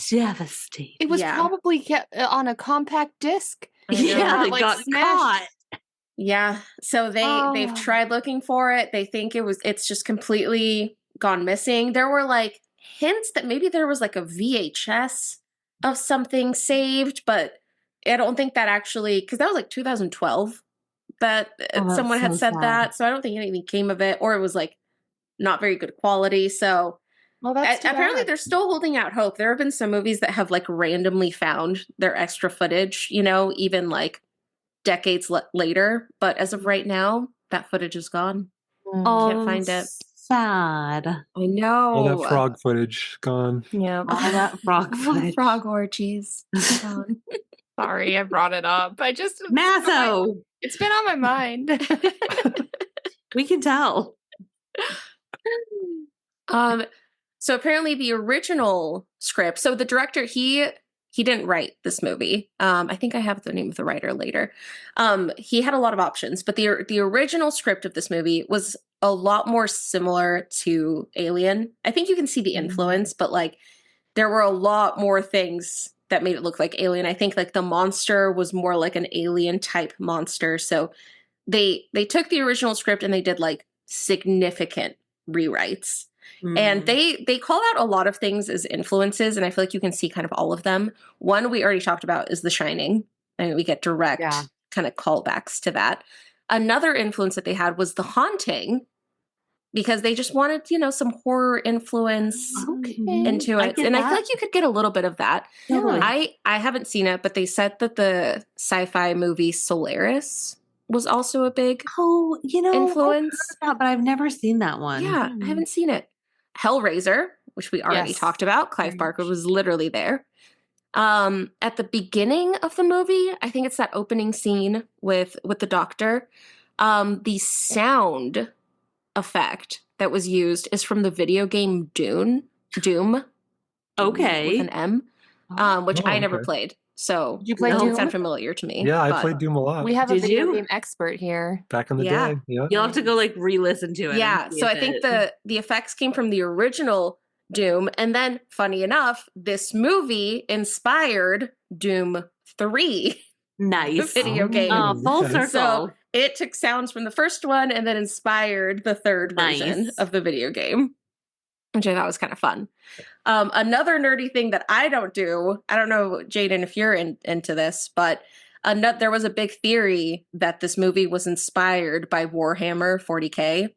devastating. It was probably kept on a compact disc. Yeah, they got caught. Yeah. So they've tried looking for it. They think it's just completely gone missing. There were like hints that maybe there was like a VHS of something saved, but I don't think that actually, because that was like 2012 that someone had said that. So I don't think anything came of it, or it was like not very good quality. So apparently they're still holding out hope. There have been some movies that have like randomly found their extra footage, you know, even like decades later. But as of right now, that footage is gone. Can't find it. Sad. I know. All that frog footage gone. Yeah. All that frog footage. Frog orgies. Sorry, I brought it up. I just Matho. It's been on my mind. We can tell. So apparently the original script, so the director, he didn't write this movie. I think I have the name of the writer later. He had a lot of options, but the original script of this movie was a lot more similar to Alien. I think you can see the influence, but like there were a lot more things that made it look like Alien. I think like the monster was more like an alien type monster. So they took the original script and they did like significant rewrites. And they call out a lot of things as influences, and I feel like you can see kind of all of them. One we already talked about is The Shining. I mean, we get direct kind of callbacks to that. Another influence that they had was The Haunting, because they just wanted, you know, some horror influence into it. And I feel like you could get a little bit of that. Totally. I haven't seen it, but they said that the sci-fi movie Solaris was also a big influence. I've heard that, but I've never seen that one. Yeah, I haven't seen it. Hellraiser, which we already talked about. Clive Barker was literally there. At the beginning of the movie, I think it's that opening scene with the doctor. The sound effect that was used is from the video game Doom. Okay. With an M, which I never played. So you played doesn't Doom? sound familiar to me. Yeah, I played Doom a lot. We have a video game expert here. Back in the day. Yeah. You'll have to go like re-listen to it. Yeah. So I think the effects came from the original Doom. And then, funny enough, this movie inspired Doom 3. Nice. The video game. Full circle. So it took sounds from the first one and then inspired the third version of the video game, which I thought was kind of fun. Another nerdy thing that I don't do, I don't know, Jaden, if you're into this, but there was a big theory that this movie was inspired by Warhammer 40K.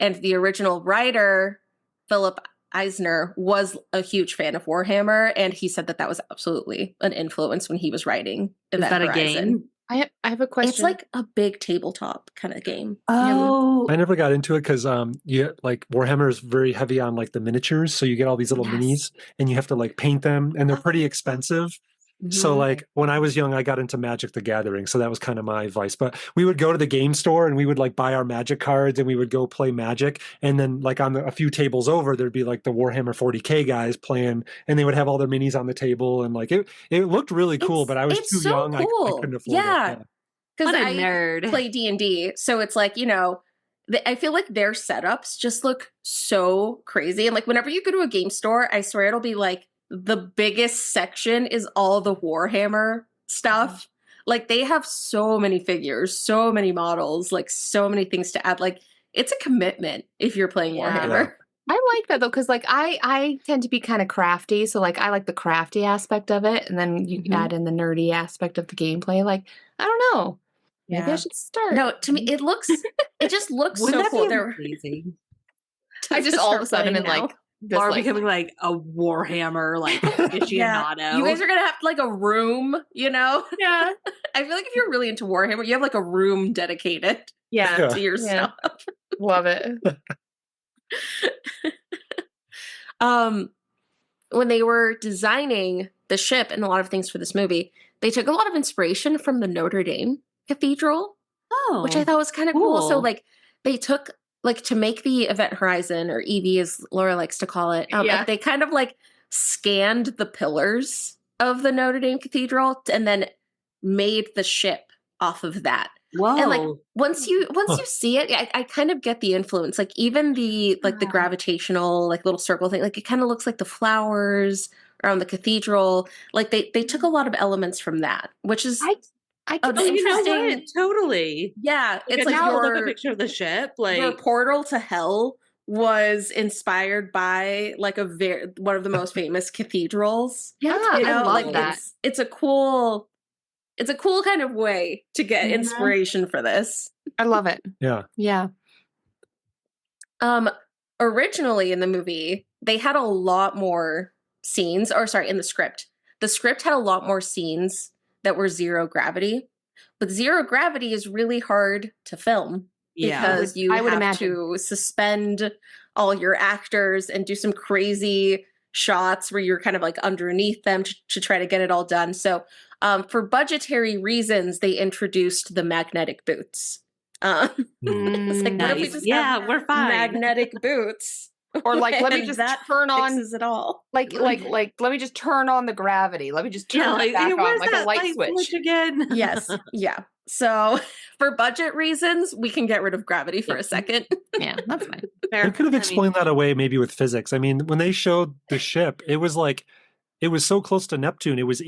And the original writer, Philip Eisner, was a huge fan of Warhammer. And he said that was absolutely an influence when he was writing Event Is that Horizon. A game? I have a question. It's like a big tabletop kind of game. Oh. I never got into it because like Warhammer is very heavy on like the miniatures. So you get all these little minis and you have to like paint them and they're pretty expensive. So like when I was young, I got into Magic the Gathering. So that was kind of my vice. But we would go to the game store and we would like buy our Magic cards and we would go play Magic. And then like on a few tables over, there'd be like the Warhammer 40K guys playing and they would have all their minis on the table. And like it looked really cool, but I was too young. Cool. I couldn't afford it. Yeah. Because I nerd. play D&D. So it's like, you know, I feel like their setups just look so crazy. And like whenever you go to a game store, I swear it'll be like the biggest section is all the Warhammer stuff. Like they have so many figures, so many models, like so many things to add. Like it's a commitment if you're playing Warhammer. I like that though, because like I tend to be kind of crafty, so like I like the crafty aspect of it, and then you add in the nerdy aspect of the gameplay. Like I don't know, maybe I should start. No, to me it just looks Wouldn't so that cool. be They're amazing? I just all of a sudden am in like this, Or like, becoming like a Warhammer, like aficionado. You guys are gonna have like a room, you know? yeah, I feel like if you're really into Warhammer, you have like a room dedicated yeah. to your stuff. love it. When they were designing the ship and a lot of things for this movie, they took a lot of inspiration from the Notre Dame Cathedral, which I thought was kind of cool. So like they took like to make the Event Horizon, or EV as Laura likes to call it, they kind of like scanned the pillars of the Notre Dame Cathedral and then made the ship off of that. Whoa. And like once you see it, I kind of get the influence. Like even the like the gravitational like little circle thing, like it kind of looks like the flowers around the cathedral. Like they took a lot of elements from that, which is I Oh, can you know interesting. what? Totally. Yeah, it's like now look at a your picture of the ship. Like your portal to hell was inspired by like one of the most famous cathedrals. Yeah, You know, I love like that. it's a cool kind of way to get inspiration for this. I love it. Yeah. Yeah. Originally in the movie, they had a lot more scenes, or sorry, in the script. The script had a lot more scenes that were zero gravity, but zero gravity is really hard to film because you I would have imagine. to suspend all your actors and do some crazy shots where you're kind of like underneath them to try to get it all done. So for budgetary reasons, they introduced the magnetic boots. It's like, what if we just have we're fine. magnetic boots? Or like, let me And just that turn on fixes it all. like let me just turn on the gravity. Let me just turn it back on where's like that a light switch. again? Yes. Yeah. So for budget reasons, we can get rid of gravity for a second. Yeah, that's fine. They could have explained that away maybe with physics. I mean, when they showed the ship, it was like it was so close to Neptune. It was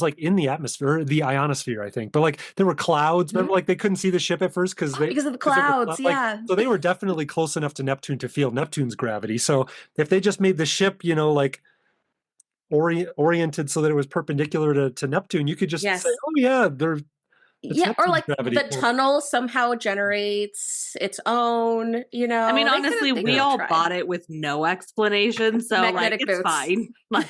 like in the atmosphere, the ionosphere, I think. But like there were clouds. Remember, like they couldn't see the ship at first because of the clouds. Yeah. So they were definitely close enough to Neptune to feel Neptune's gravity. So if they just made the ship, you know, like oriented so that it was perpendicular to Neptune, you could just say, "Oh yeah, or like the tunnel somehow generates its own, you know." I mean, honestly, we all bought it with no explanation, so magnetic boots. It's fine. Like,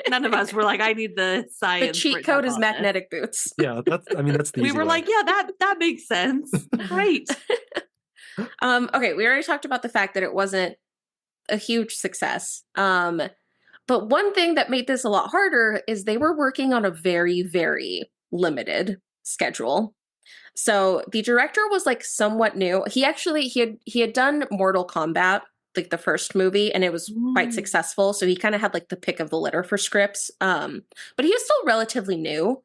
none of us were like, "I need the science." The cheat code is magnetic boots. Yeah, that's the we were like, "Yeah, that makes sense." Great. Okay, we already talked about the fact that it wasn't a huge success. But one thing that made this a lot harder is they were working on a very, very limited schedule. So the director was like somewhat new. He had done Mortal Kombat, like the first movie, and it was quite successful. So he kind of had like the pick of the litter for scripts. But he was still relatively new.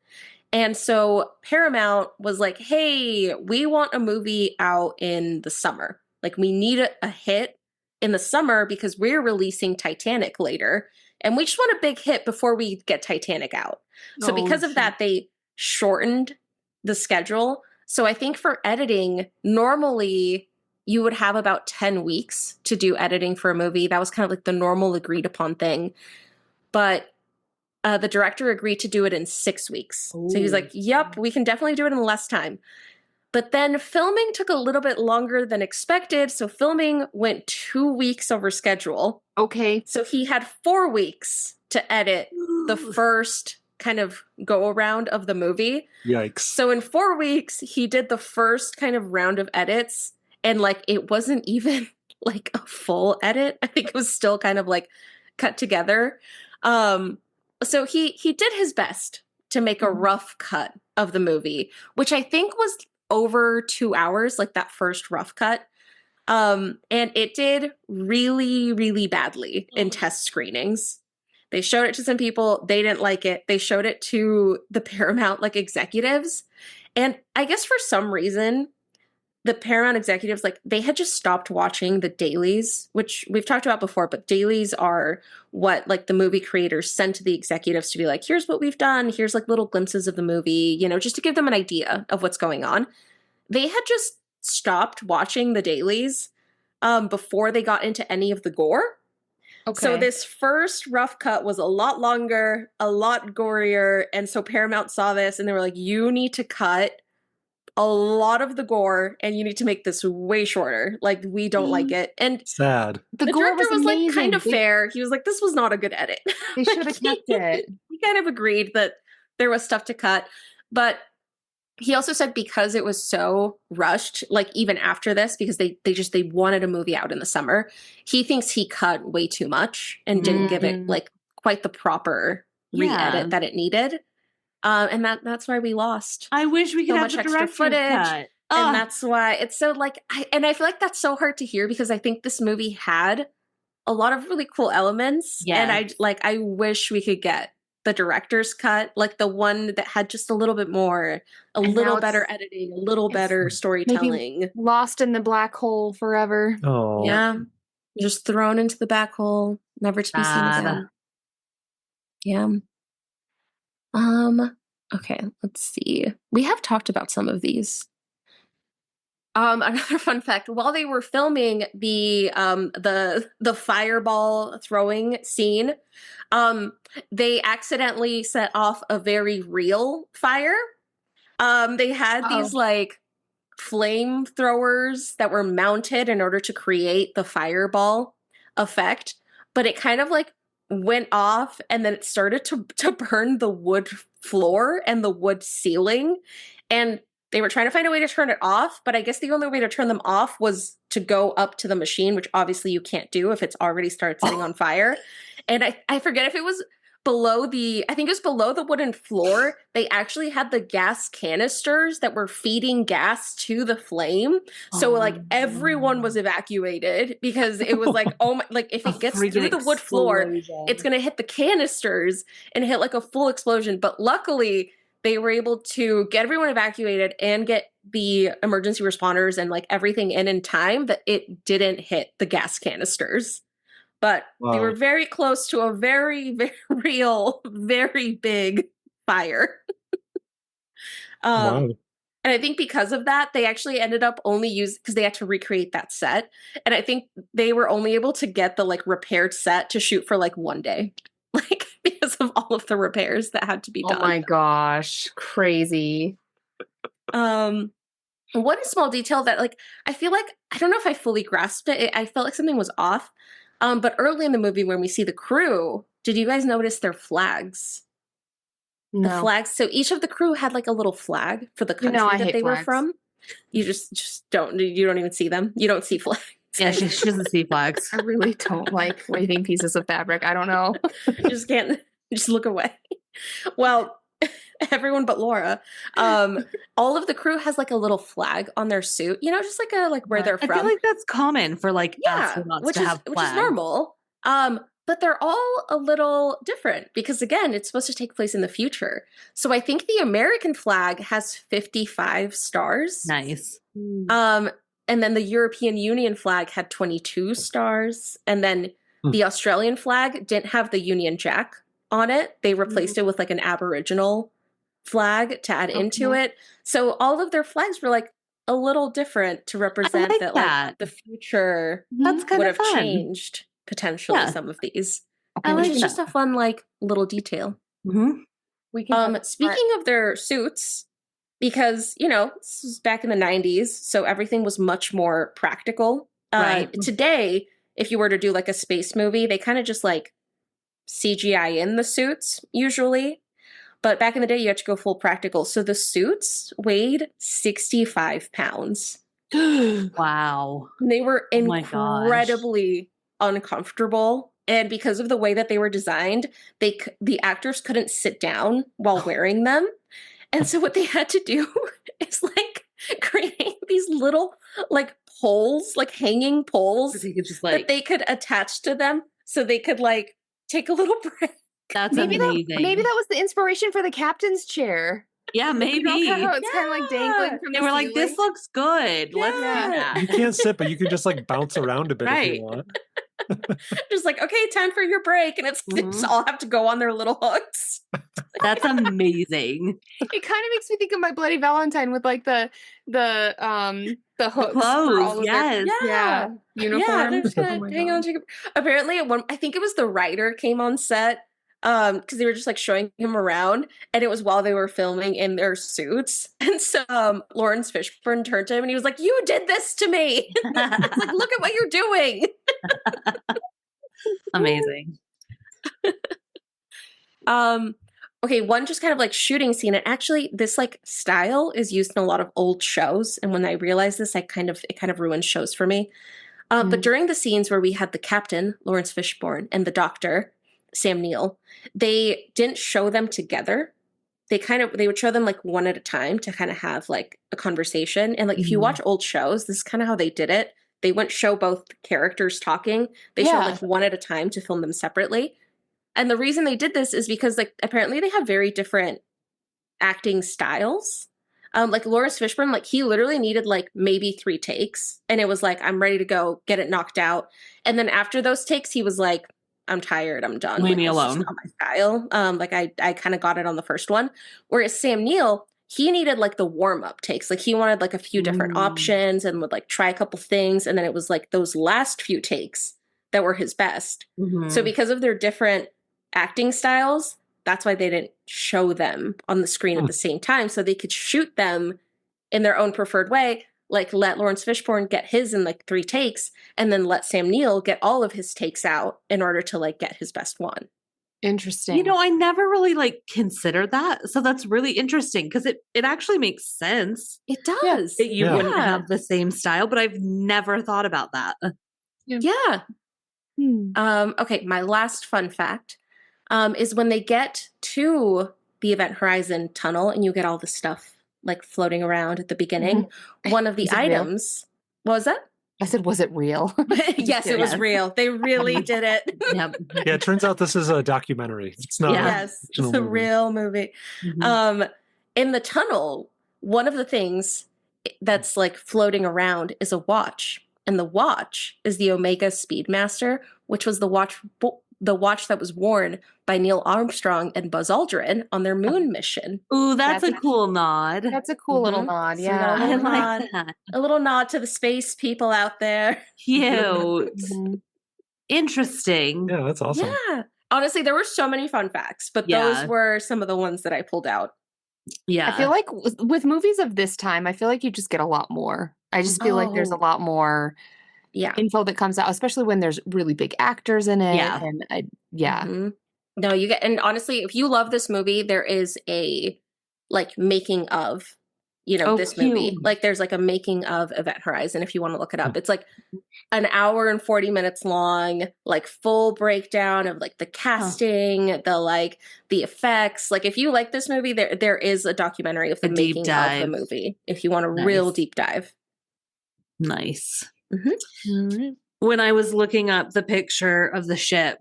And so Paramount was like, hey, we want a movie out in the summer. Like we need a hit in the summer because we're releasing Titanic later. And we just want a big hit before we get Titanic out. So because of that, they shortened the schedule. So I think for editing, normally you would have about 10 weeks to do editing for a movie. That was kind of like the normal agreed upon thing. But the director agreed to do it in 6 weeks. Ooh. So he was like, yep, we can definitely do it in less time. But then filming took a little bit longer than expected. So filming went 2 weeks over schedule. Okay. So he had 4 weeks to edit the first kind of go around of the movie. Yikes. So in 4 weeks, he did the first kind of round of edits. And like, it wasn't even like a full edit. I think it was still kind of like cut together. So he did his best to make a rough cut of the movie, which I think was over 2 hours, like that first rough cut. And it did really, really badly in test screenings. They showed it to some people. They didn't like it. They showed it to the Paramount like executives. And I guess for some reason, the Paramount executives, like, they had just stopped watching the dailies, which we've talked about before, but dailies are what, like, the movie creators send to the executives to be like, here's what we've done, here's, like, little glimpses of the movie, you know, just to give them an idea of what's going on. They had just stopped watching the dailies before they got into any of the gore. Okay. So this first rough cut was a lot longer, a lot gorier, and so Paramount saw this and they were like, you need to cut a lot of the gore and you need to make this way shorter. Like, we don't like it. And Sad. the gore director was like kind of amazing. fair. He was like, this was not a good edit. They should have kept it. He kind of agreed that there was stuff to cut, but he also said because it was so rushed, like even after this, because they wanted a movie out in the summer, he thinks he cut way too much and didn't give it like quite the proper re-edit that it needed. And that's why we lost. I wish we could so have much the extra director's footage. cut. And that's why it's so like, I feel like that's so hard to hear because I think this movie had a lot of really cool elements. Yes. And I wish we could get the director's cut, like the one that had just a little bit more, a And little now better editing, a little better storytelling. Lost in the black hole forever. Oh. Yeah. Just thrown into the back hole, never to be seen again. Yeah. Okay, let's see. We have talked about some of these. Another fun fact, while they were filming the fireball throwing scene, they accidentally set off a very real fire. They had these like flamethrowers that were mounted in order to create the fireball effect, but it kind of like went off and then it started to burn the wood floor and the wood ceiling, and they were trying to find a way to turn it off, but I guess the only way to turn them off was to go up to the machine, which obviously you can't do if it's already started setting on fire. And I forget if it was I think it was below the wooden floor. They actually had the gas canisters that were feeding gas to the flame. So like everyone was evacuated because it was like, oh my, like if it gets through the wood floor, it's going to hit the canisters and hit like a full explosion. But luckily they were able to get everyone evacuated and get the emergency responders and like everything in time that it didn't hit the gas canisters. But they were very close to a very, very real, very big fire. And I think because of that, they actually ended up only because they had to recreate that set. And I think they were only able to get the like repaired set to shoot for like one day, like because of all of the repairs that had to be done. Oh my gosh, crazy. One small detail that like, I feel like, I don't know if I fully grasped it. I felt like something was off. But early in the movie, when we see the crew, did you guys notice their flags? No. The flags. So each of the crew had like a little flag for the country that they were from. You just don't. You don't even see them. You don't see flags. Yeah, she doesn't see flags. I really don't like waving pieces of fabric. I don't know. Just can't. Just look away. Well, everyone but Laura. All of the crew has like a little flag on their suit. You know, just like where they're from. I feel like that's common for like astronauts to have flags. Which is normal. But they're all a little different because again, it's supposed to take place in the future. So I think the American flag has 55 stars. Nice. And then the European Union flag had 22 stars. And then the Australian flag didn't have the Union Jack on it. They replaced it with like an Aboriginal flag to add into it. So all of their flags were like a little different to represent like the future That's kind would of have fun. changed potentially some of these. I Which like is just a fun like little detail. We can Speaking of their suits, because you know this was back in the 90s, so everything was much more practical. Right. Today, if you were to do like a space movie, they kind of just like CGI in the suits usually. But back in the day, you had to go full practical. So the suits weighed 65 pounds. Wow. And they were incredibly uncomfortable. And because of the way that they were designed, the actors couldn't sit down while wearing them. And so what they had to do is like create these little like poles, like hanging poles that they could attach to them so they could like take a little break. That's maybe amazing. Maybe that was the inspiration for the captain's chair. Yeah, maybe. It's kind of like dangling from They the were like, this ceiling. looks good. Let's do Yeah. that. You can't sit, but you can just like bounce around a bit if Right. you want. Just like, okay, time for your break. And they just all have to go on their little hooks. That's amazing. It kind of makes me think of My Bloody Valentine with like the hooks for Clothes, all of yes. their Yeah, uniforms. they're just Oh gonna my hang on God. to. Apparently, I think it was the writer came on set because they were just like showing him around, and it was while they were filming in their suits. And so Lawrence Fishburne turned to him and he was like, "You did this to me." It's like, look at what you're doing. Amazing. Okay, one just kind of like shooting scene, and actually this like style is used in a lot of old shows. And when I realized this, it kind of ruined shows for me. But during the scenes where we had the captain, Lawrence Fishburne, and the doctor, Sam Neill, they didn't show them together. They would show them like one at a time to kind of have like a conversation. And like if you watch old shows, this is kind of how they did it. They wouldn't show both characters talking. They showed like one at a time to film them separately. And the reason they did this is because like apparently they have very different acting styles. Like Lawrence Fishburne, like he literally needed like maybe 3 takes, and it was like, I'm ready to go, get it knocked out. And then after those takes, he was like, I'm tired, I'm done. Leave Like, me this is alone. not my style. Like I kind of got it on the first one. Whereas Sam Neill, he needed like the warm up takes. Like he wanted like a few different options and would like try a couple things. And then it was like those last few takes that were his best. So because of their different acting styles, that's why they didn't show them on the screen at the same time, so they could shoot them in their own preferred way, like let Lawrence Fishburne get his in like 3 takes and then let Sam Neill get all of his takes out in order to like get his best one. Interesting. You know, I never really like considered that. So that's really interesting because it actually makes sense. It does. That you wouldn't have the same style, but I've never thought about that. Yeah. Okay, my last fun fact is when they get to the Event Horizon tunnel and you get all the stuff like floating around at the beginning, one of the items, what was that? I said, was it real? Yes, it was real. They really did it. Yep. Yeah, it turns out this is a documentary. It's not. Yes, it's a real movie. In the tunnel, one of the things that's like floating around is a watch. And the watch is the Omega Speedmaster, which was the watch that was worn by Neil Armstrong and Buzz Aldrin on their moon mission. Ooh, that's a cool nod. That's a cool little nod. So Yeah. a I little like nod, that. a little nod to the space people out there. Cute. Interesting. Yeah, that's awesome. Yeah. Honestly, there were so many fun facts, but those were some of the ones that I pulled out. Yeah. I feel like with movies of this time, I feel like you just get a lot more. I just feel like there's a lot more info that comes out, especially when there's really big actors in it. Yeah. And No, you get, and honestly, if you love this movie, there is a like making of, this movie. Like there's like a making of Event Horizon if you want to look it up. It's like an hour and 40 minutes long, like full breakdown of like the casting, the effects. Like if you like this movie, there is a documentary of the making of the movie if you want a real deep dive. Nice. When I was looking up the picture of the ship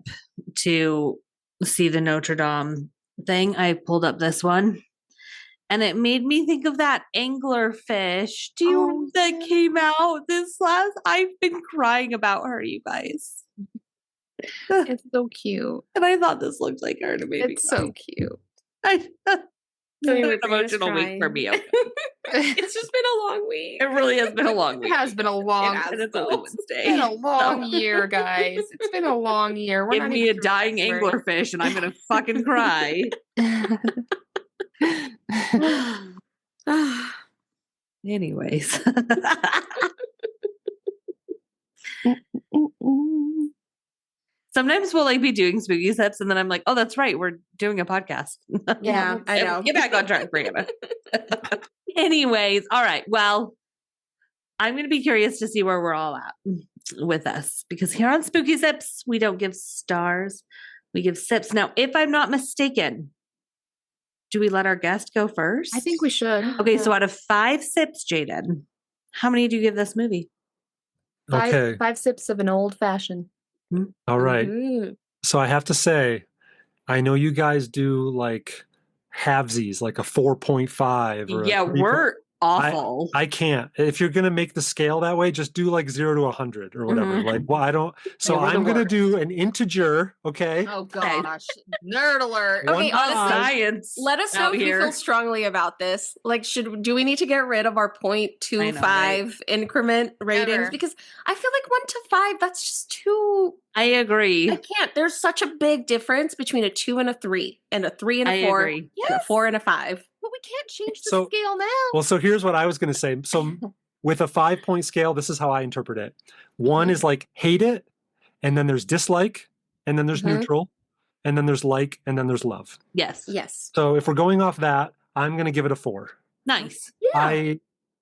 to see the Notre Dame thing, I pulled up this one. And it made me think of that anglerfish that came out this last. I've been crying about her, you guys. it's so cute. And I thought this looked like her to me. It's so cute. It's an emotional week for me. Okay. It's just been a long week. It really has been a long week. It has been a long It's only Wednesday. It's been a long year, guys. It's been a long year. Give me a dying anglerfish and I'm going to fucking cry. Anyways. Sometimes we'll like be doing spooky steps and then I'm like, oh, that's right. We're doing a podcast. Yeah, I know. Get back on track, Brianna. Anyways. All right. Well, I'm going to be curious to see where we're all at with us because here on Spooky Sips, we don't give stars. We give sips. Now, if I'm not mistaken, do we let our guest go first? I think we should. Okay, so out of 5 sips, Jaden, how many do you give this movie? Okay. 5 sips of an old fashioned. All right. So I have to say, I know you guys do like halvesies, like a 4.5 or Yeah, a 3. we're awful. I can't. If you're gonna make the scale that way, just do like 0 to 100 or whatever. Like, well, I don't. So Yeah, we're the I'm gonna worst. do an integer. Okay. Oh gosh, nerd alert. One Okay, honestly, Science. let us know out if you here. feel strongly about this. Like, do we need to get rid of our I 0.25 know, right? increment ratings? Never. Because I feel like 1 to 5, that's just too. I agree. I can't. There's such a big difference between a 2 and a 3, and a 3 and a I 4, agree. and a Yes. 4 and a 5. But we can't change the So- scale now. Well, so here's what I was gonna say. So with a 5-point scale, this is how I interpret it. 1 is like hate it, and then there's dislike, and then there's Mhm. neutral, and then there's like, and then there's love. Yes. Yes. So if we're going off that, I'm gonna give it a 4. Nice.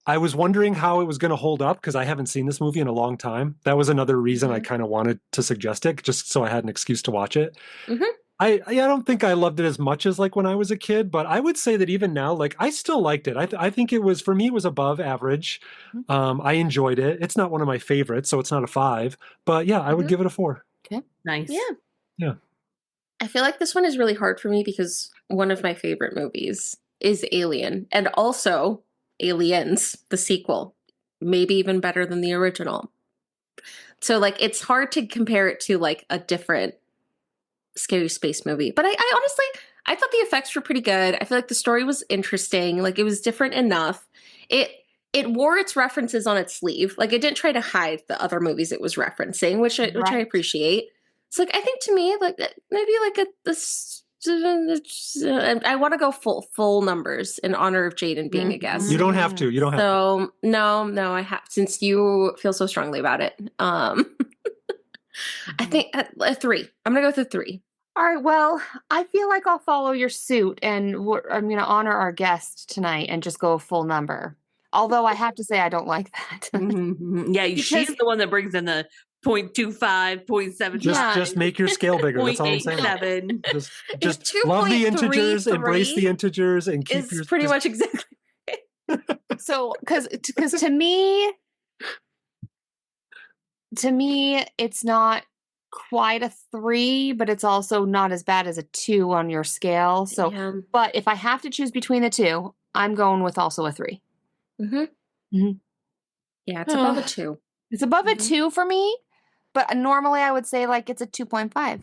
I was wondering how it was going to hold up because I haven't seen this movie in a long time. That was another reason I kind of wanted to suggest it, just so I had an excuse to watch it. Mhm. I don't think I loved it as much as like when I was a kid, but I would say that even now, like I still liked it. I think it was, for me, it was above average. I enjoyed it. It's not one of my favorites, so it's not a 5. But yeah, I would give it a 4. Nice. Yeah. Yeah. I feel like this one is really hard for me because one of my favorite movies is Alien, and also Aliens, the sequel, maybe even better than the original. So like it's hard to compare it to like a different scary space movie. But I honestly, I thought the effects were pretty good. I feel like the story was interesting. Like it was different enough. It wore its references on its sleeve. Like it didn't try to hide the other movies it was referencing, which I Right. appreciate. It's like I think to me, like maybe like I want to go full numbers in honor of Jaden being a guest. You don't have to. You don't have to. So no, I have, since you feel so strongly about it. I think a 3. I'm gonna go with a 3. All right. Well, I feel like I'll follow your suit, and I'm going to honor our guest tonight and just go full number. Although I have to say I don't like that. Yeah, she's the one that brings in the 0.25, 0.7. Just make your scale bigger. That's all I'm saying. 0.87. Just love the integers, embrace the integers, and keep Is your pretty much exactly. So, because to me, it's not quite a 3, but it's also not as bad as a 2 on your scale. So, Yeah. but if I have to choose between the two, I'm going with also a 3. Yeah, it's above a 2. It's above a 2 for me, but normally I would say like it's a 2.5.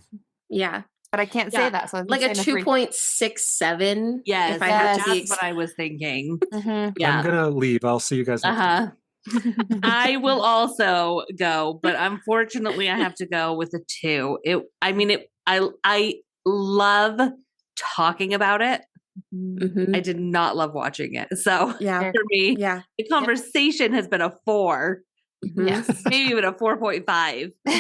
Yeah, But I can't say that. So I'm like a saying 2.67. Yes, if I had to be that's what I was thinking. 3. Mhm. Yeah. I'm gonna leave. I'll see you guys next time. I will also go, but unfortunately I have to go with a 2. I love talking about it. Mhm. I did not love watching it. So Yeah, for me, yeah. the conversation has been a 4, Mhm. Yes. maybe even a 4.5. The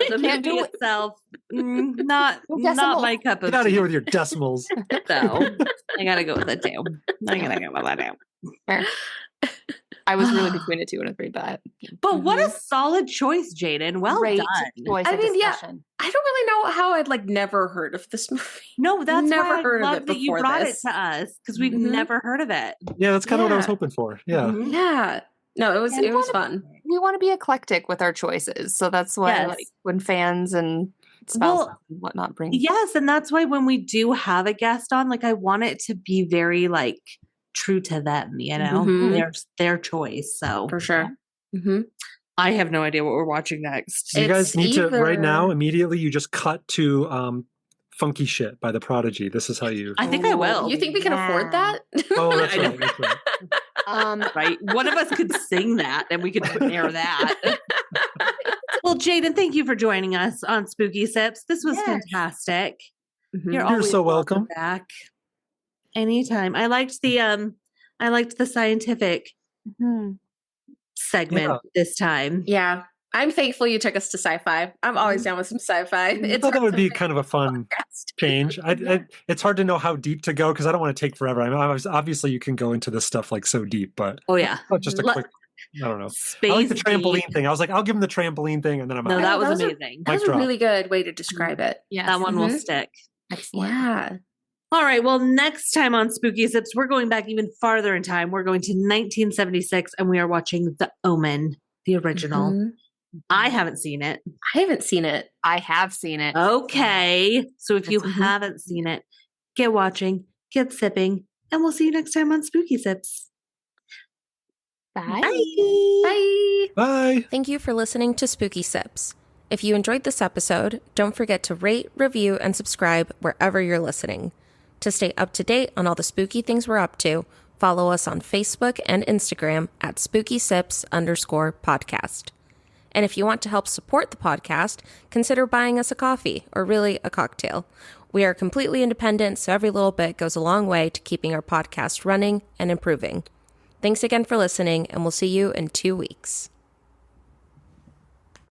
Can't movie do it. itself, not Decimal. my cup of Get out of tea. here with your decimals. So I gotta go with a 2. I gotta go with a 2. Fair. I was really between a 2 and a 3, but But what a solid choice, Jaden. Well great done. choice I of mean, yeah. discussion. I don't really know how I'd like never heard of this movie. No, that's Never why I heard of love it that you before brought this. it to us because we've Mhm. never heard of it. Yeah, that's kind of what I was Yeah. hoping for. Yeah. Mhm. Yeah, no, it was Yeah, fun. We want to be eclectic with our choices, so that's why Yes. like when fans and spouses Well, and whatnot bring. Yes, and that's why when we do have a guest on, like I want it to be very like true to them, you know, Mhm. their choice. So For sure. Mm-hmm. I have no idea what we're watching next. You guys It's need to right now either- immediately. You just cut to "Funky Shit" by The Prodigy. This is how you. I think I will. You think we can afford that? Oh, that's I know. right. That's right. Right? One of us could sing that and we could air that. Well, Jaden, thank you for joining us on Spooky Sips. This was Yes. fantastic. Mhm. You're You're always so welcome. back. Anytime. I liked the scientific Mhm. segment this time. Yeah. I'm thankful you took us to sci-fi. I'm always down with some sci-fi. I thought that would be kind of a fun change. It's hard to know how deep to go because I don't want to take forever. I mean, obviously, you can go into this stuff like so deep, but Oh yeah. just a Let- quick. I don't know. Space I like the trampoline deep. thing. I was like, I'll give him the trampoline thing, and then I'm No, out. that was Those are- amazing. That was Mic a drop. really good way to describe it. Yes. That one will Mhm. stick. Excellent. Yeah. All right. Well, next time on Spooky Sips, we're going back even farther in time. We're going to 1976 and we are watching The Omen, the original. Mhm. I haven't seen it. I haven't seen it. I have seen it. Okay. So if you Mhm. haven't seen it, get watching, get sipping, and we'll see you next time on Spooky Sips. Bye. Bye. Bye. Bye. Thank you for listening to Spooky Sips. If you enjoyed this episode, don't forget to rate, review, and subscribe wherever you're listening. To stay up to date on all the spooky things we're up to, follow us on Facebook and Instagram at spookysips_podcast. And if you want to help support the podcast, consider buying us a coffee, or really a cocktail. We are completely independent, so every little bit goes a long way to keeping our podcast running and improving. Thanks again for listening, and we'll see you in 2 weeks.